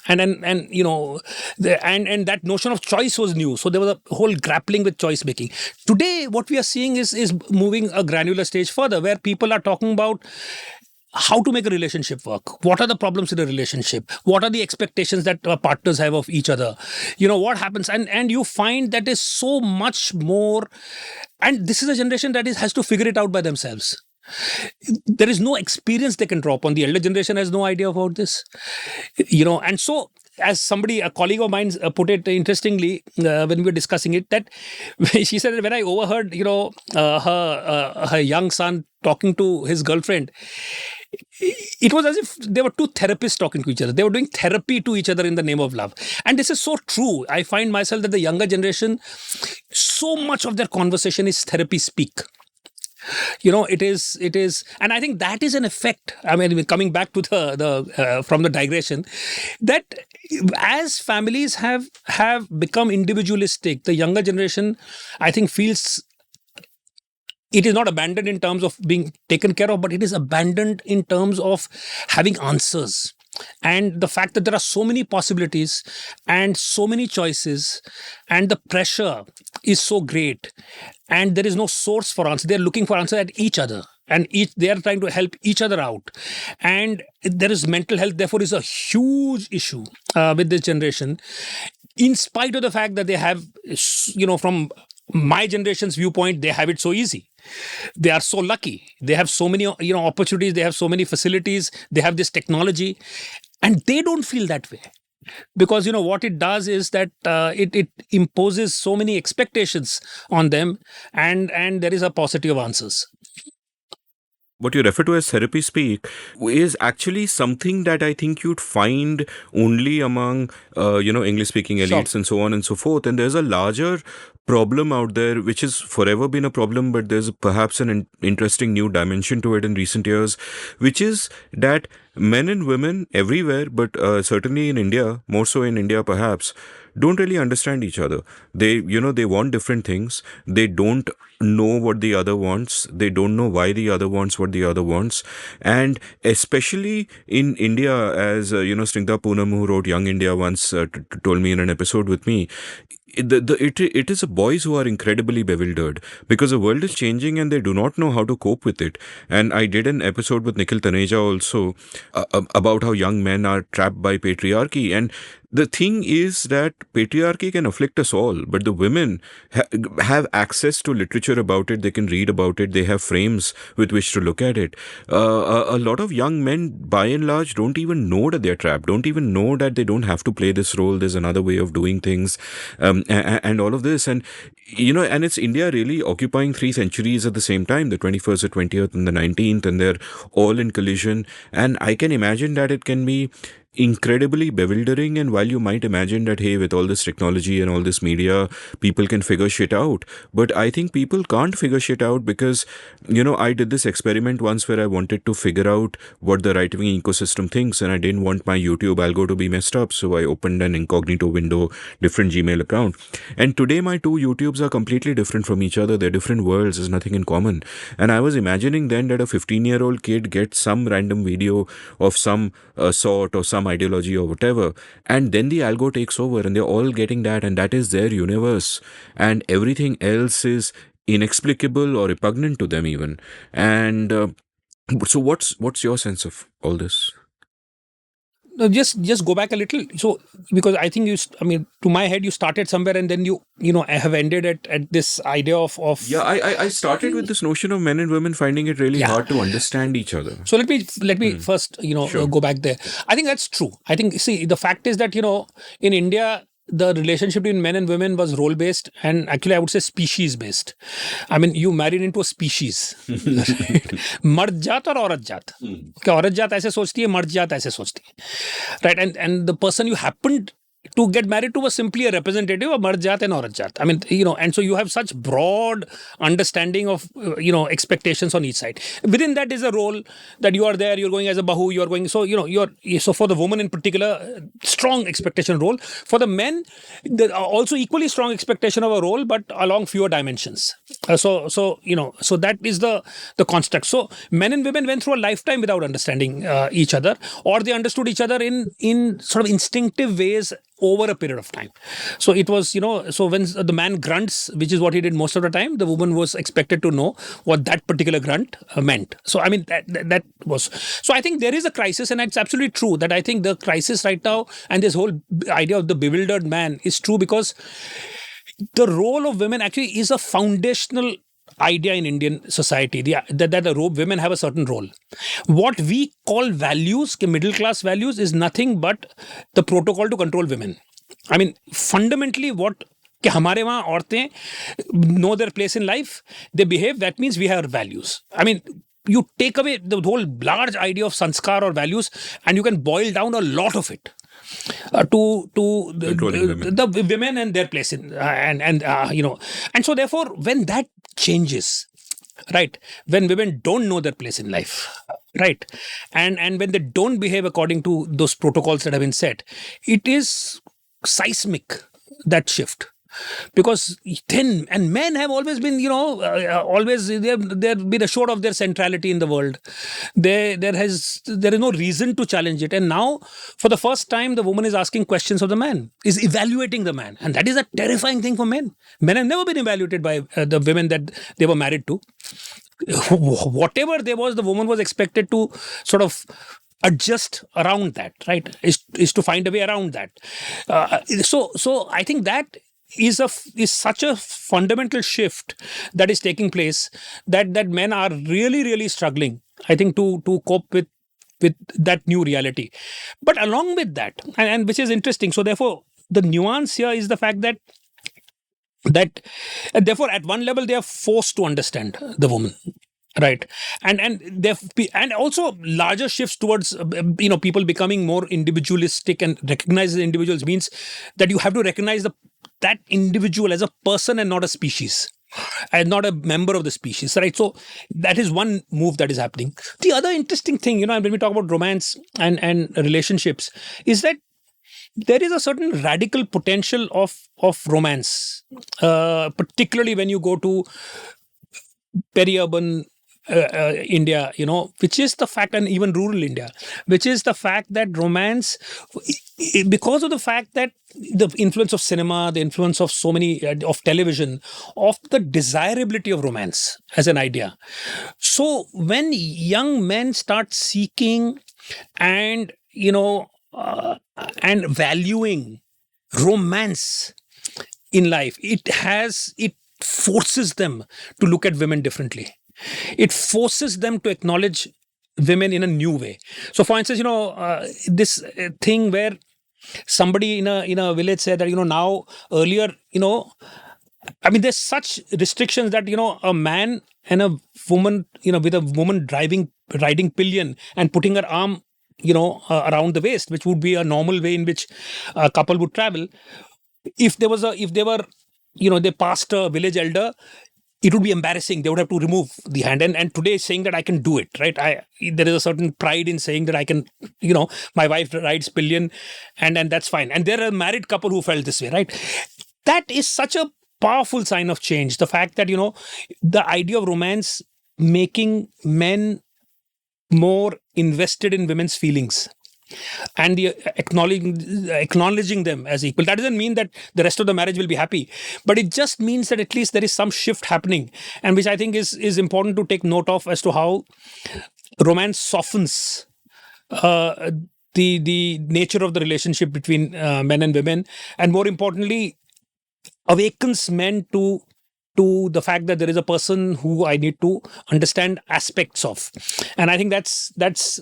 And that notion of choice was new. So there was a whole grappling with choice making. Today, what we are seeing is moving a granular stage further, where people are talking about how to make a relationship work. What are the problems in a relationship? What are the expectations that partners have of each other? What happens? And you find that is so much more. And this is a generation that has to figure it out by themselves. There is no experience they can draw upon. The elder generation has no idea about this. And so as a colleague of mine put it interestingly when we were discussing it, that she said that when I overheard, her young son talking to his girlfriend, it was as if they were two therapists talking to each other. They were doing therapy to each other in the name of love. And this is so true. I find myself that the younger generation, so much of their conversation is therapy speak. It is, and I think that is an effect. I mean, coming back to the from the digression, that as families have become individualistic, the younger generation, I think, feels it is not abandoned in terms of being taken care of, but it is abandoned in terms of having answers. And the fact that there are so many possibilities and so many choices, and the pressure is so great, and there is no source for answer. They're looking for answer at each other, and they are trying to help each other out. And there is mental health, therefore, is a huge issue with this generation, in spite of the fact that they have, from my generation's viewpoint, they have it so easy. They are so lucky. They have so many, opportunities. They have so many facilities. They have this technology, and they don't feel that way. Because, what it does is that it imposes so many expectations on them, and there is a paucity of answers. What you refer to as therapy speak is actually something that I think you'd find only among, English-speaking elites and so on and so forth. And there's a larger problem out there, which has forever been a problem, but there's perhaps an interesting new dimension to it in recent years, which is that men and women everywhere, but certainly in India, more so in India perhaps, don't really understand each other. They want different things. They don't know what the other wants. They don't know why the other wants what the other wants. And especially in India, as, Snigdha Poonam, who wrote Young India, once told me in an episode with me, it is the boys who are incredibly bewildered because the world is changing and they do not know how to cope with it. And I did an episode with Nikhil Taneja also about how young men are trapped by patriarchy. And the thing is that patriarchy can afflict us all, but the women have access to literature about it. They can read about it. They have frames with which to look at it. A lot of young men, by and large, don't even know that they're trapped, don't even know that they don't have to play this role. There's another way of doing things, and all of this. And, and it's India really occupying 3 centuries at the same time, the 21st, the 20th, and the 19th, and they're all in collision. And I can imagine that it can be incredibly bewildering. And while you might imagine that, hey, with all this technology and all this media, people can figure shit out, but I think people can't figure shit out because, I did this experiment once where I wanted to figure out what the right-wing ecosystem thinks, and I didn't want my YouTube algo to be messed up, so I opened an incognito window, different Gmail account, and today my 2 YouTubes are completely different from each other. They're different worlds. There's nothing in common. And I was imagining then that a 15-year-old kid gets some random video of some sort or some ideology or whatever, and then the algo takes over and they're all getting that, and that is their universe, and everything else is inexplicable or repugnant to them even. And So what's your sense of all this? No, just go back a little. So because I think I mean, to my head, you started somewhere and then I have ended at this idea of Yeah, I started with this notion of men and women finding it really Yeah. hard to understand each other. So let me first Sure. go back there. I think that's true. I think, see, the fact is that in India the relationship between men and women was role based, and actually I would say species based. I mean, you married into a species. मर्द जात और औरत जात. कि औरत जात ऐसे सोचती है, मर्द जात ऐसे सोचती है, right? And the person you happened to get married to was simply a representative of Mard Jat and Aurat Jat. I mean, and so you have such broad understanding of, expectations on each side. Within that is a role that you are there, you're going as a Bahu, you're going, so, so for the woman in particular, strong expectation role. For the men, there are also equally strong expectation of a role, but along fewer dimensions. So that is the construct. So men and women went through a lifetime without understanding each other, or they understood each other in sort of instinctive ways over a period of time. So it was, so when the man grunts, which is what he did most of the time, the woman was expected to know what that particular grunt meant. So, I mean, that was, so I think there is a crisis, and it's absolutely true that I think the crisis right now and this whole idea of the bewildered man is true, because the role of women actually is a foundational idea in Indian society, that women have a certain role. What we call values, middle class values, is nothing but the protocol to control women. I mean, fundamentally, what कि हमारे वहाँ औरतें know their place in life, they behave, that means we have values. I mean, you take away the whole large idea of sanskar or values, and you can boil down a lot of it to the women and their place in and so therefore when that changes, right, when women don't know their place in life, right, and when they don't behave according to those protocols that have been set, it is seismic, that shift. Because then, and men have always been, always they've been assured of their centrality in the world. There is no reason to challenge it. And now, for the first time, the woman is asking questions of the man, is evaluating the man, and that is a terrifying thing for men. Men have never been evaluated by the women that they were married to. Whatever there was, the woman was expected to sort of adjust around that, right? Is to find a way around that. So I think that is such a fundamental shift that is taking place, that men are really, really struggling, I think, to cope with that new reality. But along with that, and which is interesting, so therefore the nuance here is the fact that therefore at one level they are forced to understand the woman, right, and also larger shifts towards people becoming more individualistic, and recognize the individuals means that you have to recognize that individual as a person and not a species, and not a member of the species, right? So that is one move that is happening. The other interesting thing, when we talk about romance and relationships, is that there is a certain radical potential of romance, particularly when you go to peri-urban India, which is the fact, and even rural India, which is the fact that romance, because of the fact that the influence of cinema, the influence of so many, of television, of the desirability of romance as an idea. So when young men start seeking and, and valuing romance in life, it forces them to look at women differently. It forces them to acknowledge women in a new way. So, for instance, this thing where somebody in a village said that now earlier, I mean, there's such restrictions that a man and a woman, with a woman riding pillion and putting her arm, around the waist, which would be a normal way in which a couple would travel. If they were, they passed a village elder, it would be embarrassing. They would have to remove the hand. And today, saying that I can do it, right? There is a certain pride in saying that I can, my wife rides pillion, and that's fine. And there are a married couple who felt this way, right? That is such a powerful sign of change. The fact that, the idea of romance making men more invested in women's feelings, and the acknowledging them as equal. That doesn't mean that the rest of the marriage will be happy, but it just means that at least there is some shift happening, and which I think is important to take note of as to how romance softens uh, the nature of the relationship between men and women, and more importantly, awakens men to the fact that there is a person who I need to understand aspects of, and I think that's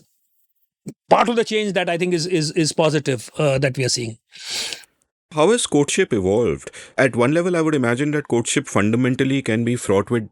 part of the change that I think is positive that we are seeing. How has courtship evolved? At one level, I would imagine that courtship fundamentally can be fraught with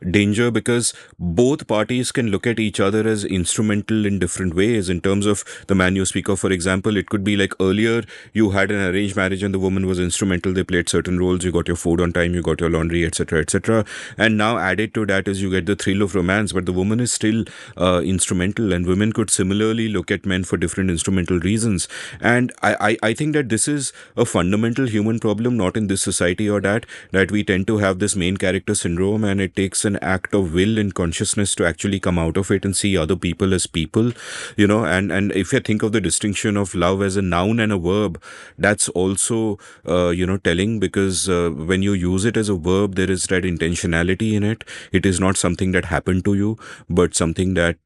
danger because both parties can look at each other as instrumental in different ways. In terms of the man you speak of, for example, it could be like earlier you had an arranged marriage and the woman was instrumental. They played certain roles. You got your food on time, you got your laundry, etc., etc. And now added to that is you get the thrill of romance, but the woman is still instrumental, and women could similarly look at men for different instrumental reasons. And I think that this is a fundamental human problem, not in this society or that we tend to have this main character syndrome, and it takes an act of will and consciousness to actually come out of it and see other people as people, and if you think of the distinction of love as a noun and a verb, that's also telling, because when you use it as a verb, there is that intentionality in it. It is not something that happened to you, but something that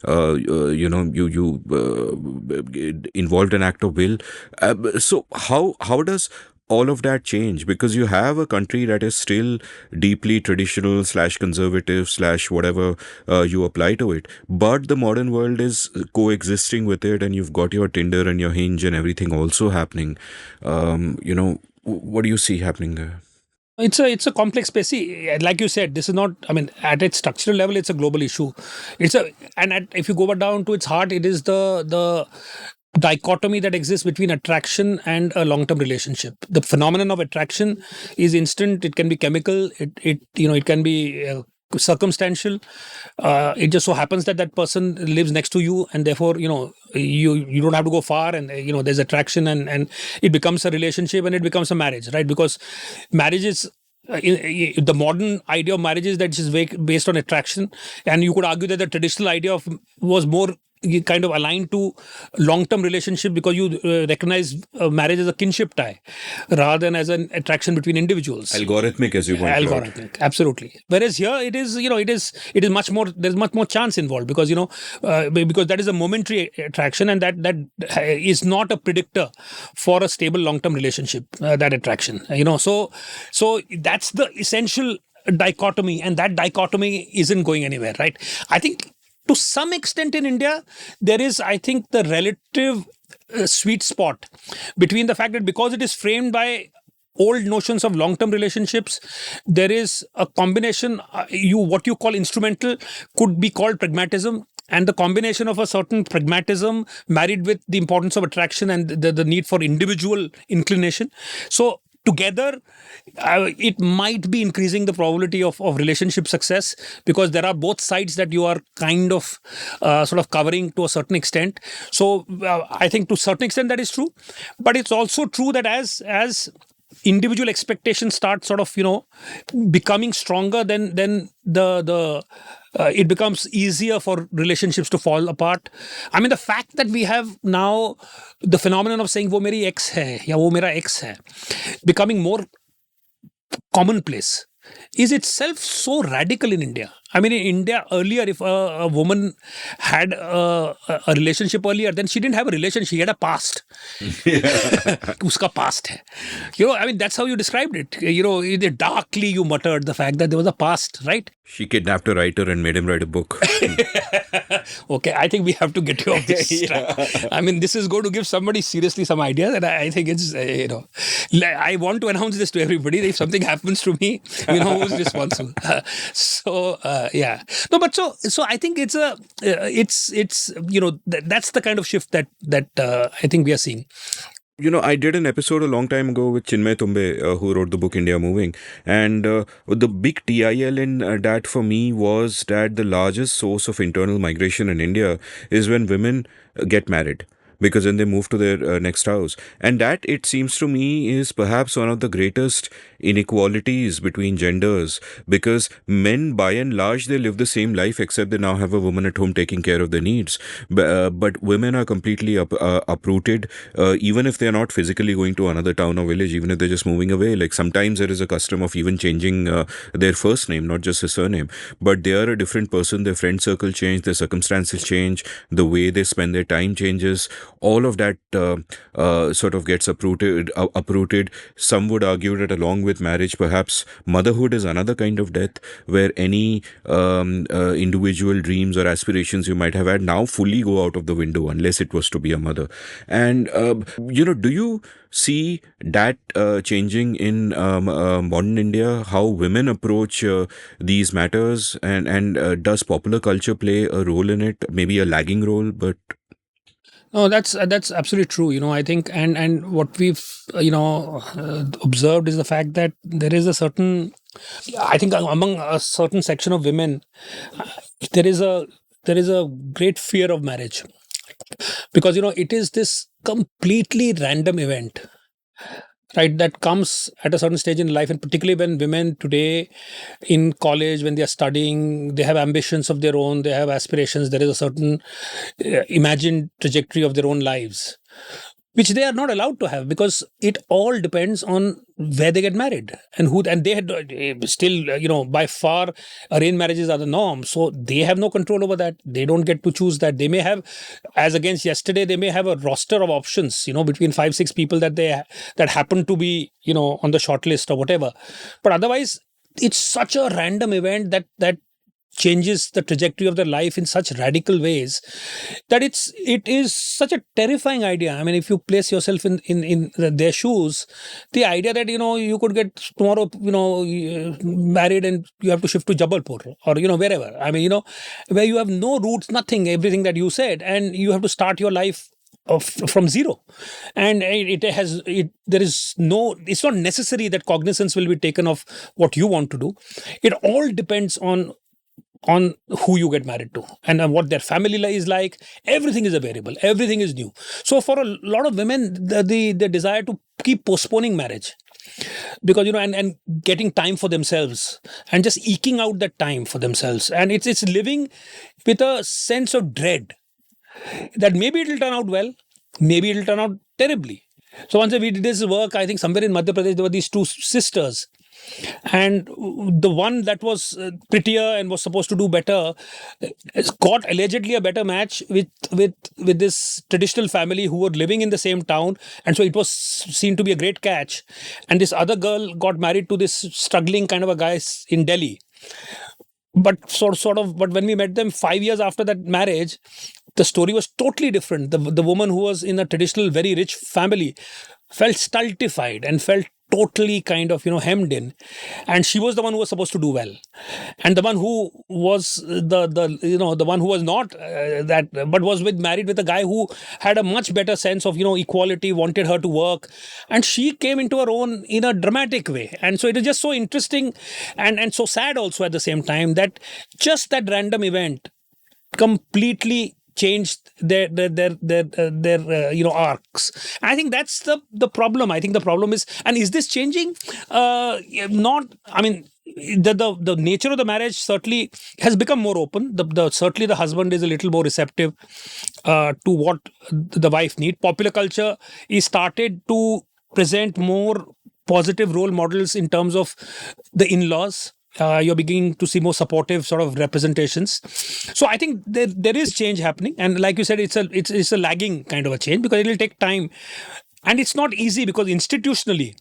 you involved an act of will. So how does all of that change? Because you have a country that is still deeply traditional slash conservative slash whatever you apply to it, but the modern world is coexisting with it, and you've got your Tinder and your Hinge and everything also happening. What do you see happening there? It's a complex space. See, like you said, this is not. I mean, at its structural level, it's a global issue. If you go down to its heart, it is the dichotomy that exists between attraction and a long-term relationship. The phenomenon of attraction is instant. It can be chemical. It can be circumstantial. It just so happens that person lives next to you, and therefore you don't have to go far, and there's attraction, and it becomes a relationship, and it becomes a marriage, right? Because marriage is the modern idea of marriage is that it's based on attraction, and you could argue that the traditional idea was more kind of aligned to long-term relationship, because you recognize marriage as a kinship tie rather than as an attraction between individuals. Algorithmic, as you point out. Algorithmic, absolutely. Whereas here it is, it is much more. There's much more chance involved, because because that is a momentary attraction, and that is not a predictor for a stable long-term relationship. That attraction, so that's the essential dichotomy, and that dichotomy isn't going anywhere, right? I think to some extent in India, there is, I think, the relative sweet spot between the fact that because it is framed by old notions of long-term relationships, there is a combination. What you call instrumental could be called pragmatism, and the combination of a certain pragmatism married with the importance of attraction and the need for individual inclination. So together, it might be increasing the probability of relationship success, because there are both sides that you are kind of sort of covering to a certain extent. So I think to a certain extent that is true, but it's also true that as individual expectations start sort of becoming stronger, then the it becomes easier for relationships to fall apart. I mean, the fact that we have now the phenomenon of saying wo meri ex hai ya wo mera ex hai becoming more commonplace is itself so radical in India. I mean, in India earlier, if a woman had a relationship earlier, then she didn't have a relationship, she had a past. Uska past hai. I mean, that's how you described it. Darkly you muttered the fact that there was a past, right? She kidnapped a writer and made him write a book. Okay, I think we have to get you off this track. I mean, this is going to give somebody seriously some ideas, and I think it's, I want to announce this to everybody. If something happens to me, who's responsible. Yeah. No, but so I think it's that's the kind of shift that I think we are seeing. I did an episode a long time ago with Chinmay Tumbe, who wrote the book India Moving. And the big TIL in that for me was that the largest source of internal migration in India is when women get married. because then they move to their next house. And that, it seems to me, is perhaps one of the greatest inequalities between genders, because men, by and large, they live the same life, except they now have a woman at home taking care of their needs. But women are completely uprooted, even if they're not physically going to another town or village, even if they're just moving away. Like sometimes there is a custom of even changing their first name, not just a surname, but they are a different person. Their friend circle change, their circumstances change, the way they spend their time changes. All of that sort of gets uprooted. Some would argue that along with marriage, perhaps motherhood is another kind of death, where any individual dreams or aspirations you might have had now fully go out of the window, unless it was to be a mother. And do you see that changing in modern India, how women approach these matters, and does popular culture play a role in it? Maybe a lagging role, but No, that's absolutely true. I think, and what we've observed is the fact that there is a certain, I think, among a certain section of women, uh, there is a great fear of marriage, because it is this completely random event, right, that comes at a certain stage in life, and particularly when women today in college, when they are studying, they have ambitions of their own, they have aspirations, there is a certain imagined trajectory of their own lives, which they are not allowed to have, because it all depends on where they get married and who. And they had still, by far, arranged marriages are the norm, so they have no control over that. They don't get to choose that. They may have, as against yesterday, they may have a roster of options, between 5-6 people that happen to be, on the short list or whatever. But otherwise, it's such a random event that changes the trajectory of their life in such radical ways, that it is such a terrifying idea. I mean, if you place yourself in their shoes, the idea that you could get tomorrow married and you have to shift to Jabalpur, or wherever. I mean, where you have no roots, nothing, everything that you said, and you have to start your life from zero. And there is no, it's not necessary that cognizance will be taken of what you want to do. It all depends on who you get married to, and what their family is like. Everything is a variable, everything is new. So for a lot of women, the desire to keep postponing marriage, because and getting time for themselves, and just eking out that time for themselves, and it's living with a sense of dread that maybe it'll turn out well, maybe it'll turn out terribly. So once we did this work, I think somewhere in Madhya Pradesh, there were these two sisters, and the one that was prettier and was supposed to do better got allegedly a better match with this traditional family who were living in the same town, and so it was seen to be a great catch. And this other girl got married to this struggling kind of a guy in Delhi. But but when we met them 5 years after that marriage, the story was totally different. The woman who was in a traditional, very rich family felt stultified and felt totally kind of hemmed in, and she was the one who was supposed to do well, and the one who was the one who was not that, but was married with a guy who had a much better sense of equality, wanted her to work, and she came into her own in a dramatic way. And so it is just so interesting and so sad also at the same time, that just that random event completely changed their arcs. I think that's the problem. I think the problem is, and is this changing? Not. I mean, the nature of the marriage certainly has become more open. Certainly the husband is a little more receptive to what the wife needs. Popular culture is started to present more positive role models in terms of the in-laws. You're beginning to see more supportive sort of representations. So I think there is change happening, and like you said, it's a lagging kind of a change, because it will take time, and it's not easy, because institutionally,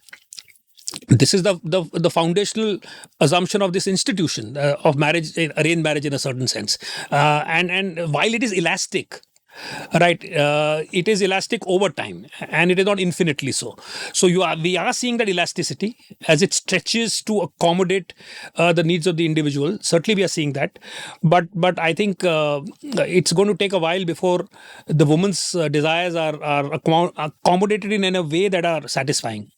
this is the foundational assumption of this institution of marriage, arranged marriage in a certain sense, and while it is elastic. Right, it is elastic over time, and it is not infinitely so. So we are seeing that elasticity as it stretches to accommodate the needs of the individual. Certainly, we are seeing that, but I think it's going to take a while before the woman's desires are accommodated in a way that are satisfying.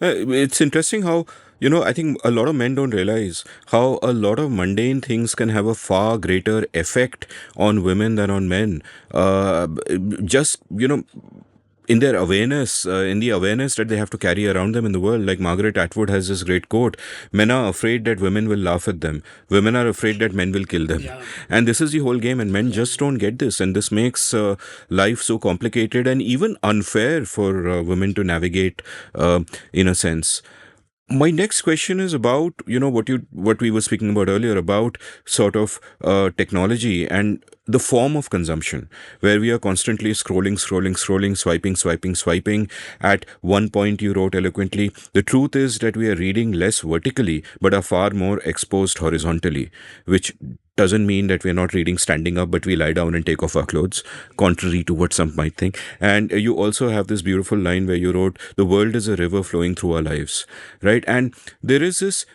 It's interesting how I think a lot of men don't realize how a lot of mundane things can have a far greater effect on women than on men. Just, in their awareness, in the awareness that they have to carry around them in the world. Like Margaret Atwood has this great quote: men are afraid that women will laugh at them. Women are afraid that men will kill them. Yeah. And this is the whole game, and men just don't get this. And this makes life so complicated and even unfair for women to navigate, in a sense. My next question is about what we were speaking about earlier, about sort of technology and the form of consumption, where we are constantly scrolling, swiping. At one point you wrote eloquently, the truth is that we are reading less vertically but are far more exposed horizontally, which doesn't mean that we're not reading standing up, but we lie down and take off our clothes, contrary to what some might think. And you also have this beautiful line where you wrote, the world is a river flowing through our lives, right? And there is this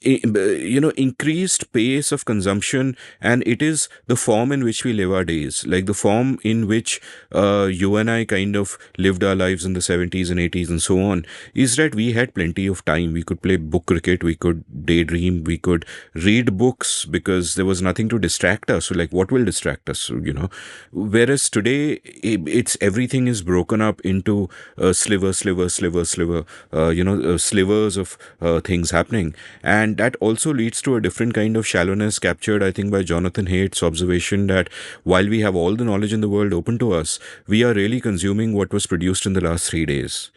increased pace of consumption, and it is the form in which we live our days, like the form in which you and I kind of lived our lives in the 70s and 80s and so on, is that we had plenty of time. We could play book cricket, we could daydream, we could read books because there was nothing to distract us. So like, what will distract us, whereas today it's everything is broken up into slivers of things happening. And that also leads to a different kind of shallowness, captured, I think, by Jonathan Haidt's observation that while we have all the knowledge in the world open to us, we are really consuming what was produced in the last 3 days,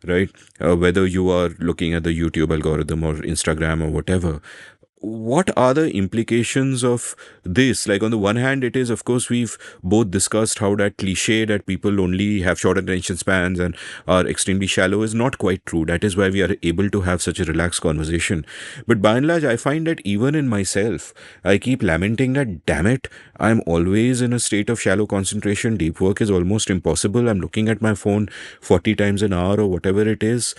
right? Whether you are looking at the YouTube algorithm or Instagram or whatever. What are the implications of this? Like, on the one hand, it is, of course, we've both discussed how that cliche that people only have short attention spans and are extremely shallow is not quite true. That is why we are able to have such a relaxed conversation. But by and large, I find that even in myself, I keep lamenting that, damn it, I'm always in a state of shallow concentration. Deep work is almost impossible. I'm looking at my phone 40 times an hour or whatever it is.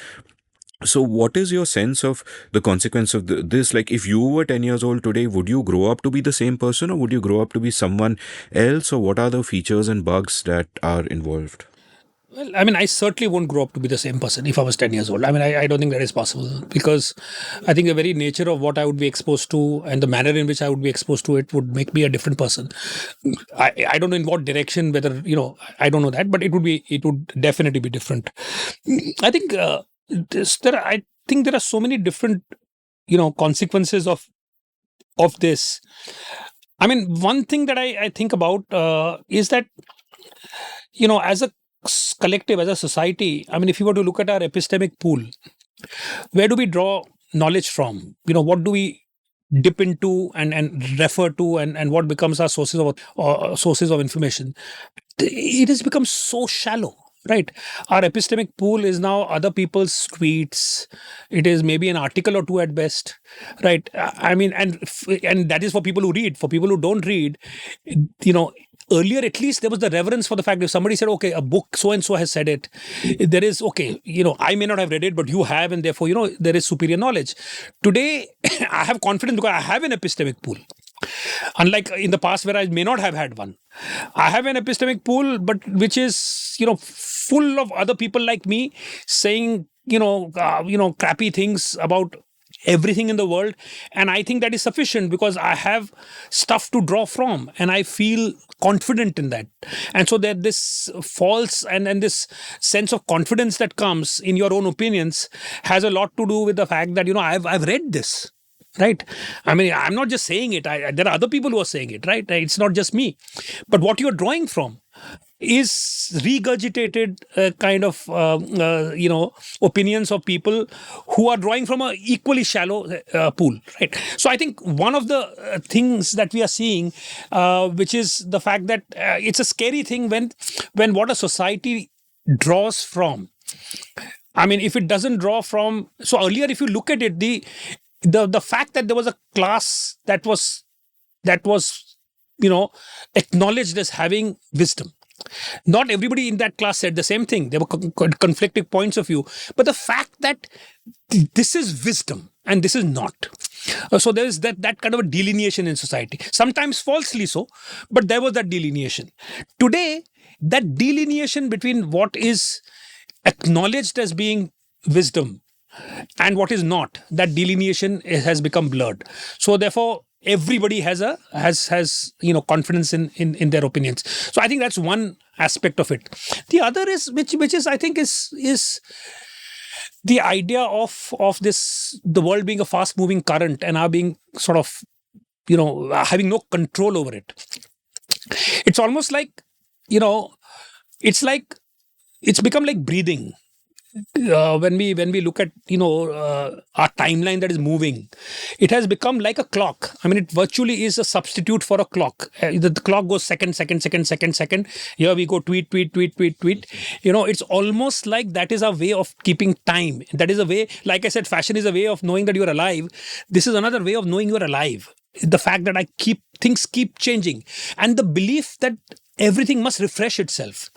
So what is your sense of the consequence of this? Like, if you were 10 years old today, would you grow up to be the same person, or would you grow up to be someone else? Or what are the features and bugs that are involved? Well, I mean, I certainly won't grow up to be the same person if I was 10 years old. I mean, I don't think that is possible, because I think the very nature of what I would be exposed to and the manner in which I would be exposed to it would make me a different person. I don't know in what direction, whether, I don't know that, but it would definitely be different. I think I think there are so many different, consequences of this. I mean, one thing that I think about is that, as a collective, as a society, I mean, if you were to look at our epistemic pool, where do we draw knowledge from? What do we dip into and refer to, and what becomes our sources of information? It has become so shallow. Right. Our epistemic pool is now other people's tweets. It is maybe an article or two at best. Right. I mean, and that is for people who read. For people who don't read, earlier at least there was the reverence for the fact, if somebody said, okay, a book so and so has said it, there is, okay, I may not have read it, but you have, and therefore, there is superior knowledge. Today, I have confidence because I have an epistemic pool. Unlike in the past where I may not have had one. I have an epistemic pool, but which is, full of other people like me saying, crappy things about everything in the world. And I think that is sufficient because I have stuff to draw from and I feel confident in that. And so that this false and this sense of confidence that comes in your own opinions has a lot to do with the fact that, I've read this. Right. I mean, I'm not just saying it. There are other people who are saying it. Right. It's not just me. But what you're drawing from is regurgitated kind of, opinions of people who are drawing from an equally shallow pool. Right. So I think one of the things that we are seeing, which is the fact that it's a scary thing when what a society draws from. I mean, if it doesn't draw from. So earlier, if you look at it, the fact that there was a class that was acknowledged as having wisdom. Not everybody in that class said the same thing. There were conflicting points of view. But the fact that this is wisdom and this is not. So there is that kind of a delineation in society. Sometimes falsely so, but there was that delineation. Today, that delineation between what is acknowledged as being wisdom and what is not. That delineation has become blurred. So therefore, everybody has confidence in their opinions. So I think that's one aspect of it. The other is which is I think is the idea of this, the world being a fast moving current and our being sort of having no control over it. It's almost like, it's like, it's become like breathing. When we look at our timeline that is moving, it has become like a clock. I mean, it virtually is a substitute for a clock. The clock goes second. Here we go, tweet. It's almost like that is a way of keeping time. That is a way, like I said, fashion is a way of knowing that you're alive. This is another way of knowing you're alive. The fact that things keep changing, and the belief that everything must refresh itself,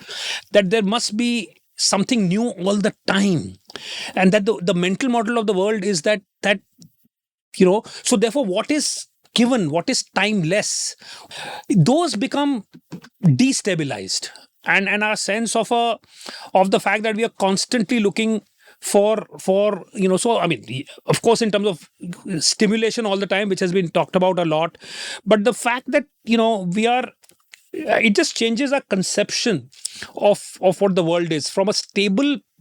that there must be something new all the time, and that the mental model of the world is that so therefore what is given, what is timeless, those become destabilized, and our sense of the fact that we are constantly looking for so I mean, of course, in terms of stimulation all the time, which has been talked about a lot, but the fact that we are, it just changes our conception of what the world is, from a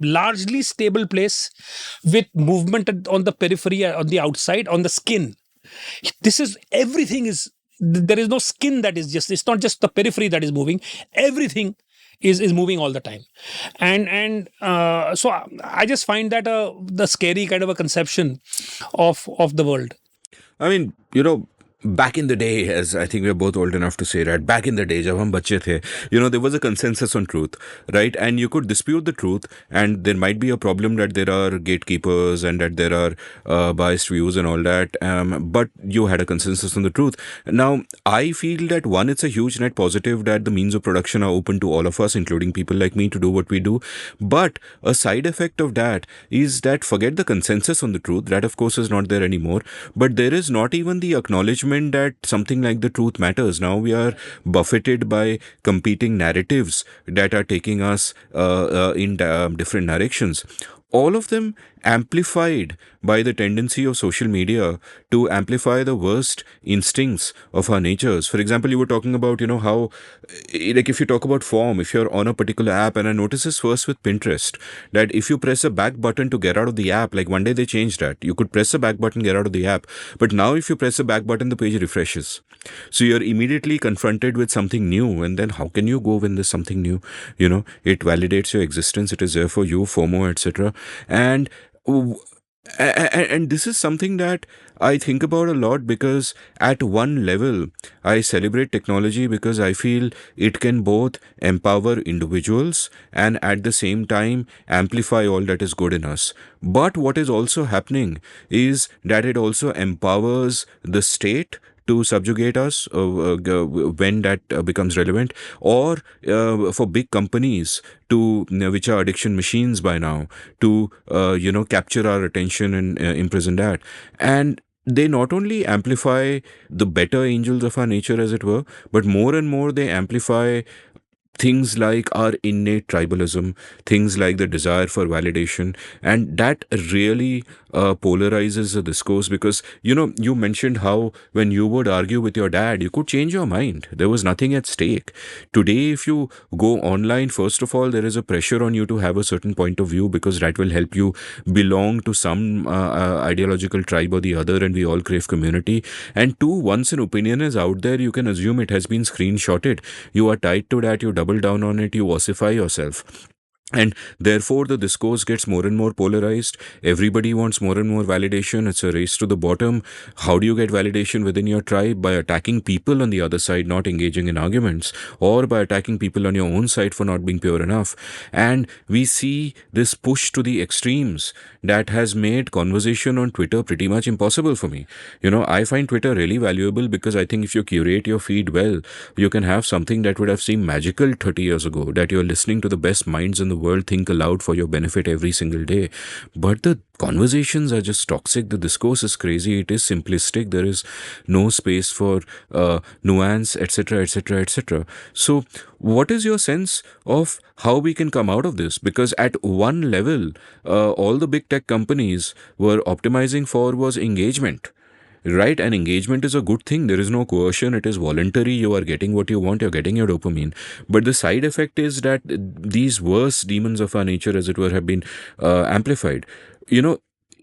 largely stable place with movement on the periphery, on the outside, on the skin. Everything is, there is no skin that is just, it's not just the periphery that is moving, everything is moving all the time. And so I just find that the scary kind of a conception of the world. I mean, back in the day, as I think we're both old enough to say that, back in the day, jab hum bacche the, there was a consensus on truth, right? And you could dispute the truth, and there might be a problem that there are gatekeepers and that there are biased views and all that, but you had a consensus on the truth. Now, I feel that, one, it's a huge net positive that the means of production are open to all of us, including people like me, to do what we do. But a side effect of that is that, forget the consensus on the truth, that of course is not there anymore, but there is not even the acknowledgement that something like the truth matters. Now we are buffeted by competing narratives that are taking us in different directions. All of them amplified by the tendency of social media to amplify the worst instincts of our natures. For example, you were talking about, how, like, if you talk about form, if you're on a particular app, and I noticed this first with Pinterest, that if you press a back button to get out of the app, like one day they changed that. You could press a back button, get out of the app. But now if you press a back button, the page refreshes. So you're immediately confronted with something new. And then how can you go when there's something new? It validates your existence. It is there for you, FOMO, etc. And this is something that I think about a lot, because at one level, I celebrate technology because I feel it can both empower individuals and at the same time amplify all that is good in us. But what is also happening is that it also empowers the state to subjugate us when that becomes relevant, or for big companies to, which are addiction machines by now, to capture our attention and imprison that. And they not only amplify the better angels of our nature, as it were, but more and more they amplify things like our innate tribalism, things like the desire for validation, and that really polarizes the discourse. Because you mentioned how when you would argue with your dad, you could change your mind. There was nothing at stake. Today, if you go online, first of all, there is a pressure on you to have a certain point of view, because that will help you belong to some ideological tribe or the other, and we all crave community. And two, once an opinion is out there, you can assume it has been screenshotted. You are tied to that, you double down on it, you ossify yourself. And therefore, the discourse gets more and more polarized. Everybody wants more and more validation. It's a race to the bottom. How do you get validation within your tribe? By attacking people on the other side, not engaging in arguments, or by attacking people on your own side for not being pure enough. And we see this push to the extremes that has made conversation on Twitter pretty much impossible for me. I find Twitter really valuable because I think if you curate your feed well, you can have something that would have seemed magical 30 years ago, that you're listening to the best minds in the the world think aloud for your benefit every single day. But the conversations are just toxic. The discourse is crazy. It is simplistic. There is no space for nuance, etc., etc., etc. So, what is your sense of how we can come out of this? Because at one level, all the big tech companies were optimizing for was engagement. Right, and engagement is a good thing. There is no coercion. It is voluntary. You are getting what you want. You're getting your dopamine. But the side effect is that these worst demons of our nature, as it were, have been amplified. You know,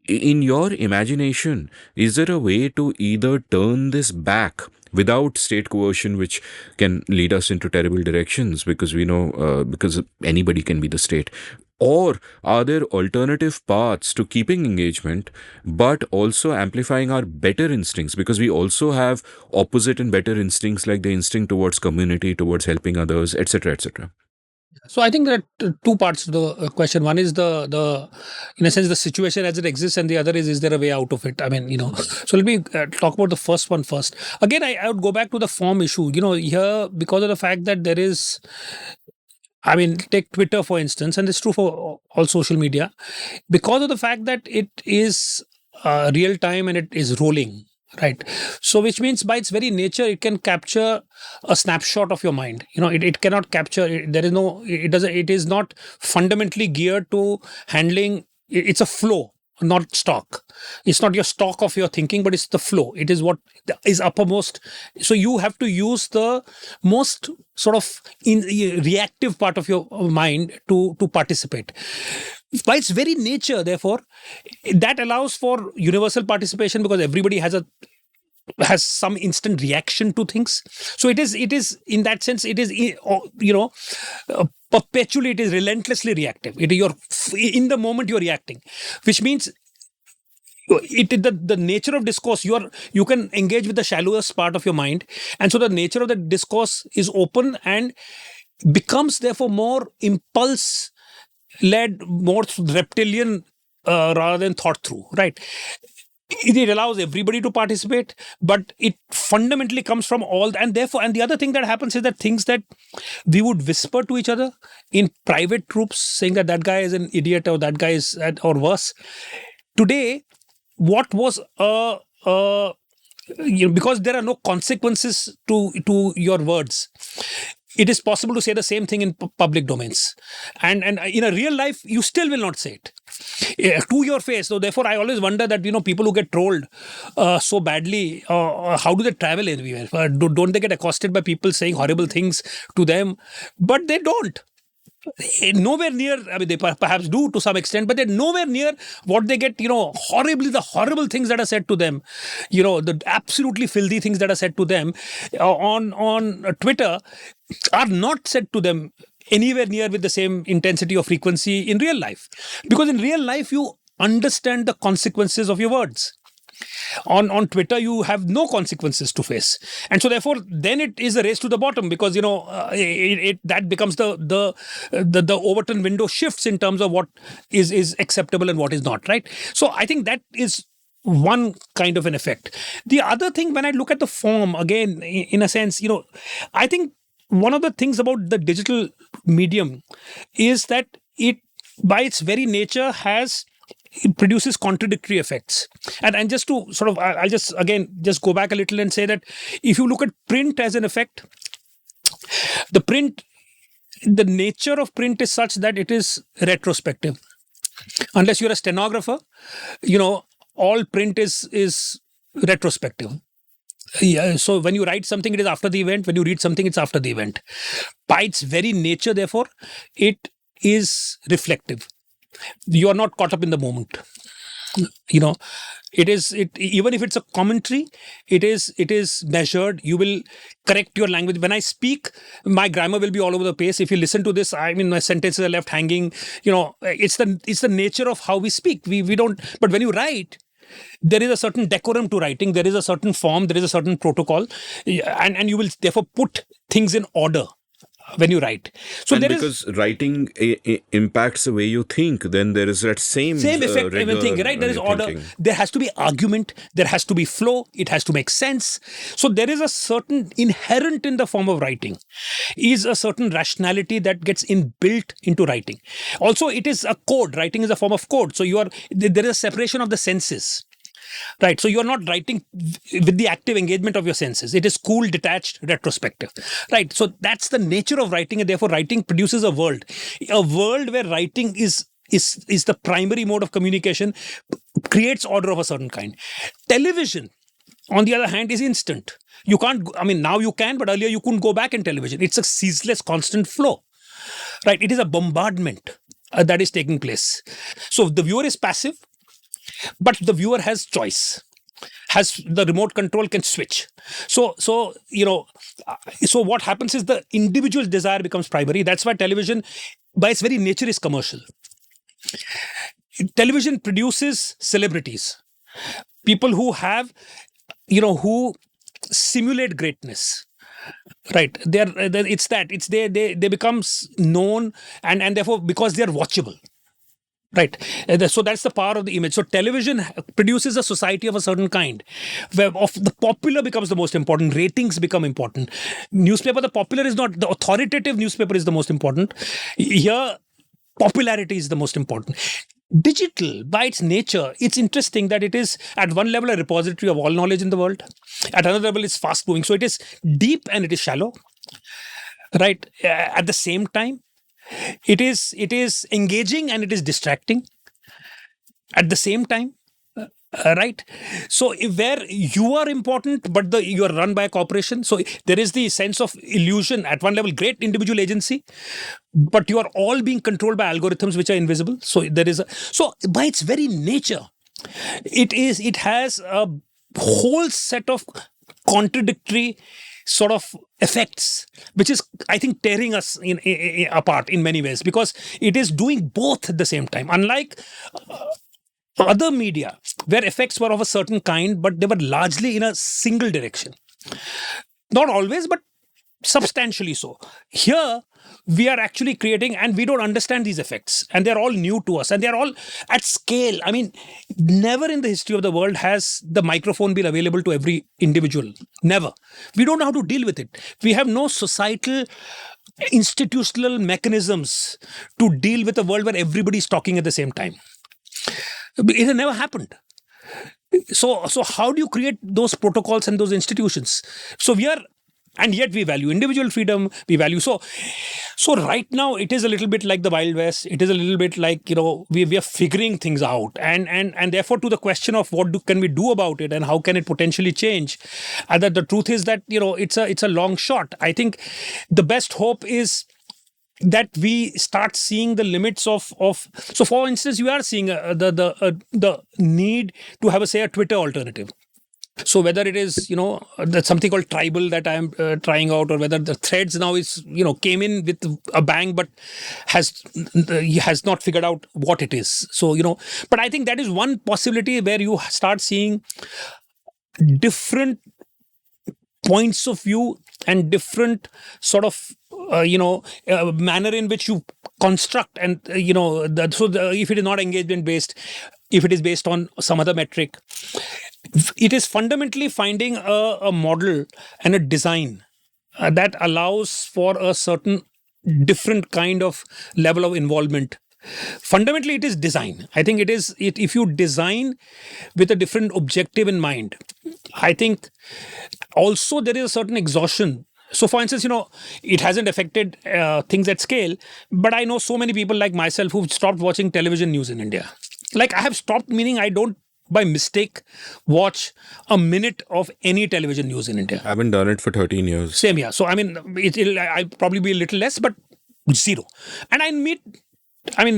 in your imagination, is there a way to either turn this back without state coercion, which can lead us into terrible directions, because we know, because anybody can be the state? Or are there alternative paths to keeping engagement, but also amplifying our better instincts? Because we also have opposite and better instincts, like the instinct towards community, towards helping others, etc., etc. So I think there are two parts to the question. One is the in a sense the situation as it exists, and the other is there a way out of it? I mean, So let me talk about the first one first. Again, I would go back to the form issue. Here, because of the fact that there is, I mean, take Twitter for instance, and it's true for all social media, because of the fact that it is real time and it is rolling. Right. So which means by its very nature, it can capture a snapshot of your mind. It cannot capture, there is no, it doesn't, it is not fundamentally geared to handling, it's a flow, not stock. It's not your stock of your thinking, but it's the flow. It is what is uppermost. So you have to use the most sort of reactive part of your mind to participate. By its very nature, therefore, that allows for universal participation, because everybody has some instant reaction to things. So it is in that sense, it is perpetually, it is relentlessly reactive. You're in the moment you're reacting, which means the nature of discourse, you can engage with the shallowest part of your mind, and so the nature of the discourse is open and becomes therefore more impulse led, more reptilian rather than thought through, right? It allows everybody to participate, but it fundamentally comes from all, and the other thing that happens is that things that we would whisper to each other in private groups, saying that guy is an idiot, or that guy is, or worse. Today, what was because there are no consequences to your words, it is possible to say the same thing in public domains. And in a real life, you still will not say it to your face. So therefore, I always wonder that, people who get trolled so badly, how do they travel everywhere? Don't they get accosted by people saying horrible things to them? But they don't. Nowhere near, I mean, they perhaps do to some extent, but they're nowhere near what they get, the horrible things that are said to them, the absolutely filthy things that are said to them on Twitter are not said to them anywhere near with the same intensity or frequency in real life. Because in real life, you understand the consequences of your words. On Twitter, you have no consequences to face, and so therefore, then it is a race to the bottom, because that becomes the Overton window shifts in terms of what is acceptable and what is not, right? So I think that is one kind of an effect. The other thing, when I look at the form again, in a sense, I think one of the things about the digital medium is that it, by its very nature, it produces contradictory effects. And just to sort of, I'll just go back a little and say that if you look at print as an effect, the nature of print is such that it is retrospective. Unless you're a stenographer, all print is retrospective. Yeah, so when you write something, it is after the event. When you read something, it's after the event. By its very nature, therefore, it is reflective. You are not caught up in the moment. Even if it's a commentary, it is measured. You will correct your language. When I speak, my grammar will be all over the place. If you listen to this, I mean, my sentences are left hanging. It's the nature of how we speak. We don't. But when you write, there is a certain decorum to writing. There is a certain form. There is a certain protocol, and you will therefore put things in order. when you write. So And there is because writing impacts the way you think, then there is that same effect, rigor everything, right? There on is your order, thinking. there has to be argument, there has to be flow, it has to make sense. So there is a certain inherent in the form of writing is a certain rationality that gets inbuilt into writing. Also, it is a code. Writing is a form of code. So there is a separation of the senses. Right. So you're not writing with the active engagement of your senses. It is cool, detached, retrospective. Right. So that's the nature of writing, and therefore writing produces a world where writing is the primary mode of communication, creates order of a certain kind. Television, on the other hand, is instant. You can't, I mean, now you can, but earlier you couldn't go back in television. It's a ceaseless, constant flow. Right. It is a bombardment that is taking place. So the viewer is passive, but the viewer has choice, has the remote control, can switch. So what happens is the individual desire becomes primary. That's why television by its very nature is commercial. Television produces celebrities, people who have, who simulate greatness. Right. They become known, and therefore because they are watchable. Right. So that's the power of the image. So television produces a society of a certain kind, where of the popular becomes the most important. Ratings become important. Newspaper, the popular is not, the authoritative newspaper is the most important. Here, popularity is the most important. Digital, by its nature, it's interesting that it is at one level a repository of all knowledge in the world. At another level, it's fast moving. So it is deep and it is shallow. Right. At the same time, it is engaging and it is distracting at the same time. Right. So where you are important, but you are run by a corporation. So there is the sense of illusion at one level, great individual agency, but you are all being controlled by algorithms which are invisible. So so by its very nature, it has a whole set of contradictory sort of effects, which is, I think, tearing us apart in many ways, because it is doing both at the same time. Unlike other media, where effects were of a certain kind, but they were largely in a single direction. Not always, but substantially so. Here, we are actually creating, and we don't understand these effects, and they're all new to us, and they're all at scale. I mean, never in the history of the world has the microphone been available to every individual. Never. We don't know how to deal with it. We have no societal, institutional mechanisms to deal with a world where everybody's talking at the same time. It has never happened. So how do you create those protocols and those institutions? And yet we value individual freedom, we value. So right now it is a little bit like the Wild West. It is a little bit like, we are figuring things out. And therefore, to the question of can we do about it and how can it potentially change? And that the truth is that, it's a long shot. I think the best hope is that we start seeing the limits of so for instance, you are seeing the need to have a Twitter alternative. So whether it is, that's something called tribal that I am trying out, or whether the threads now is, came in with a bang, but has not figured out what it is. So, but I think that is one possibility where you start seeing different points of view and different sort of, manner in which you construct and, if it is not engagement based, if it is based on some other metric, it is fundamentally finding a model and a design that allows for a certain different kind of level of involvement. Fundamentally, it is design. I think if you design with a different objective in mind, I think also there is a certain exhaustion. So for instance, it hasn't affected things at scale, but I know so many people like myself who've stopped watching television news in India. Like I have stopped, meaning I don't by mistake watch a minute of any television news in India. I haven't done it for 13 years. Same here. So I mean, I'll probably be a little less, but zero. And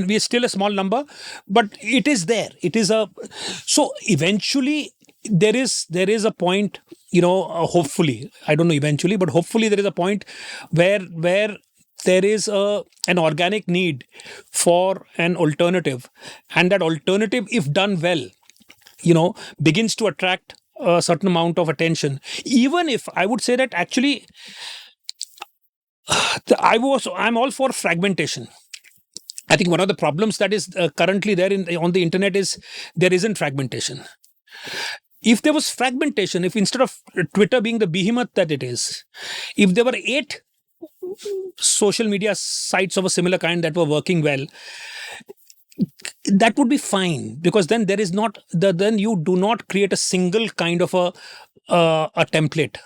we're still a small number, but it is there. So eventually there is a point, hopefully, I don't know eventually, but hopefully there is a point where there is an organic need for an alternative, and that alternative, if done well, begins to attract a certain amount of attention. Even if I would say that actually I'm all for fragmentation. I think one of the problems that is currently there on the internet is there isn't fragmentation. If there was fragmentation, if instead of Twitter being the behemoth that it is, if there were 8 social media sites of a similar kind that were working well, that would be fine, because then there is not then you do not create a single kind of a template.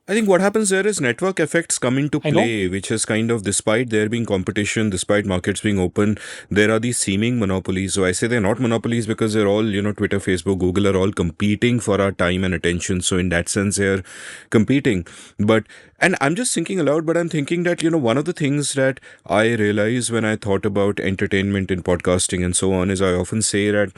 I think what happens there is network effects come into I know. play, which is kind of, despite there being competition, despite markets being open, there are these seeming monopolies. So I say they're not monopolies because they're all, Twitter, Facebook, Google are all competing for our time and attention. So in that sense, they're competing. But, and I'm just thinking aloud, but I'm thinking that, one of the things that I realize when I thought about entertainment in podcasting and so on is I often say that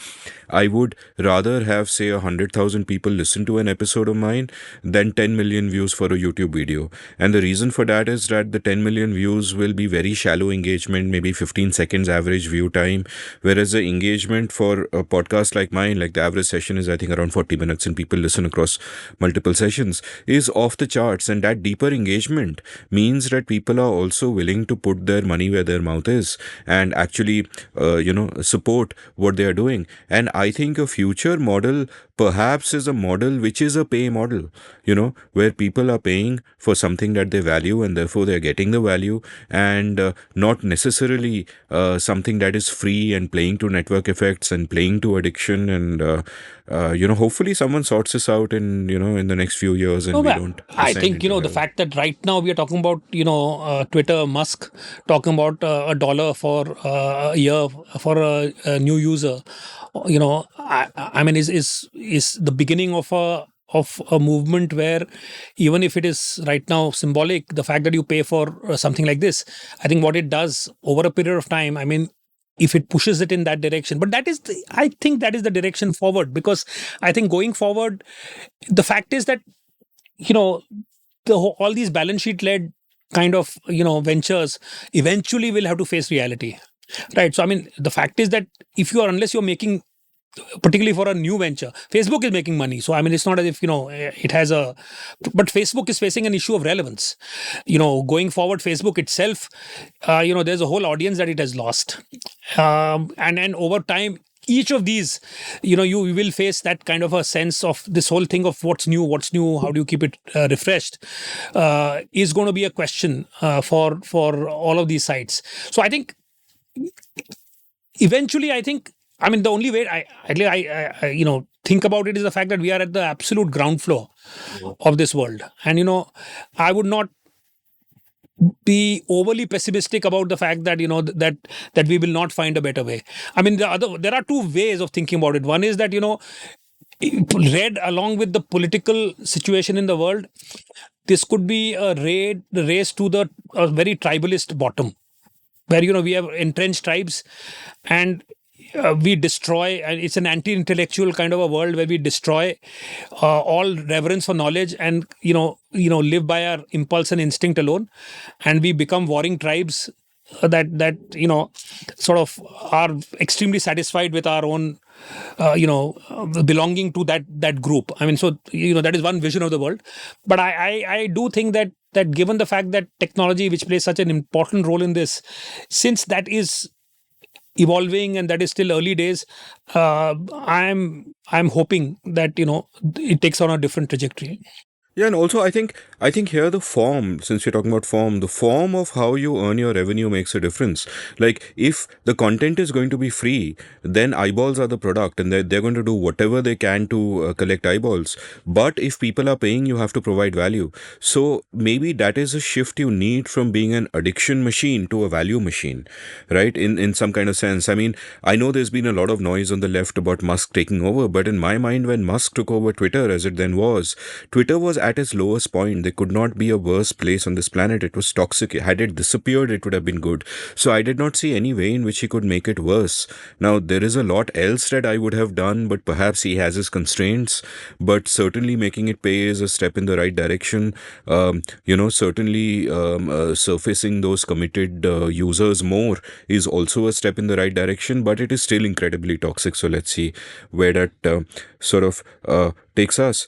I would rather have, say, 100,000 people listen to an episode of mine than 10 million views for a YouTube video. And the reason for that is that the 10 million views will be very shallow engagement, maybe 15 seconds average view time, whereas the engagement for a podcast like mine, like the average session is I think around 40 minutes and people listen across multiple sessions, is off the charts. And that deeper engagement means that people are also willing to put their money where their mouth is and actually, support what they are doing. And I think a future model perhaps is a model which is a pay model, where people are paying for something that they value and therefore they're getting the value, and not necessarily something that is free and playing to network effects and playing to addiction. And hopefully someone sorts this out in the next few years and No, we but don't I descend think, into the hell. fact that right now we are talking about, Twitter, Musk talking about $1 for a year for a new user, I mean, is the beginning of a movement where, even if it is right now symbolic, the fact that you pay for something like this, I think what it does over a period of time, I mean, if it pushes it in that direction, but I think that is the direction forward, because I think going forward, the fact is that, all these balance sheet led kind of, ventures eventually will have to face reality, right? So I mean, the fact is that unless you're making, particularly for a new venture, Facebook is making money, so I mean, it's not as if it has but Facebook is facing an issue of relevance. Going forward, Facebook itself, there's a whole audience that it has lost, and over time, each of these, you will face that kind of a sense of this whole thing of what's new, how do you keep it refreshed, is going to be a question for all of these sites. So I think eventually, I mean, the only way I think about it is the fact that we are at the absolute ground floor of this world, and I would not be overly pessimistic about the fact that that we will not find a better way. I mean, there are two ways of thinking about it. One is that read along with the political situation in the world, this could be a race to the very tribalist bottom, where we have entrenched tribes, and we destroy, and it's an anti-intellectual kind of a world where we destroy all reverence for knowledge, and live by our impulse and instinct alone, and we become warring tribes that sort of are extremely satisfied with our own belonging to that group. I mean, so that is one vision of the world. But I do think that given the fact that technology, which plays such an important role in this, since that is evolving and that is still early days, I'm hoping that it takes on a different trajectory. Yeah, and also I think here the form, since we're talking about form, the form of how you earn your revenue makes a difference. Like if the content is going to be free, then eyeballs are the product, and they're going to do whatever they can to collect eyeballs. But if people are paying, you have to provide value. So maybe that is a shift you need from being an addiction machine to a value machine, right? In some kind of sense. I mean, I know there's been a lot of noise on the left about Musk taking over, but in my mind, when Musk took over Twitter, as it then was, Twitter was at its lowest point. There could not be a worse place on this planet. It was toxic. Had it disappeared, it would have been good. So I did not see any way in which he could make it worse. Now, there is a lot else that I would have done, but perhaps he has his constraints. But certainly making it pay is a step in the right direction. Certainly surfacing those committed users more is also a step in the right direction, but it is still incredibly toxic. So let's see where that sort of takes us.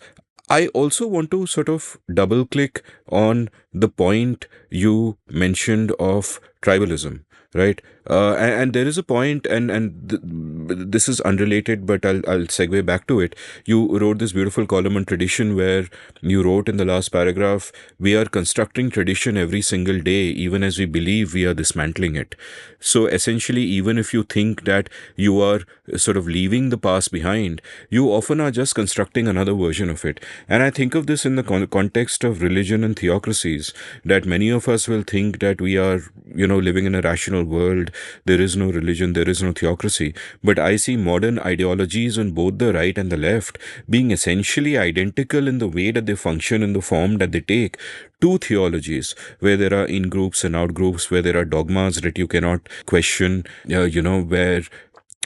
I also want to sort of double click on the point you mentioned of tribalism, right? And there is a point, this is unrelated, but I'll segue back to it. You wrote this beautiful column on tradition where you wrote in the last paragraph, we are constructing tradition every single day, even as we believe we are dismantling it. So essentially, even if you think that you are sort of leaving the past behind, you often are just constructing another version of it. And I think of this in the context of religion and theocracies, that many of us will think that we are, living in a rational world. There is no religion, there is no theocracy. But I see modern ideologies on both the right and the left being essentially identical in the way that they function, in the form that they take, to theologies, where there are in groups and out groups, where there are dogmas that you cannot question, where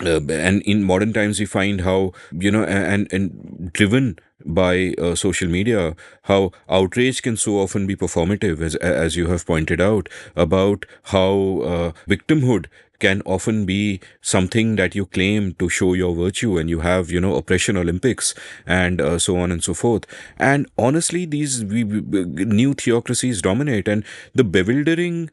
and in modern times we find how, and driven by social media, how outrage can so often be performative, as you have pointed out, about how victimhood can often be something that you claim to show your virtue, and you have, oppression Olympics, and so on and so forth. And honestly, these new theocracies dominate, and the bewildering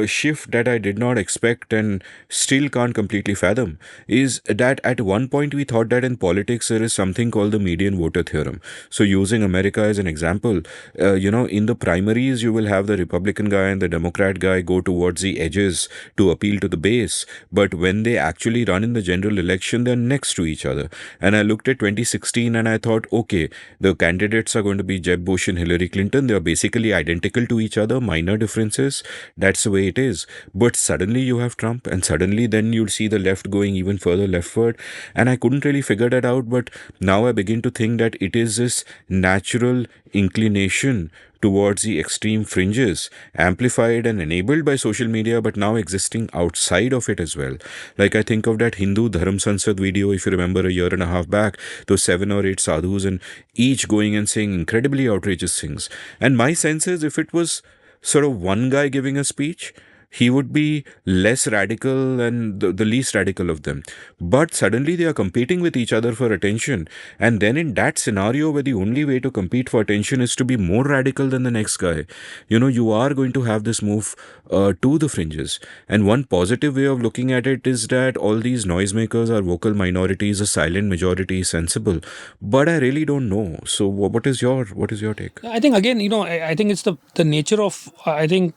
shift that I did not expect and still can't completely fathom is that at one point we thought that in politics there is something called the median voter theorem. So using America as an example, in the primaries you will have the Republican guy and the Democrat guy go towards the edges to appeal to the base, but when they actually run in the general election, they're next to each other. And I looked at 2016 and I thought, okay, the candidates are going to be Jeb Bush and Hillary Clinton. They're basically identical to each other, minor differences. That's the way it is. But suddenly you have Trump, and suddenly then you'll see the left going even further leftward. And I couldn't really figure that out, but now I begin to think that it is this natural inclination towards the extreme fringes, amplified and enabled by social media, but now existing outside of it as well. Like I think of that Hindu Dharam Sansad video, if you remember, a year and a half back, those 7 or 8 sadhus, and each going and saying incredibly outrageous things. And my sense is, if it was sort of one guy giving a speech, he would be less radical and the least radical of them. But suddenly they are competing with each other for attention. And then in that scenario where the only way to compete for attention is to be more radical than the next guy, you are going to have this move to the fringes. And one positive way of looking at it is that all these noisemakers are vocal minorities, a silent majority is sensible. But I really don't know. So what is your take? I think again, I think it's the nature of, I think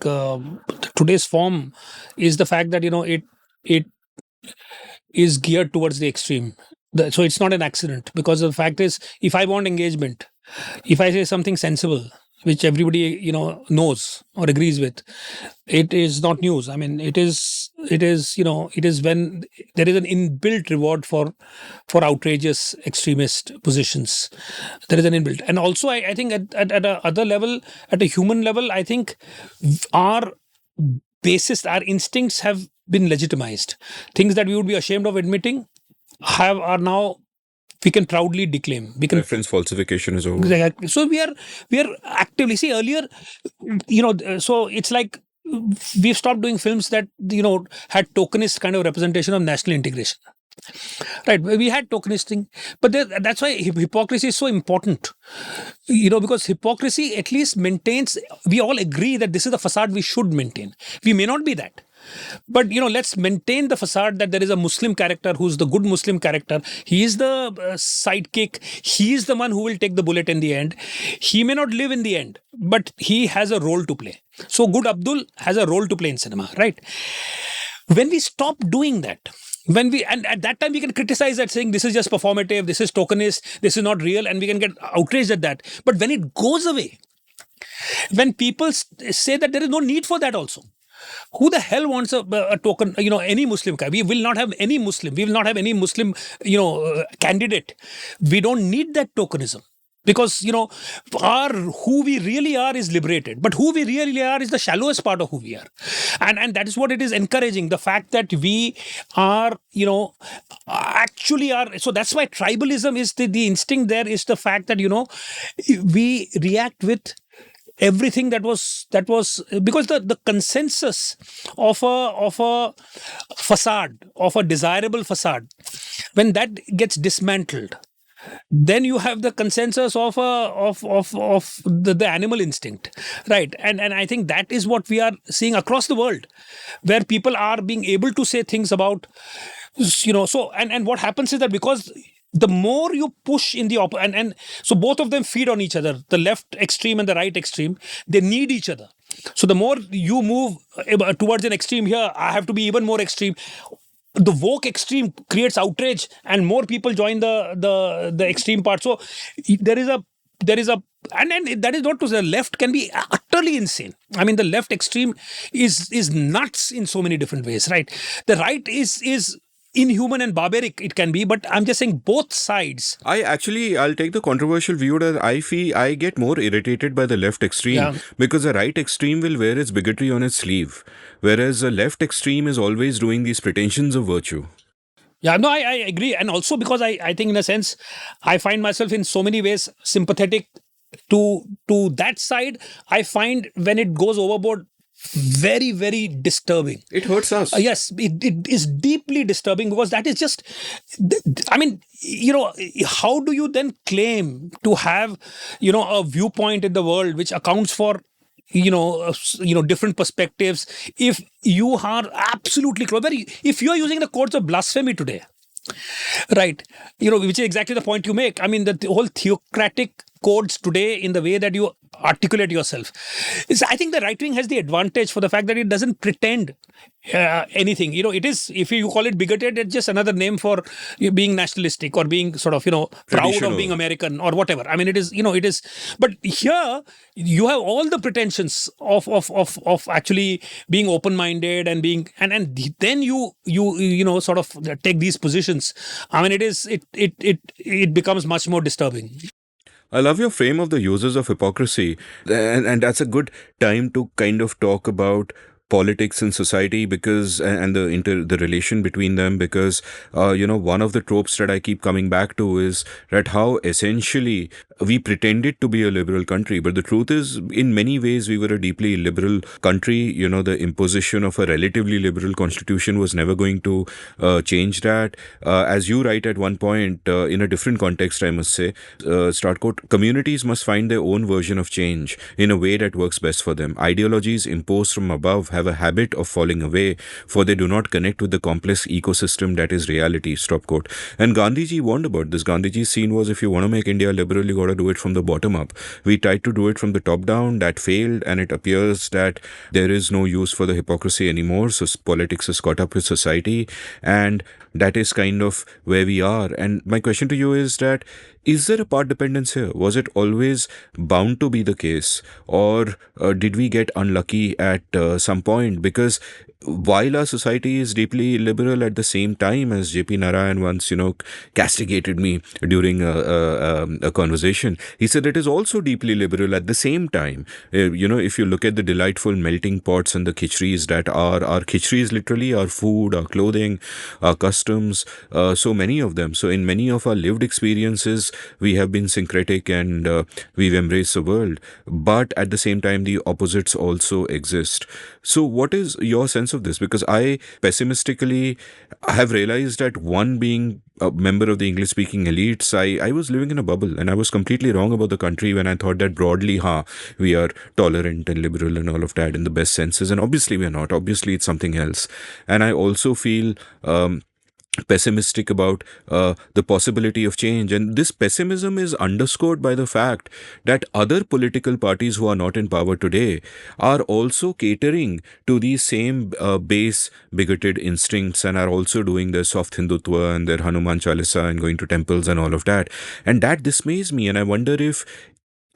today's form is the fact that it is geared towards the extreme. So it's not an accident, because the fact is, if I want engagement, if I say something sensible which everybody knows or agrees with, it is not news. I mean, it is when there is an inbuilt reward for outrageous extremist positions. There is an inbuilt, and also I think at a other level, at a human level, I think our our instincts have been legitimized. Things that we would be ashamed of admitting are now, we can proudly declaim. We can Reference falsification is over. Exactly. So we are actively, see, earlier, so it's like we've stopped doing films that had tokenist kind of representation of national integration. Right, we had tokenist thing, but that's why hypocrisy is so important. Because hypocrisy at least maintains. We all agree that this is the facade we should maintain. We may not be that, but let's maintain the facade that there is a Muslim character who's the good Muslim character. He is the sidekick. He is the one who will take the bullet in the end. He may not live in the end, but he has a role to play. So good Abdul has a role to play in cinema, right? When we stop doing that, and at that time we can criticize that, saying this is just performative, this is tokenist, this is not real, and we can get outraged at that. But when it goes away, when people say that there is no need for that also, who the hell wants a token, any Muslim guy? We will not have any Muslim. We will not have any Muslim, candidate. We don't need that tokenism. Because, who we really are is liberated. But who we really are is the shallowest part of who we are. And that is what it is encouraging. The fact that we are, actually are. So that's why tribalism is the instinct there, is the fact that, we react with everything that was because the consensus of a facade, of a desirable facade, when that gets dismantled, then you have the consensus of the animal instinct, right? And I think that is what we are seeing across the world, where people are being able to say things about, so and what happens is that because the more you push in the and so both of them feed on each other, the left extreme and the right extreme, they need each other. So the more you move towards an extreme here, I have to be even more extreme. The woke extreme creates outrage and more people join the extreme part. So there is a and that is not to say the left can be utterly insane. I mean, the left extreme is nuts in so many different ways, right? The right is inhuman and barbaric, it can be, but I'm just saying both sides. I'll take the controversial view that I feel I get more irritated by the left extreme Yeah. because the right extreme will wear its bigotry on its sleeve, whereas the left extreme is always doing these pretensions of virtue. Yeah, no, I agree. And also because I think in a sense, I find myself in so many ways sympathetic to that side. I find when it goes overboard, very, very disturbing. It hurts us. Yes, it is deeply disturbing because that is just, I mean, how do you then claim to have, a viewpoint in the world which accounts for, different perspectives if you are absolutely close? If you are using the codes of blasphemy today, right, which is exactly the point you make. I mean, the whole theocratic codes today in the way that you articulate yourself is, I think the right wing has the advantage for the fact that it doesn't pretend anything. It is, if you call it bigoted, it's just another name for you being nationalistic or being sort of, proud Traditional. of being American or whatever. I mean, it is, but here you have all the pretensions of actually being open-minded and being, and then you sort of take these positions. I mean, it becomes much more disturbing. I love your frame of the uses of hypocrisy, and that's a good time to kind of talk about politics and society because and the relation between them because one of the tropes that I keep coming back to is that how essentially we pretended to be a liberal country, but the truth is in many ways we were a deeply illiberal country. The imposition of a relatively liberal constitution was never going to change that. As you write at one point in a different context, I must say, start quote, communities must find their own version of change in a way that works best for them. Ideologies imposed from above have a habit of falling away, for they do not connect with the complex ecosystem that is reality. Stop quote. And Gandhiji warned about this. Gandhiji's scene was, if you want to make India liberal, you got to do it from the bottom up. We tried to do it from the top down. That failed, and it appears that there is no use for the hypocrisy anymore. So politics is caught up with society, and that is kind of where we are. And my question to you is that, is there a part dependence here? Was it always bound to be the case? Or did we get unlucky at some point? Because while our society is deeply liberal, at the same time, as JP Narayan once, castigated me during a conversation, he said it is also deeply liberal at the same time. If you look at the delightful melting pots and the khichris that are our khichris, literally our food, our clothing, our customs, so many of them. So in many of our lived experiences, we have been syncretic and we've embraced the world. But at the same time, the opposites also exist. So what is your sense of this? Because I pessimistically have realized that one being a member of the English-speaking elites, I was living in a bubble and I was completely wrong about the country when I thought that broadly, we are tolerant and liberal and all of that in the best senses. And obviously we are not. Obviously it's something else. And I also feel pessimistic about the possibility of change, and this pessimism is underscored by the fact that other political parties who are not in power today are also catering to these same base bigoted instincts and are also doing their soft Hindutva and their Hanuman Chalisa and going to temples and all of that, and that dismays me. And I wonder if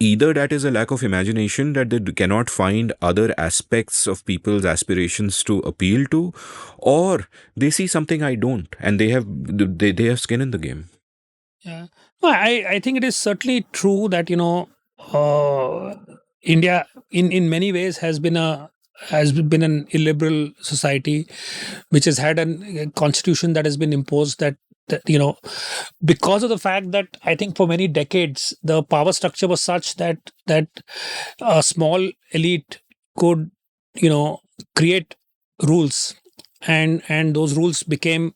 either that is a lack of imagination, that they cannot find other aspects of people's aspirations to appeal to, or they see something I don't, and they have skin in the game. Yeah, no, I think it is certainly true that India in many ways has been an illiberal society, which has had a constitution that has been imposed that because of the fact that I think for many decades the power structure was such that a small elite could create rules and those rules became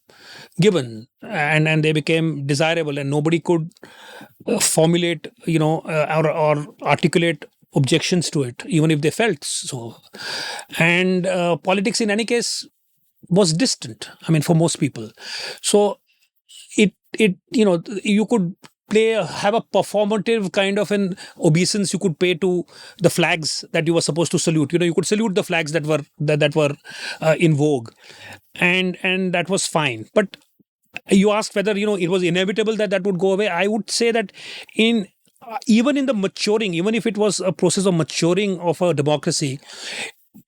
given, and they became desirable, and nobody could formulate, or articulate objections to it, even if they felt so. And politics, in any case, was distant. I mean, for most people. So you could have a performative kind of an obeisance you could pay to the flags that you were supposed to salute. You could salute the flags that were in vogue, and that was fine. But you asked whether it was inevitable that would go away. I would say that even in the maturing, even if it was a process of maturing of a democracy,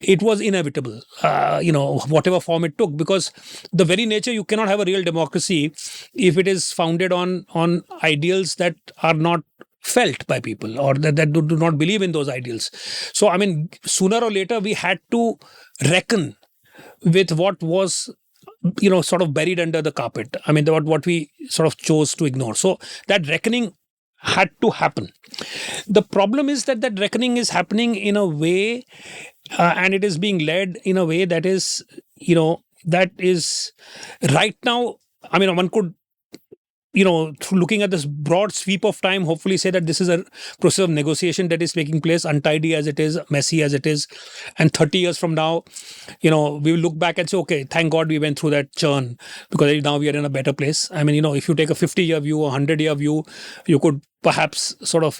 it was inevitable, whatever form it took, because the very nature, you cannot have a real democracy if it is founded on ideals that are not felt by people, or that do not believe in those ideals. So, I mean, sooner or later, we had to reckon with what was sort of buried under the carpet. I mean, what we sort of chose to ignore. So that reckoning had to happen. The problem is that reckoning is happening in a way, and it is being led in a way that is, that is right now. I mean, one could, through looking at this broad sweep of time, hopefully say that this is a process of negotiation that is taking place, untidy as it is, messy as it is. And 30 years from now, we will look back and say, okay, thank God we went through that churn, because now we are in a better place. I mean, if you take a 50-year view, a 100-year view, you could perhaps sort of,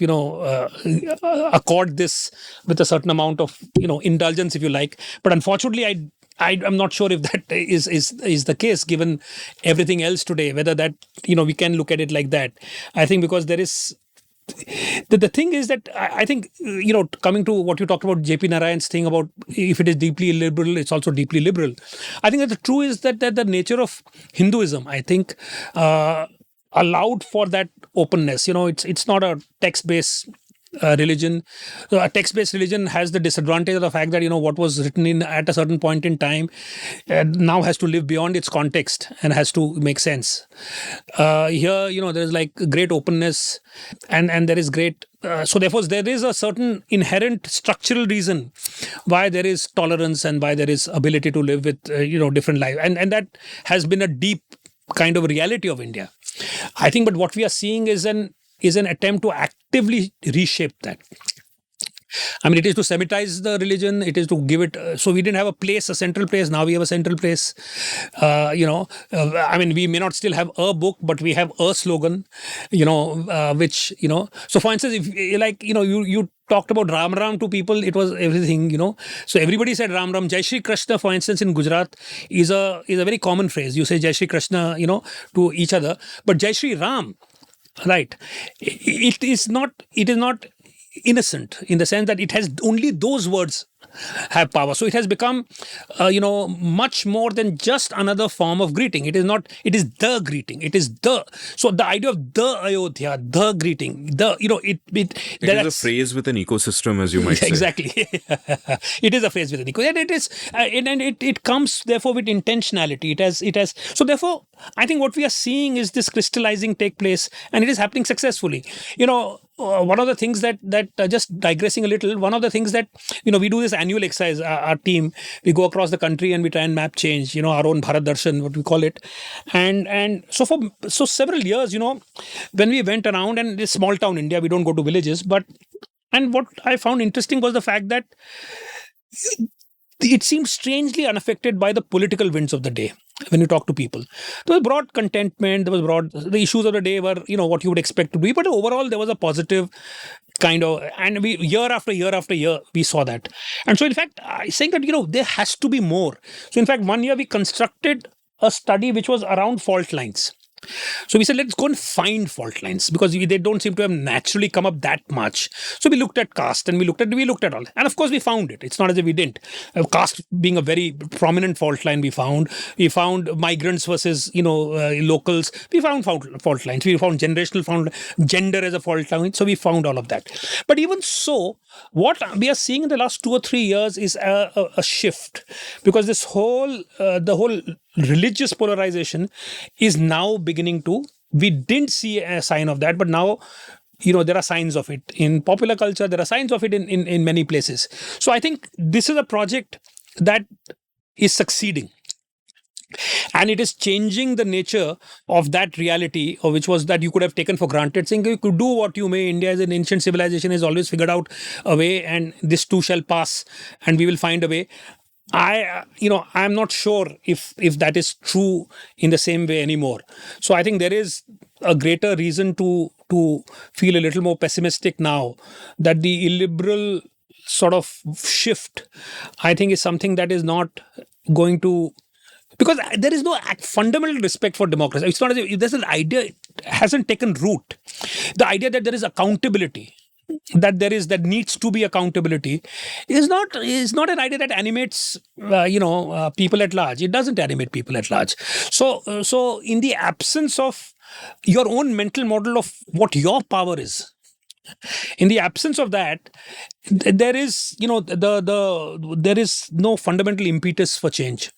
accord this with a certain amount of, indulgence, if you like. But unfortunately, I'm not sure if that is the case, given everything else today, whether that, we can look at it like that. I think because there is, the thing is that I think, coming to what you talked about, JP Narayan's thing about if it is deeply illiberal, it's also deeply liberal. I think that the true is that the nature of Hinduism, I think, allowed for that openness. It's not a text-based religion. So a text-based religion has the disadvantage of the fact that what was written in at a certain point in time now has to live beyond its context and has to make sense. Here, there's like great openness, and there is great. So therefore, there is a certain inherent structural reason why there is tolerance and why there is ability to live with different life, and that has been a deep kind of reality of India, I think. But what we are seeing is an attempt to actively reshape that. I mean, it is to Semitize the religion. It is to give it. So we didn't have a central place. Now we have a central place. I mean, we may not still have a book, but we have a slogan. Which. So for instance, if you talked about Ram Ram to people, it was everything. So everybody said Ram Ram. Jai Shri Krishna, for instance, in Gujarat, is a very common phrase. You say Jai Shri Krishna, to each other, but Jai Shri Ram. Right. It is not innocent in the sense that it has only those words have power. So it has become, much more than just another form of greeting. It is not, it is the greeting. It is the, so the idea of the Ayodhya, the greeting, it is a phrase with an ecosystem, as you might say. Exactly. It is a phrase with an ecosystem. And it is, and it comes therefore with intentionality. It has, so therefore, I think what we are seeing is this crystallizing take place, and it is happening successfully. One of the things that just digressing a little, one of the things that, we do this annual exercise, our team, we go across the country and we try and map change, our own Bharat Darshan, what we call it. And so for several years, when we went around, and this small town India, we don't go to villages, and what I found interesting was the fact that it seemed strangely unaffected by the political winds of the day. When you talk to people, there was broad contentment, the issues of the day were, what you would expect to be, but overall there was a positive kind of, and we, year after year after year, we saw that. And so in fact, I saying that, there has to be more. So in fact, one year we constructed a study which was around fault lines. So we said, let's go and find fault lines, because they don't seem to have naturally come up that much. So we looked at caste, and we looked at all. And of course we found it. It's not as if we didn't. Caste being a very prominent fault line, we found migrants versus, locals. We found fault lines. We found gender as a fault line. So we found all of that. But even so, what we are seeing in the last 2 or 3 years is a shift, because this the whole religious polarization is now beginning to, we didn't see a sign of that, but now, there are signs of it in popular culture. There are signs of it in many places. So I think this is a project that is succeeding. And it is changing the nature of that reality, or which was that you could have taken for granted, saying you could do what you may. India is an ancient civilization, has always figured out a way, and this too shall pass, and we will find a way. I'm not sure if that is true in the same way anymore. So I think there is a greater reason to feel a little more pessimistic now, that the illiberal sort of shift, I think, is something that is not going to, because there is no fundamental respect for democracy. It's not as if there's an idea, it hasn't taken root. The idea that there is accountability, that needs to be accountability, is not an idea that animates people at large. It doesn't animate people at large. So in the absence of your own mental model of what your power is, in the absence of that, there is there is no fundamental impetus for change.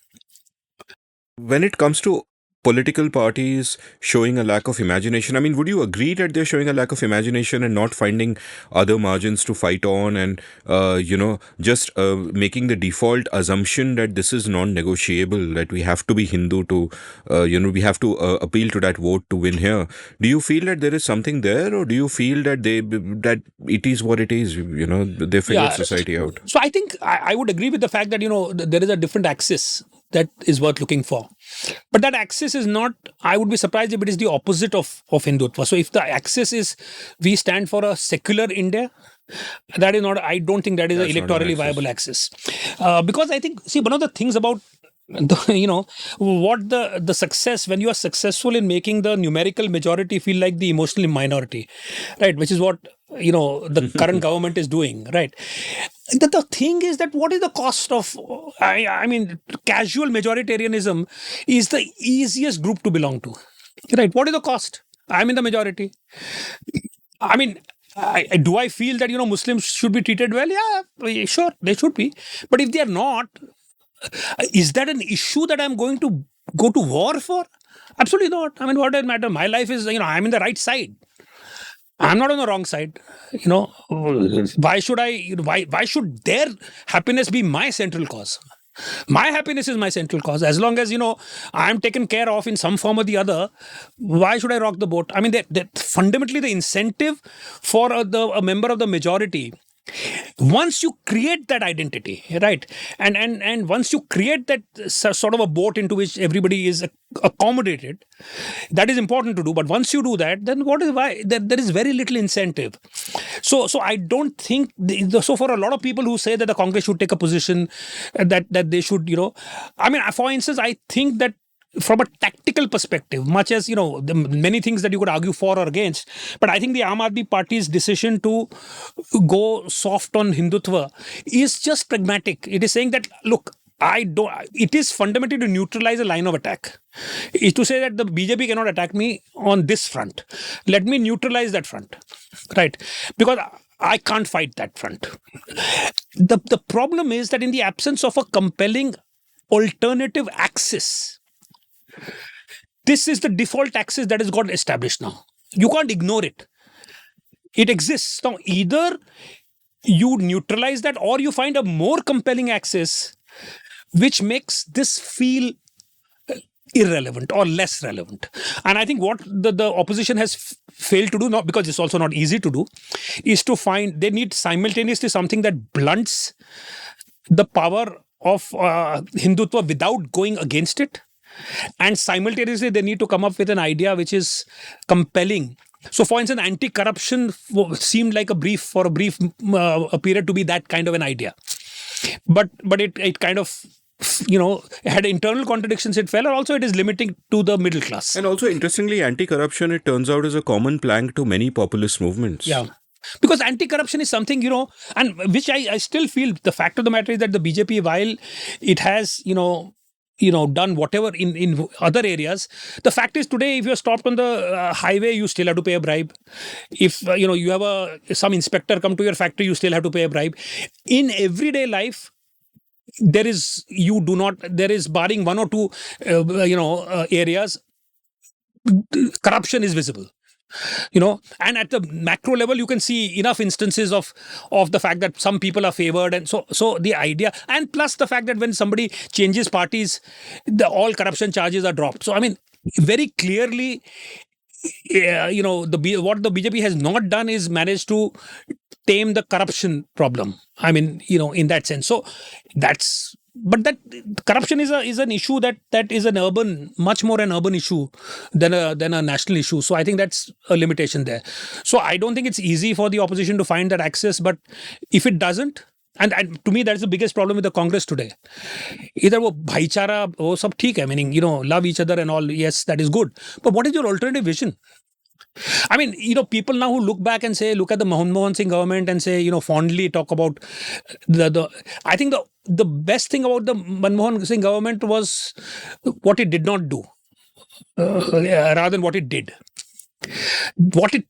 When it comes to political parties showing a lack of imagination, I mean, would you agree that they're showing a lack of imagination and not finding other margins to fight on, and just making the default assumption that this is non-negotiable, that we have to be Hindu to we have to appeal to that vote to win here? Do you feel that there is something there, or do you feel that that it is what it is, they figured society out? So I think I would agree with the fact that there is a different axis that is worth looking for. But that axis is not, I would be surprised if it is the opposite of Hindutva. So if the axis is, we stand for a secular India, that is not, I don't think that is an electorally viable axis. Because I think, see, one of the things about what the success, when you are successful in making the numerical majority feel like the emotional minority, right, which is what the current government is doing, right? The thing is that what is the cost of, I mean, casual majoritarianism is the easiest group to belong to, right? What is the cost? I'm in the majority. I mean, do I feel that Muslims should be treated well? Yeah, sure, they should be. But if they are not, is that an issue that I'm going to go to war for? Absolutely not. I mean, what does it matter? My life is, I'm in the right side. I'm not on the wrong side. Why should their happiness be my central cause? My happiness is my central cause. As long as, I'm taken care of in some form or the other, why should I rock the boat? I mean, fundamentally the incentive for a member of the majority, once you create that identity, right, and once you create that sort of a boat into which everybody is accommodated, that is important to do. But once you do that, then why there is very little incentive. So I don't think so. For a lot of people who say that the Congress should take a position, that they should, I mean, for instance, I think that from a tactical perspective, much as the many things that you could argue for or against, but I think the Aam Aadmi Party's decision to go soft on Hindutva is just pragmatic. It is saying that, look, it is fundamentally to neutralize a line of attack. Is to say that the BJP cannot attack me on this front. Let me neutralize that front, right? Because I can't fight that front. The problem is that in the absence of a compelling alternative axis, this is the default axis that has got established now. You can't ignore it. It exists. Now, either you neutralize that or you find a more compelling axis which makes this feel irrelevant or less relevant. And I think what the opposition has failed to do, not because it's also not easy to do, is to find, they need simultaneously something that blunts the power of Hindutva without going against it. And simultaneously, they need to come up with an idea which is compelling. So, for instance, anti-corruption seemed like a brief period to be that kind of an idea. But it kind of, had internal contradictions, it fell, or also it is limiting to the middle class. And also, interestingly, anti-corruption, it turns out, is a common plank to many populist movements. Yeah. Because anti-corruption is something, and which I still feel, the fact of the matter is that the BJP, while it has, done whatever in other areas, the fact is today, if you're stopped on the highway, you still have to pay a bribe. If, you have some inspector come to your factory, you still have to pay a bribe. In everyday life, there is barring one or two, areas, corruption is visible. And at the macro level you can see enough instances of the fact that some people are favored, and so the idea, and plus the fact that when somebody changes parties, all corruption charges are dropped. So I mean, very clearly, what the BJP has not done is manage to tame the corruption problem. I mean, in that sense. So that's but that corruption is an issue that is much more an urban issue than a national issue. So I think that's a limitation there. So I don't think it's easy for the opposition to find that access. But if it doesn't, and to me that's the biggest problem with the Congress today. Either वो भाईचारा वो सब ठीक है, meaning love each other and all, yes, that is good. But what is your alternative vision? I mean, people now who look back and say, look at the Manmohan Singh government and say, fondly talk about the. I think the best thing about the Manmohan Singh government was what it did not do, rather than what it did. What it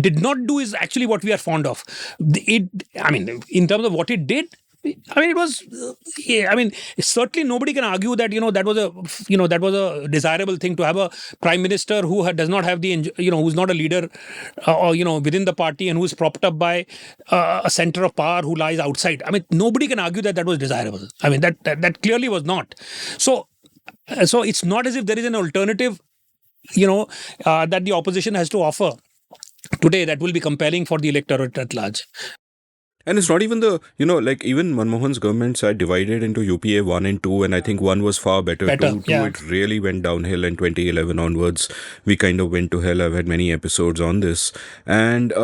did not do is actually what we are fond of. In terms of what it did, it was. Certainly nobody can argue that that was a desirable thing to have a prime minister who does not have who's not a leader, or within the party, and who is propped up by a center of power who lies outside. I mean, nobody can argue that was desirable. I mean, that clearly was not. So it's not as if there is an alternative, that the opposition has to offer today that will be compelling for the electorate at large. And it's not even even Manmohan's governments are divided into UPA 1 and 2, and I think 1 was far better. Two, yeah. it really went downhill in 2011 onwards. We kind of went to hell. I've had many episodes on this. And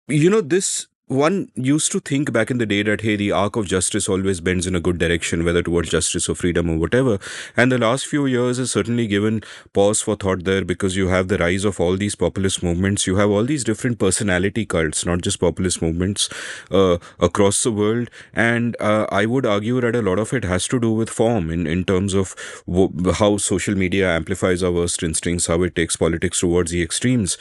this one used to think back in the day that, hey, the arc of justice always bends in a good direction, whether towards justice or freedom or whatever. And the last few years has certainly given pause for thought there, because you have the rise of all these populist movements. You have all these different personality cults, not just populist movements, across the world. And I would argue that a lot of it has to do with form in terms of how social media amplifies our worst instincts, how it takes politics towards the extremes.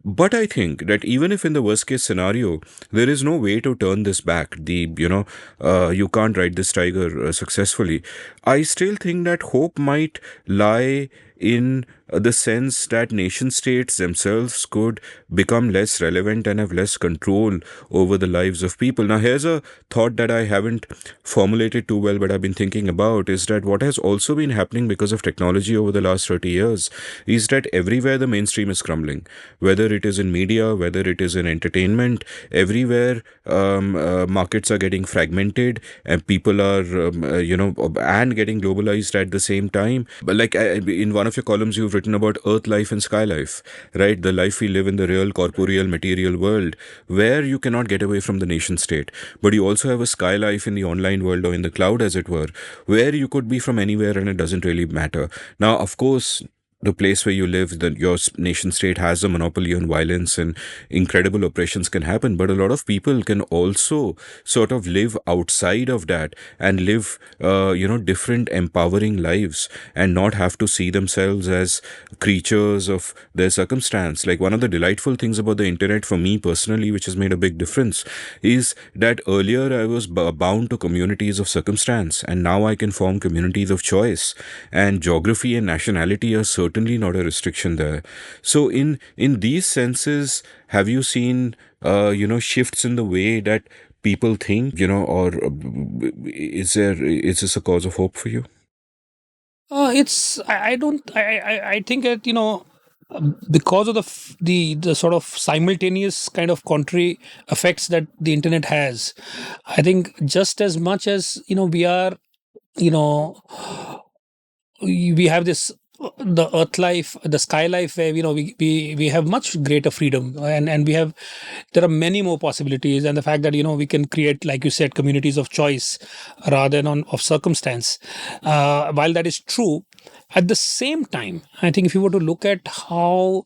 But I think that even if in the worst case scenario, there is no way to turn this back, you can't ride this tiger successfully, I still think that hope might lie in the sense that nation states themselves could become less relevant and have less control over the lives of people. Now, here's a thought that I haven't formulated too well, but I've been thinking about, is that what has also been happening because of technology over the last 30 years is that everywhere the mainstream is crumbling, whether it is in media, whether it is in entertainment, everywhere markets are getting fragmented and people are, and getting globalized at the same time. But like in one of your columns, you've written about earth life and sky life, right? The life we live in the real corporeal material world, where you cannot get away from the nation state. But you also have a sky life in the online world, or in the cloud, as it were, where you could be from anywhere and it doesn't really matter. Now, of course, the place where you live, your nation state has a monopoly on violence and incredible oppressions can happen. But a lot of people can also sort of live outside of that and live, different empowering lives and not have to see themselves as creatures of their circumstance. Like, one of the delightful things about the internet for me personally, which has made a big difference, is that earlier I was bound to communities of circumstance, and now I can form communities of choice. And geography and nationality are certainly not a restriction there. So in these senses, have you seen shifts in the way that people think, or is this a cause of hope for you? I think that because of the sort of simultaneous kind of contrary effects that the internet has, I think just as much as we are, we have this the earth life, the sky life, where we have much greater freedom, and there are many more possibilities, and the fact that we can create, like you said, communities of choice rather than of circumstance. While that is true, at the same time, I think if you were to look at how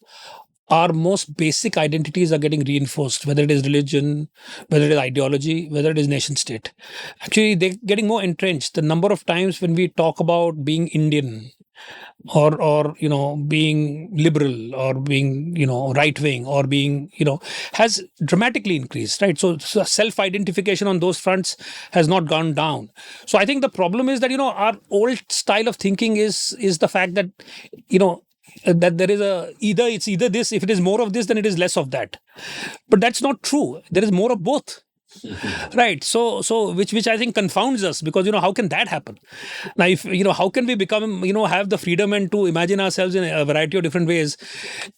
our most basic identities are getting reinforced, whether it is religion, whether it is ideology, whether it is nation state, actually they're getting more entrenched. The number of times when we talk about being Indian, or being liberal, or being right wing, or being has dramatically increased, right? So self identification on those fronts has not gone down. So I think the problem is that our old style of thinking is the fact that that there is it's either this, if it is more of this, then it is less of that. But that's not true. There is more of both. Right. So which I think confounds us, because how can that happen? Now, if how can we become have the freedom and to imagine ourselves in a variety of different ways?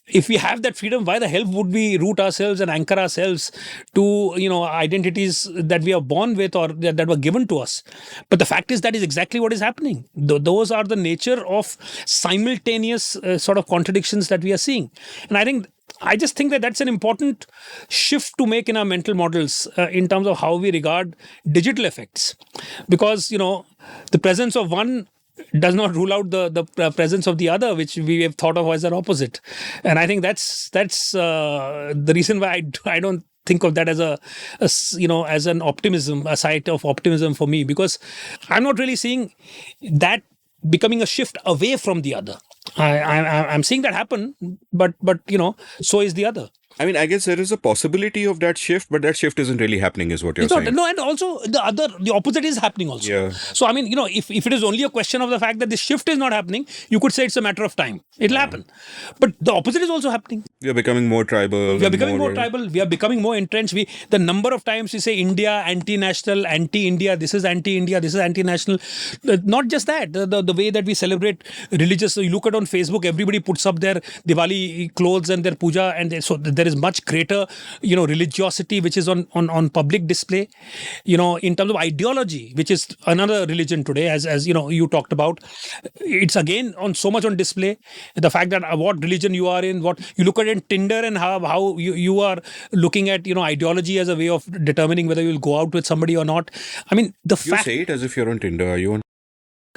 If we have that freedom, why the hell would we root ourselves and anchor ourselves to identities that we are born with or that were given to us? But the fact is that is exactly what is happening. Those are the nature of simultaneous sort of contradictions that we are seeing, and I just think that that's an important shift to make in our mental models in terms of how we regard digital effects. Because, the presence of one does not rule out the presence of the other, which we have thought of as an opposite. And I think that's the reason why I don't think of that as as an optimism, a site of optimism for me, because I'm not really seeing that becoming a shift away from the other. I'm seeing that happen, but so is the other. I mean, I guess there is a possibility of that shift, but that shift isn't really happening, is what you're saying. No, and also the opposite is happening also. Yeah. So, I mean, if it is only a question of the fact that the shift is not happening, you could say it's a matter of time. It'll happen. But the opposite is also happening. We are becoming more tribal. We are becoming more tribal. We are becoming more entrenched. The number of times we say India, anti-national, anti-India, this is anti-India, this is anti-national. Not just that, the way that we celebrate religious. So you look at on Facebook, everybody puts up their Diwali clothes and their puja, and so there is much greater, religiosity which is on public display. In terms of ideology, which is another religion today, as you talked about, it's again on so much on display. The fact that what religion you are in, what you look at in Tinder, and how you are looking at ideology as a way of determining whether you will go out with somebody or not. I mean, you say it as if you're on Tinder. Are you on?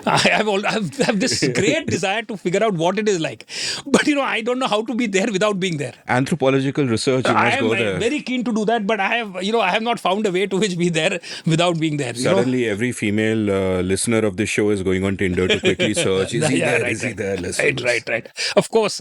I have this great desire to figure out what it is like, but I don't know how to be there without being there. Anthropological research. You must go there. I'm very keen to do that, but I have not found a way to which be there without being there. Suddenly, every female listener of this show is going on Tinder to quickly search. Is he there? Right, is he there? Right. Of course.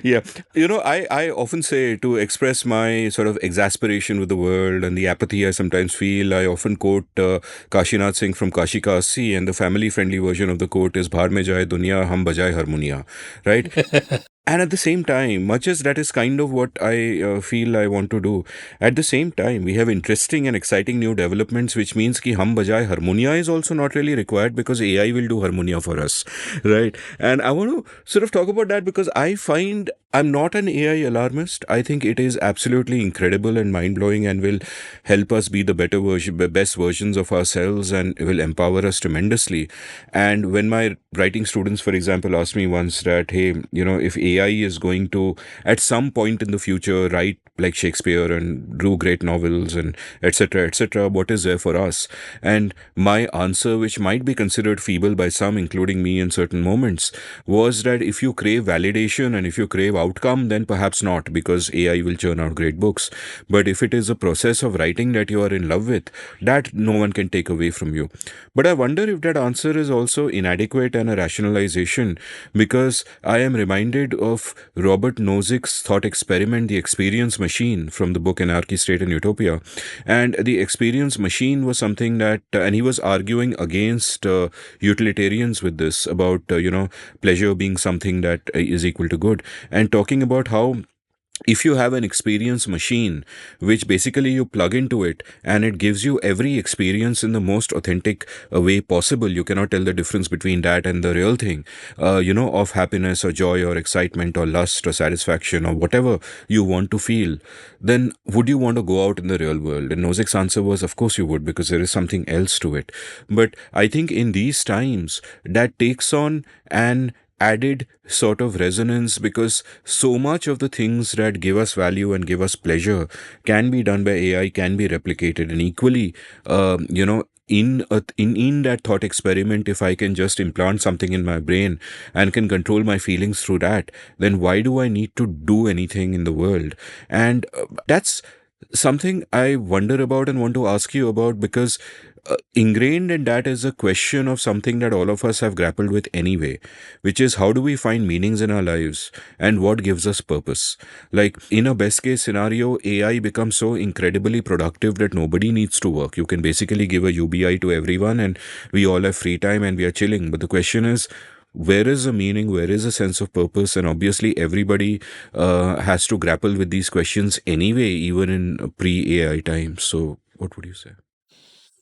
Yeah. I often say, to express my sort of exasperation with the world and the apathy I sometimes feel, I often quote Kashinath Singh from Kashi Kasi, and the family-friendly version of the quote is "Bhar mein jaye dunya, hum bajaye harmonia," right? And at the same time, much as that is kind of what I feel I want to do, at the same time, we have interesting and exciting new developments, which means ki hum bajaye harmonia is also not really required, because AI will do harmonia for us, right? And I want to sort of talk about that, because I find I'm not an AI alarmist. I think it is absolutely incredible and mind-blowing and will help us be the best versions of ourselves, and will empower us tremendously. And when my writing students, for example, asked me once that, hey, if AI is going to, at some point in the future, write like Shakespeare and do great novels and etc., what is there for us? And my answer, which might be considered feeble by some, including me in certain moments, was that if you crave validation and if you crave outcome, then perhaps not, because AI will churn out great books. But if it is a process of writing that you are in love with, that no one can take away from you. But I wonder if that answer is also inadequate and a rationalization, because I am reminded of Robert Nozick's thought experiment, The Experience Machine, from the book Anarchy, State and Utopia. And the experience machine was something that, and he was arguing against utilitarians with this, about, pleasure being something that is equal to good, and talking about how if you have an experience machine, which basically you plug into it and it gives you every experience in the most authentic way possible, you cannot tell the difference between that and the real thing, of happiness or joy or excitement or lust or satisfaction or whatever you want to feel, then would you want to go out in the real world? And Nozick's answer was, of course you would, because there is something else to it. But I think in these times, that takes on an added sort of resonance, because so much of the things that give us value and give us pleasure can be done by AI, can be replicated, and equally, in that thought experiment, if I can just implant something in my brain and can control my feelings through that, then why do I need to do anything in the world? And that's something I wonder about and want to ask you about, because ingrained in that is a question of something that all of us have grappled with anyway, which is, how do we find meanings in our lives and what gives us purpose? Like, in a best case scenario, AI becomes so incredibly productive that nobody needs to work. You can basically give a UBI to everyone and we all have free time and we are chilling. But the question is, where is the meaning, where is a sense of purpose? And obviously everybody has to grapple with these questions anyway, even in pre-AI times. So what would you say?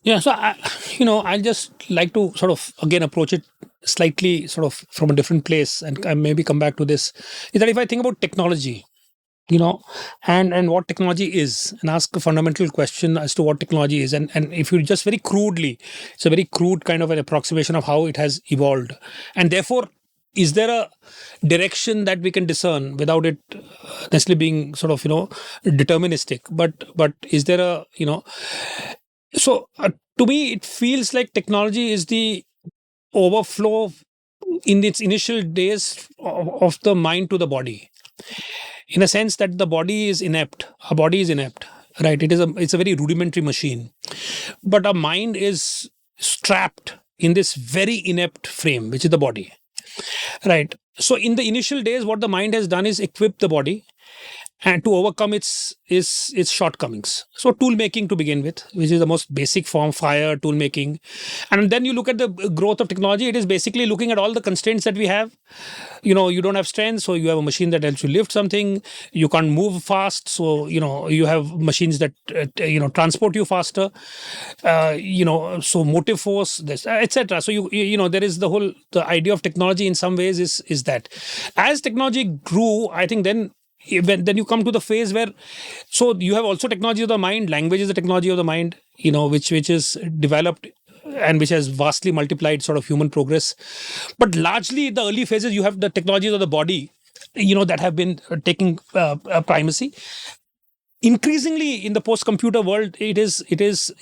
Yeah, so I just like to sort of again approach it slightly sort of from a different place, and maybe come back to this. Is that if I think about technology, and what technology is, and ask a fundamental question as to what technology is, and if you just very crudely, it's a very crude kind of an approximation of how it has evolved, and therefore, is there a direction that we can discern without it necessarily being sort of deterministic? But is there a so to me, it feels like technology is the overflow in its initial days of the mind to the body, in a sense that the body is inept. Our body is inept, right? It's a very rudimentary machine, but our mind is strapped in this very inept frame, which is the body, right? So in the initial days, what the mind has done is equip the body and to overcome its shortcomings. So tool making to begin with, which is the most basic form, fire, tool making. And then you look at the growth of technology, it is basically looking at all the constraints that we have. You don't have strength, so you have a machine that helps you lift something. You can't move fast, so you have machines that transport you faster. So motive force, this, etc. So there is the idea of technology in some ways is that as technology grew, I think then you come to the phase where, so you have also technology of the mind. Language is the technology of the mind, which is developed and which has vastly multiplied sort of human progress. But largely the early phases, you have the technologies of the body, that have been taking primacy. Increasingly in the post-computer world, it is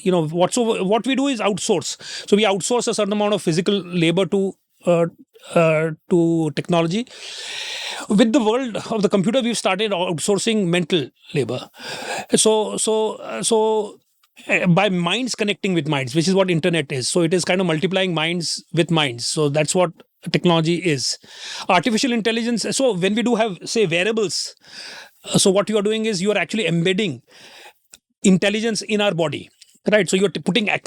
what we do is outsource. So we outsource a certain amount of physical labor to technology. With the world of the computer, we've started outsourcing mental labor. So by minds connecting with minds, which is what internet is. So it is kind of multiplying minds with minds. So that's what technology is. Artificial intelligence. So when we do have, say, wearables, so what you are doing is you are actually embedding intelligence in our body. Right. So you're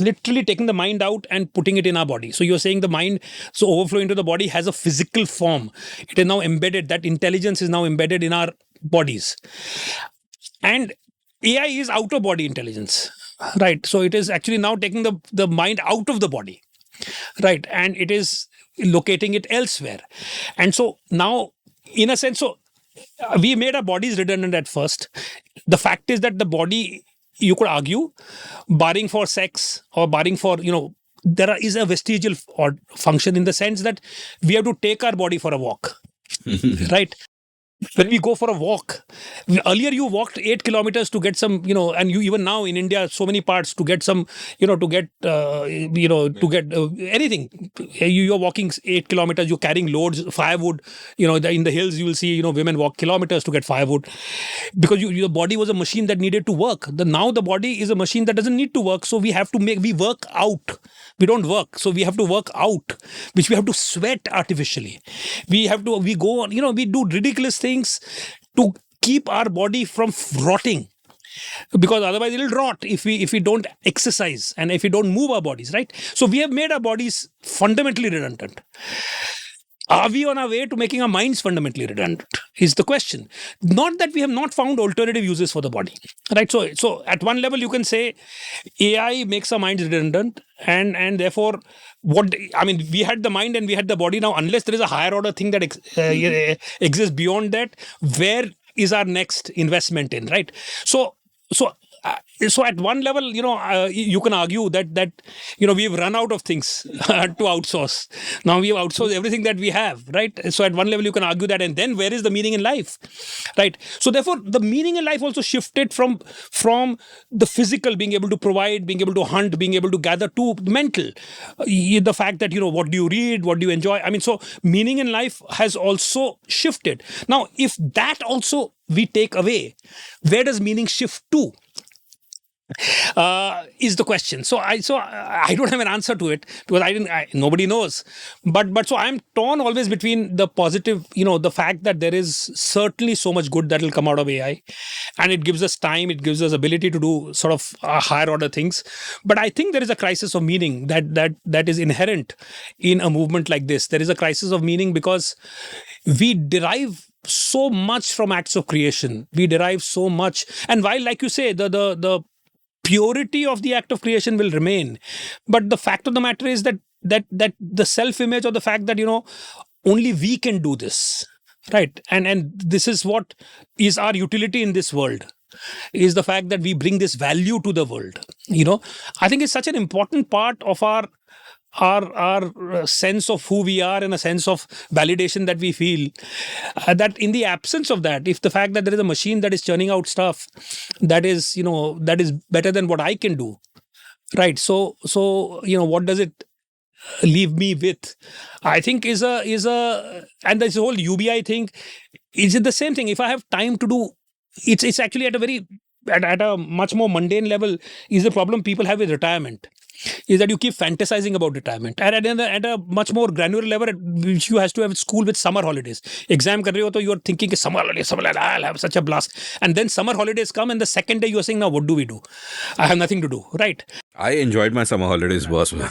literally taking the mind out and putting it in our body. So you're saying the mind, so overflow into the body has a physical form. It is now embedded. That intelligence is now embedded in our bodies. And AI is out of body intelligence. Right. So it is actually now taking the mind out of the body. Right. And it is locating it elsewhere. And so now, in a sense, we made our bodies redundant at first. The fact is that the body, you could argue, barring for sex or barring for, there is a vestigial function in the sense that we have to take our body for a walk, right? When we go for a walk, earlier you walked 8 kilometers to get some, and you even now in India, so many parts to get some, to get anything. You're walking 8 kilometers, you're carrying loads, firewood, in the hills, you will see, women walk kilometers to get firewood because your body was a machine that needed to work. Now the body is a machine that doesn't need to work. So we work out. We don't work. So we have to work out, which we have to sweat artificially. We go on, we do ridiculous things to keep our body from rotting, because otherwise it'll rot if we don't exercise and if we don't move our bodies, right? So we have made our bodies fundamentally redundant. Are we on our way to making our minds fundamentally redundant is the question. Not that we have not found alternative uses for the body, right? So at one level you can say AI makes our minds redundant, and therefore we had the mind and we had the body. Now, unless there is a higher order thing that exists beyond that, where is our next investment in, right? So at one level, you can argue that we've run out of things to outsource. Now we have outsourced everything that we have, right? So at one level, you can argue that, and then where is the meaning in life, right? So therefore, the meaning in life also shifted from the physical, being able to provide, being able to hunt, being able to gather, to mental. The fact that what do you read, what do you enjoy? So meaning in life has also shifted. Now, if that also we take away, where does meaning shift to? is the question. So I don't have an answer to it because nobody knows. But so I'm torn always between the positive, the fact that there is certainly so much good that will come out of AI, and it gives us time, it gives us ability to do sort of higher order things. But I think there is a crisis of meaning that is inherent in a movement like this. There is a crisis of meaning because we derive so much from acts of creation. We derive so much, and while, like you say, the purity of the act of creation will remain, but the fact of the matter is that the self image, or the fact that only we can do this, right? And this is what is our utility in this world, is the fact that we bring this value to the world. I think it's such an important part of our sense of who we are, and a sense of validation that we feel, that in the absence of that, if the fact that there is a machine that is churning out stuff that is better than what I can do, right? So what does it leave me with? I think is a and this whole UBI thing, is it the same thing? If I have time to do, it's actually at a much more mundane level, is the problem people have with retirement, is that you keep fantasizing about retirement, and at a much more granular level, which you has to have school with summer holidays. Exam kar rahe ho, to you are thinking summer holidays, I'll have such a blast, and then summer holidays come, and the second day you are saying, now what do we do? I have nothing to do, right? I enjoyed my summer holidays, boss. No,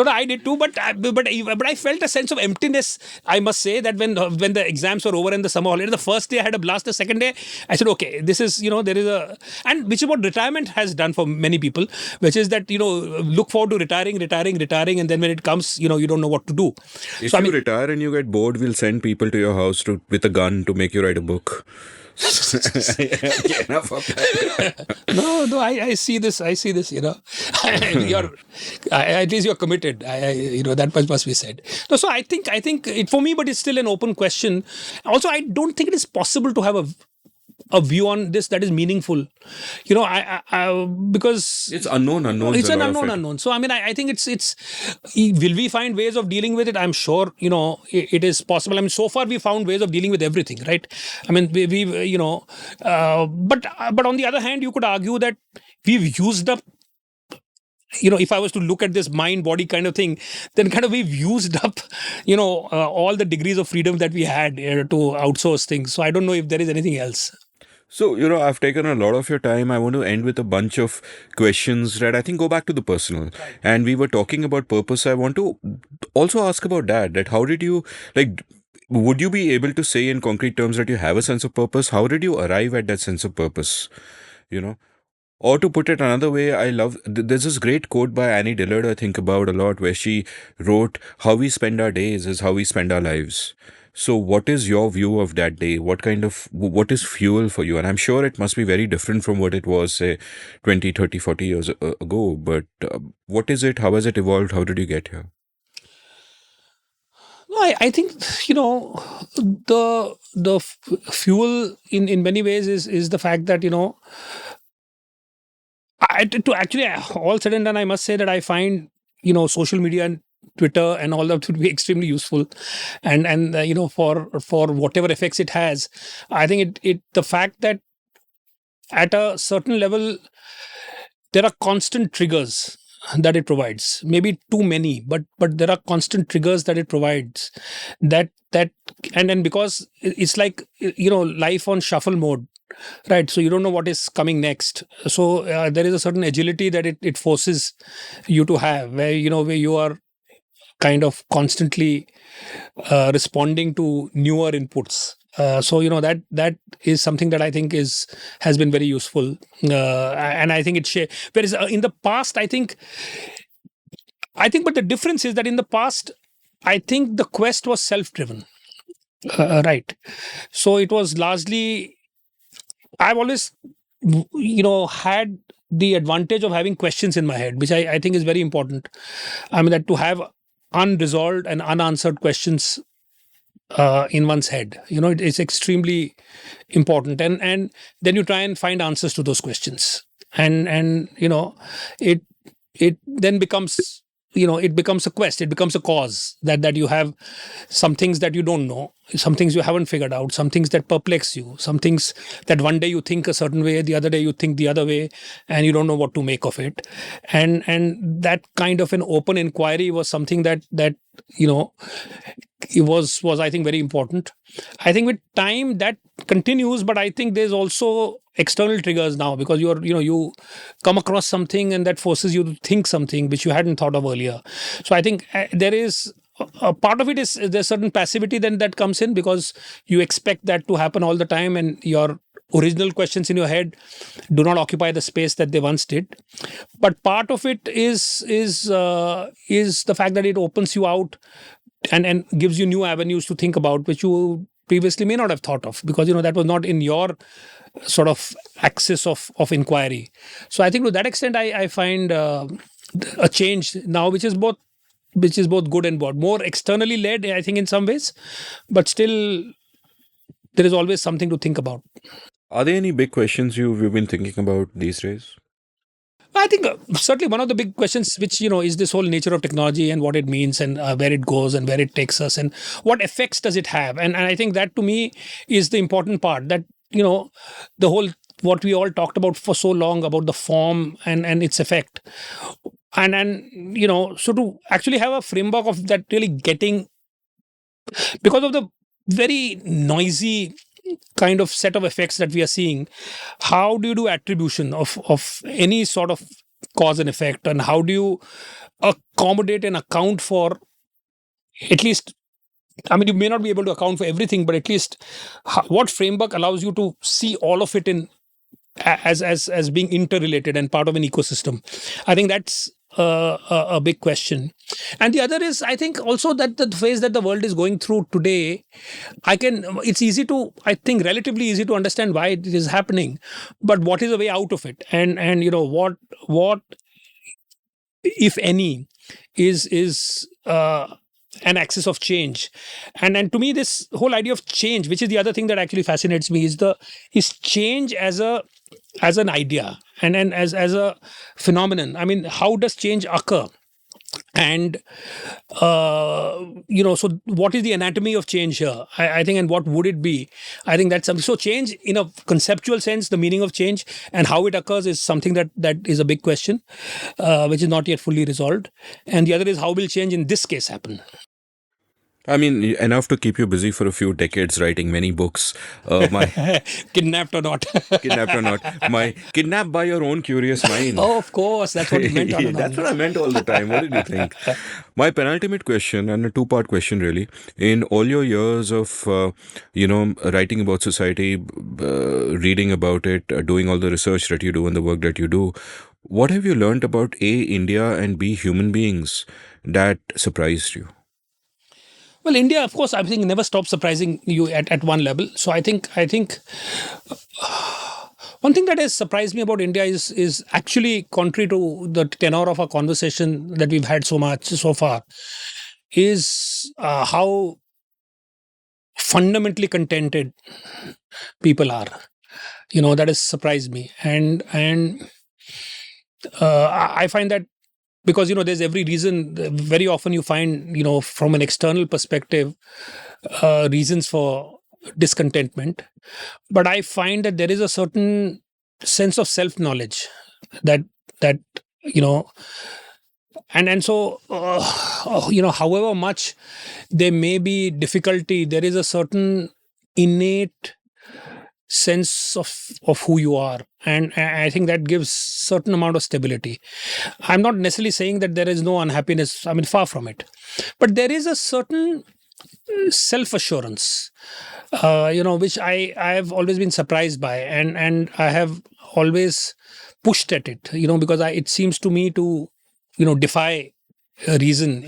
I did too, but I felt a sense of emptiness. I must say that when the exams were over and the summer holiday, the first day I had a blast. The second day I said, okay, this is there is a, and which is what retirement has done for many people, which is that look forward to retiring, and then when it comes, you don't know what to do. If you retire and you get bored, we'll send people to your house with a gun to make you write a book. Enough of that. No, I see this. At least you're committed. That much must be said. No, so I think it for me, but it's still an open question. Also, I don't think it is possible to have a view on this that is meaningful. Because it's unknown. It's an unknown. So I think it's. Will we find ways of dealing with it? I'm sure it is possible. So far we found ways of dealing with everything, right? But on the other hand, you could argue that we've used up. If I was to look at this mind body kind of thing, then kind of we've used up all the degrees of freedom that we had to outsource things. So I don't know if there is anything else. So, I've taken a lot of your time. I want to end with a bunch of questions that I think go back to the personal. Right. And we were talking about purpose. I want to also ask about that how did you, would you be able to say in concrete terms that you have a sense of purpose? How did you arrive at that sense of purpose? Or to put it another way, I love, there's this great quote by Annie Dillard I think about a lot, where she wrote, how we spend our days is how we spend our lives. So what is your view of that day? What is fuel for you? And I'm sure it must be very different from what it was, say, 20, 30, 40 years ago. But what is it? How has it evolved? How did you get here? No, I think, the fuel in many ways is the fact that, to actually, all said and done, I must say that I find, social media and Twitter and all that to be extremely useful, and for whatever effects it has. I think the fact that at a certain level there are constant triggers that it provides, maybe too many, but there are constant triggers that it provides, that and then because it's like life on shuffle mode. Right, so you don't know what is coming next. So there is a certain agility that it forces you to have, where you are kind of constantly responding to newer inputs. So that is something that I think has been very useful, and I think whereas in the past, I think, but the difference is that in the past, I think the quest was self-driven, right? So it was largely. I've always, had the advantage of having questions in my head, which I think is very important. That to have unresolved and unanswered questions in one's head, it's extremely important. And then you try and find answers to those questions. And it then becomes it becomes a quest, it becomes a cause, that you have some things that you don't know, some things you haven't figured out, some things that perplex you, some things that one day you think a certain way, the other day you think the other way, and you don't know what to make of it. And that kind of an open inquiry was something that it was I think very important. I think with time that continues, but I think there's also external triggers now, because you come across something and that forces you to think something which you hadn't thought of earlier. So I think there is a part of it is there's certain passivity then that comes in, because you expect that to happen all the time, and your original questions in your head do not occupy the space that they once did. But part of it is the fact that it opens you out and gives you new avenues to think about, which you previously may not have thought of, because that was not in your sort of axis of inquiry. So I think to that extent I find a change now, which is both good and bad, more externally led, I think, in some ways, but still there is always something to think about. Are there any big questions you've been thinking about these days? I think certainly one of the big questions, which is this whole nature of technology and what it means, and where it goes and where it takes us, and what effects does it have. And I think that to me is the important part. That the whole, what we all talked about for so long about the form and its effect, and so to actually have a framework of that really getting, because of the very noisy kind of set of effects that we are seeing, how do you do attribution of any sort of cause and effect, and how do you accommodate and account for, at least, I mean, you may not be able to account for everything, but at least what framework allows you to see all of it in as being interrelated and part of an ecosystem. I think that's a big question. And the other is, I think also that the phase that the world is going through today, it's easy to, I think, relatively easy to understand why it is happening, but what is the way out of it? And what, if any, is an axis of change. And to me, this whole idea of change, which is the other thing that actually fascinates me, is change as an idea and as a phenomenon. I mean, how does change occur? And so what is the anatomy of change here? I think, and what would it be? I think that's something. So change in a conceptual sense, the meaning of change and how it occurs is something that is a big question, which is not yet fully resolved. And the other is, how will change in this case happen? I mean, enough to keep you busy for a few decades, writing many books. My Kidnapped or not? kidnapped or not, my kidnapped by your own curious mind. Oh, of course, that's what you meant. That's what I meant all the time. What did you think? My penultimate question, and a two-part question really. In all your years of, writing about society, reading about it, doing all the research that you do and the work that you do, what have you learned about A, India, and B, human beings that surprised you? Well, India, of course, I think never stops surprising you at one level. So I think one thing that has surprised me about India is actually contrary to the tenor of our conversation that we've had so much so far, is how fundamentally contented people are. That has surprised me, and I find that, because there's every reason. Very often you find from an external perspective reasons for discontentment, but I find that there is a certain sense of self-knowledge that and so however much there may be difficulty, there is a certain innate sense of who you are, and I think that gives certain amount of stability. I'm not necessarily saying that there is no unhappiness, I mean, far from it, but there is a certain self-assurance which I have always been surprised by, and I have always pushed at it, because it seems to me to defy reason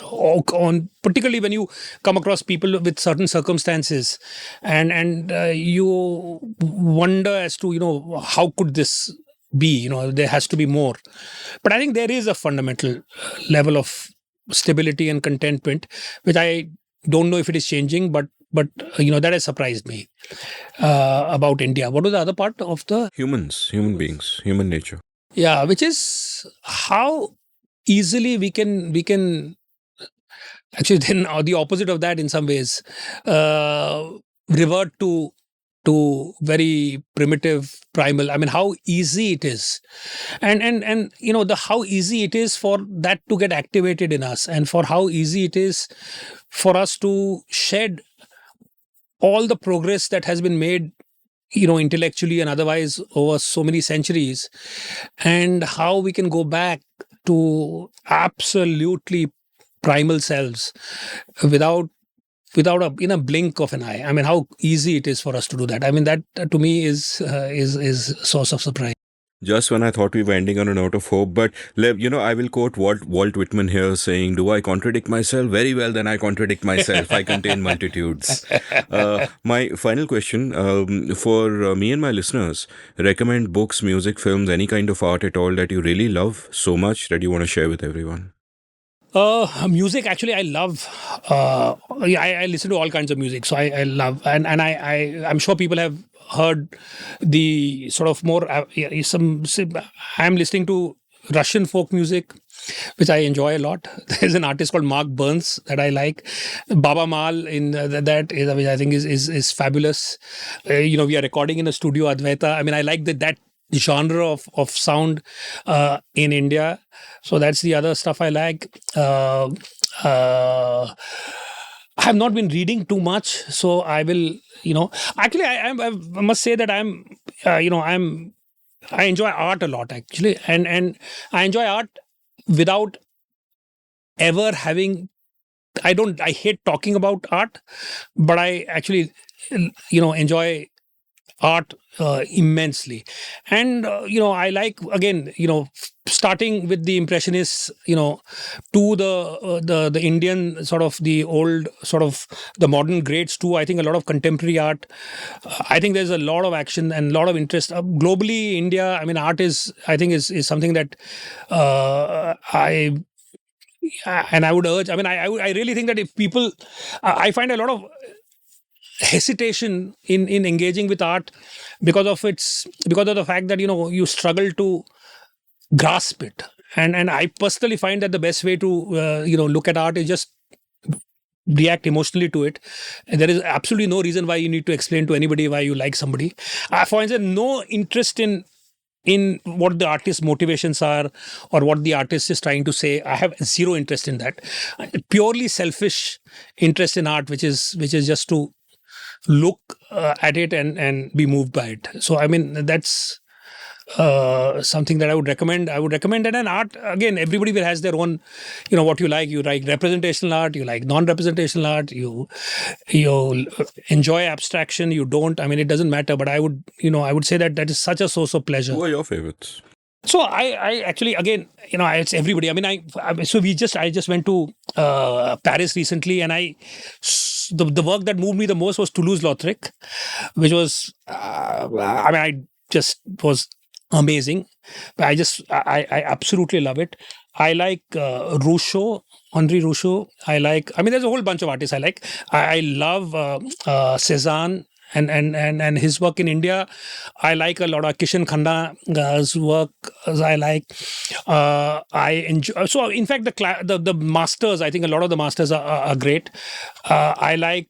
on particularly when you come across people with certain circumstances, and you wonder as to how could this be. There has to be more, but I think there is a fundamental level of stability and contentment, which I don't know if it is changing, but that has surprised me about India. What was the other part of the Human beings, human nature? Yeah, which is how easily we can actually then the opposite of that in some ways, revert to very primitive primal. I mean, how easy it is, and the how easy it is for that to get activated in us, and for how easy it is for us to shed all the progress that has been made, intellectually and otherwise over so many centuries, and how we can go back to absolutely primal selves without a in a blink of an eye. I mean, how easy it is for us to do that. I mean, that to me is source of surprise. Just when I thought we were ending on a note of hope, but I will quote Walt Whitman here saying, "Do I contradict myself? Very well, then I contradict myself. I contain multitudes." My final question for me and my listeners: recommend books, music, films, any kind of art at all that you really love so much that you want to share with everyone. Music, actually, I love. Yeah, I listen to all kinds of music, so I love, and I'm sure people have heard the sort of more I'm listening to Russian folk music, which I enjoy a lot. There's an artist called Mark Burns that I like. Baba Mal in that is, which I think is fabulous. We are recording in a studio, Advaita. I mean, I like that genre of sound in India. So that's the other stuff I like. I have not been reading too much, so I will, actually, I must say that I enjoy art a lot, actually, and I enjoy art without ever having. I hate talking about art, but I actually, enjoy art immensely. And I like, again, starting with the impressionists, to the Indian sort of, the old sort of, the modern greats too. I think a lot of contemporary art, I think there's a lot of action and a lot of interest globally. India, I mean, art is, I think, is something that I would urge. I mean, I really think that if people, I find a lot of hesitation in engaging with art because of the fact that you struggle to grasp it, and I personally find that the best way to look at art is just react emotionally to it. And there is absolutely no reason why you need to explain to anybody why you like somebody. For instance, no interest in what the artist's motivations are or what the artist is trying to say. I have zero interest in that. Purely selfish interest in art, which is just to look at it and be moved by it. So I mean, that's something that I would recommend. And an art, again, everybody has their own, what you like. You like representational art, you like non-representational art, you enjoy abstraction, you don't. I mean, it doesn't matter, but I would say that is such a source of pleasure. Who are your favorites? So I actually, again, it's everybody. I mean, I just went to Paris recently, and the work that moved me the most was Toulouse-Lautrec, which was, I mean, I just was amazing. I absolutely love it. I like Rousseau, Henri Rousseau. I mean, there's a whole bunch of artists I like. I love Cézanne. And his work in India, I like a lot of Kishan Khanna's work. I like, I enjoy. So in fact, the masters, I think a lot of the masters are great. I like.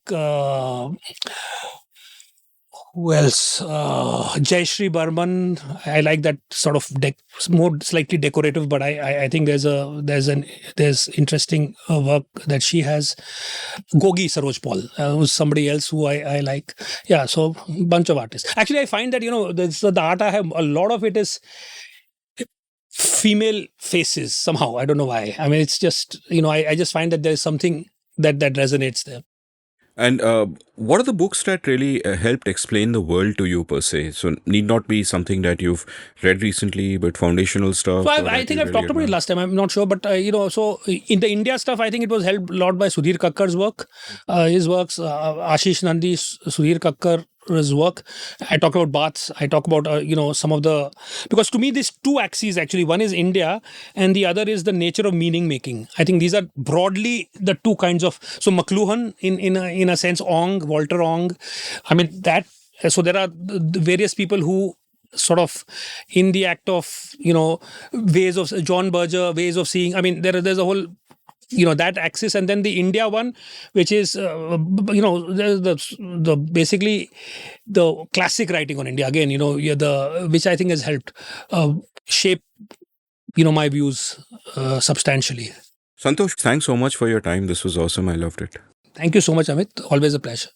Who else? Jayashree Burman. I like that sort of more slightly decorative, but I think there's interesting work that she has. Gogi Saroj Paul, who's somebody else who I like. Yeah, so bunch of artists. Actually, I find that the art I have, a lot of it is female faces somehow. I don't know why. I mean, it's just I just find that there's something that resonates there. And what are the books that really helped explain the world to you per se? So need not be something that you've read recently, but foundational stuff. So I think I've talked about it last time. I'm not sure, but so in the India stuff, I think it was helped a lot by Sudhir Kakkar's work. His works, Ashish Nandi, Sudhir Kakkar's work. I talk about baths. I talk about some of the, because to me these two axes actually, one is India and the other is the nature of meaning making. I think these are broadly the two kinds of. So McLuhan in a sense, Walter Ong. I mean that. So there are various people who sort of in the act of, ways of John Berger, ways of seeing. I mean, there's a whole, that axis, and then the India one, which is, there's the basically the classic writing on India. Again, which I think has helped shape, my views substantially. Santosh, thanks so much for your time. This was awesome. I loved it. Thank you so much, Amit. Always a pleasure.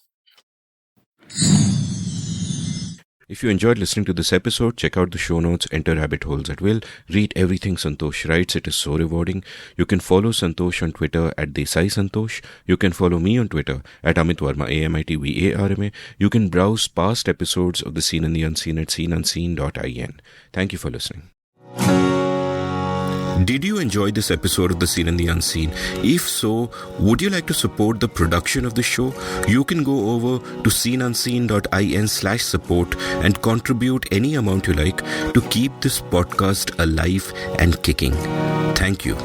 If you enjoyed listening to this episode, check out the show notes, enter rabbit holes at will, read everything Santosh writes. It is so rewarding. You can follow Santosh on Twitter at Desai Santosh. You can follow me on Twitter at Amit Varma, AMITVARMA. You can browse past episodes of The Seen and the Unseen at seenunseen.in. Thank you for listening. Did you enjoy this episode of The Seen and the Unseen? If so, would you like to support the production of the show? You can go over to seenunseen.in/support and contribute any amount you like to keep this podcast alive and kicking. Thank you.